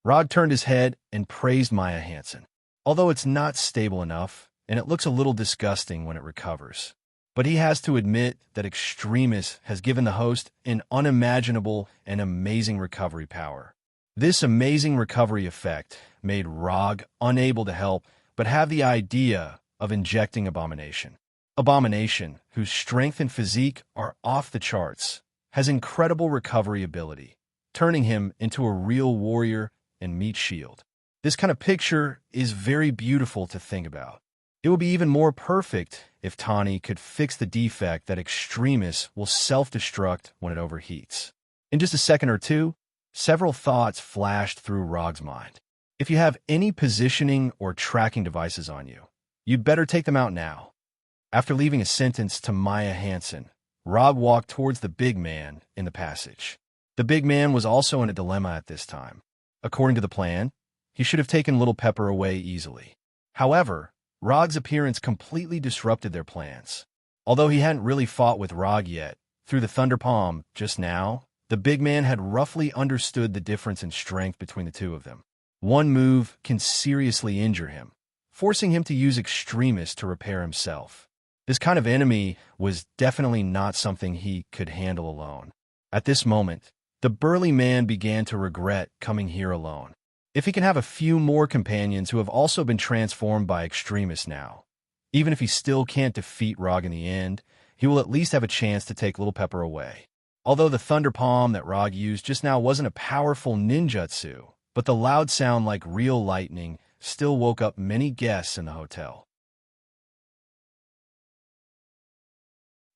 [SPEAKER 1] Rod turned his head and praised Maya Hansen. Although it's not stable enough, and it looks a little disgusting when it recovers. But he has to admit that Extremis has given the host an unimaginable and amazing recovery power. This amazing recovery effect made Rog unable to help but have the idea of injecting Abomination. Abomination, whose strength and physique are off the charts, has incredible recovery ability, turning him into a real warrior and meat shield. This kind of picture is very beautiful to think about. It would be even more perfect if Tani could fix the defect that Extremis will self-destruct when it overheats. In just a second or two, several thoughts flashed through Rog's mind. If you have any positioning or tracking devices on you, you'd better take them out now. After leaving a sentence to Maya Hansen, Rog walked towards the big man in the passage. The big man was also in a dilemma at this time. According to the plan, he should have taken Little Pepper away easily. However, Rog's appearance completely disrupted their plans. Although he hadn't really fought with Rog yet, through the Thunder Palm just now, the big man had roughly understood the difference in strength between the two of them. One move can seriously injure him, forcing him to use Extremis to repair himself. This kind of enemy was definitely not something he could handle alone. At this moment, the burly man began to regret coming here alone. If he can have a few more companions who have also been transformed by Extremis now, even if he still can't defeat Rog in the end, he will at least have a chance to take Little Pepper away. Although the Thunder Palm that Rog used just now wasn't a powerful ninjutsu, but the loud sound like real lightning still woke up many guests in the hotel.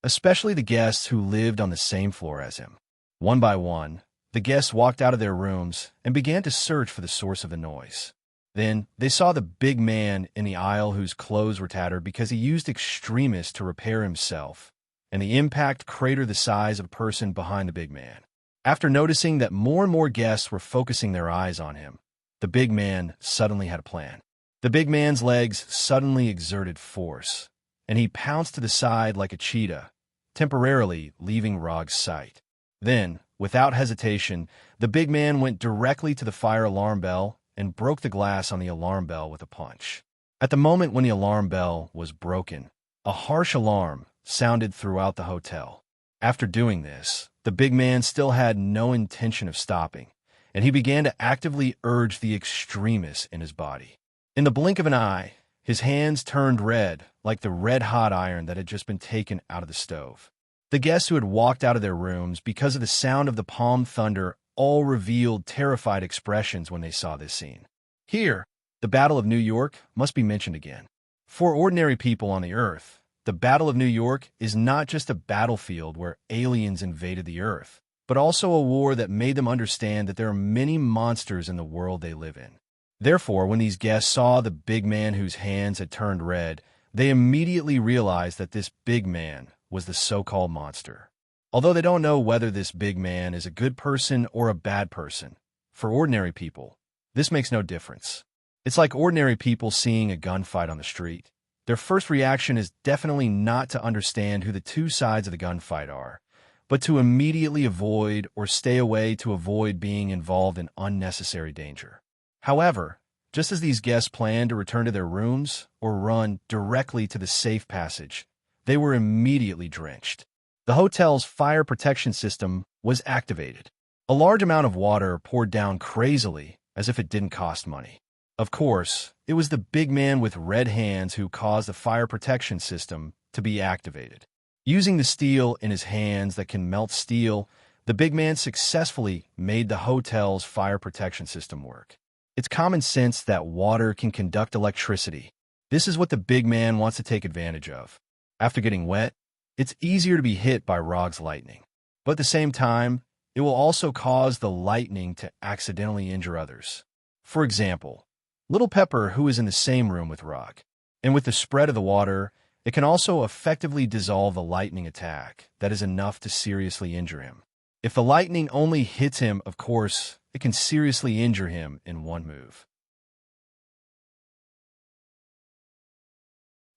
[SPEAKER 1] Especially the guests who lived on the same floor as him. One by one, the guests walked out of their rooms and began to search for the source of the noise. Then, they saw the big man in the aisle whose clothes were tattered because he used Extremis to repair himself, and the impact cratered the size of a person behind the big man. After noticing that more and more guests were focusing their eyes on him, the big man suddenly had a plan. The big man's legs suddenly exerted force, and he pounced to the side like a cheetah, temporarily leaving Rog's sight. Then, without hesitation, the big man went directly to the fire alarm bell and broke the glass on the alarm bell with a punch. At the moment when the alarm bell was broken, a harsh alarm sounded throughout the hotel. After doing this, the big man still had no intention of stopping, and he began to actively urge the Extremis in his body. In the blink of an eye, His hands turned red, like the red-hot iron that had just been taken out of the stove. The guests who had walked out of their rooms because of the sound of the palm thunder all revealed terrified expressions when they saw this scene. Here, the Battle of New York must be mentioned again. For ordinary people on the Earth, the Battle of New York is not just a battlefield where aliens invaded the Earth, but also a war that made them understand that there are many monsters in the world they live in. Therefore, when these guests saw the big man whose hands had turned red, they immediately realized that this big man was the so-called monster. Although they don't know whether this big man is a good person or a bad person, for ordinary people, this makes no difference. It's like ordinary people seeing a gunfight on the street. Their first reaction is definitely not to understand who the two sides of the gunfight are, but to immediately avoid or stay away to avoid being involved in unnecessary danger. However, just as these guests planned to return to their rooms or run directly to the safe passage, they were immediately drenched. The hotel's fire protection system was activated. A large amount of water poured down crazily as if it didn't cost money. Of course, it was the big man with red hands who caused the fire protection system to be activated. Using the steel in his hands that can melt steel, the big man successfully made the hotel's fire protection system work. It's common sense that water can conduct electricity. This is what the big man wants to take advantage of. After getting wet, it's easier to be hit by Rog's lightning. But at the same time, it will also cause the lightning to accidentally injure others. For example, Little Pepper, who is in the same room with Rog. And with the spread of the water, it can also effectively dissolve the lightning attack that is enough to seriously injure him. If the lightning only hits him, of course, it can seriously injure him in one move.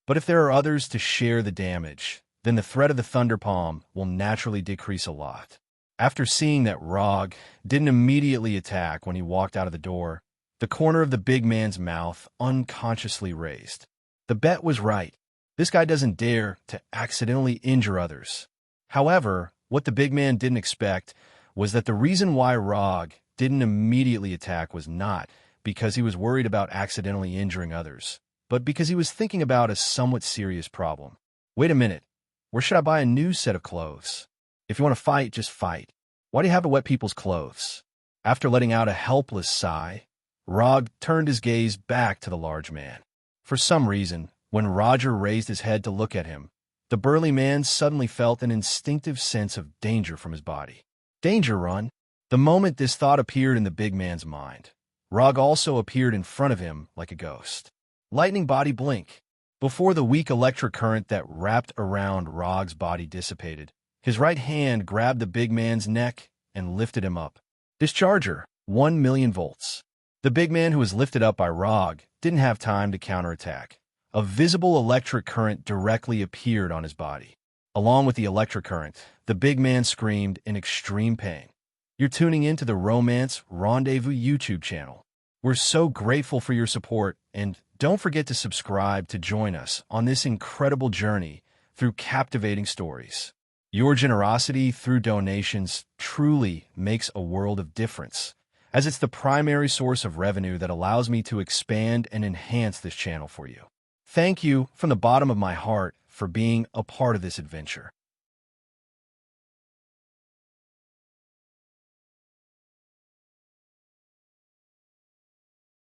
[SPEAKER 1] But if there are others to share the damage, then the threat of the Thunder Palm will naturally decrease a lot. After seeing that Rog didn't immediately attack when he walked out of the door, the corner of the big man's mouth unconsciously raised. The bet was right. This guy doesn't dare to accidentally injure others. However, what the big man didn't expect was that the reason why Rog didn't immediately attack was not because he was worried about accidentally injuring others, but because he was thinking about a somewhat serious problem. Wait a minute. Where should I buy a new set of clothes? If you want to fight, just fight. Why do you have to wet people's clothes? After letting out a helpless sigh, Rog turned his gaze back to the large man. For some reason, when Roger raised his head to look at him, the burly man suddenly felt an instinctive sense of danger from his body. Danger, run! The moment this thought appeared in the big man's mind, Rog also appeared in front of him like a ghost. Lightning body blink. Before the weak electric current that wrapped around Rog's body dissipated, his right hand grabbed the big man's neck and lifted him up. Discharger, 1,000,000 volts. The big man who was lifted up by Rog didn't have time to counterattack. A visible electric current directly appeared on his body. Along with the electric current, the big man screamed in extreme pain. You're tuning into the Romance Rendezvous YouTube channel. We're so grateful for your support, and don't forget to subscribe to join us on this incredible journey through captivating stories. Your generosity through donations truly makes a world of difference, as it's the primary source of revenue that allows me to expand and enhance this channel for you. Thank you from the bottom of my heart for being a part of this adventure.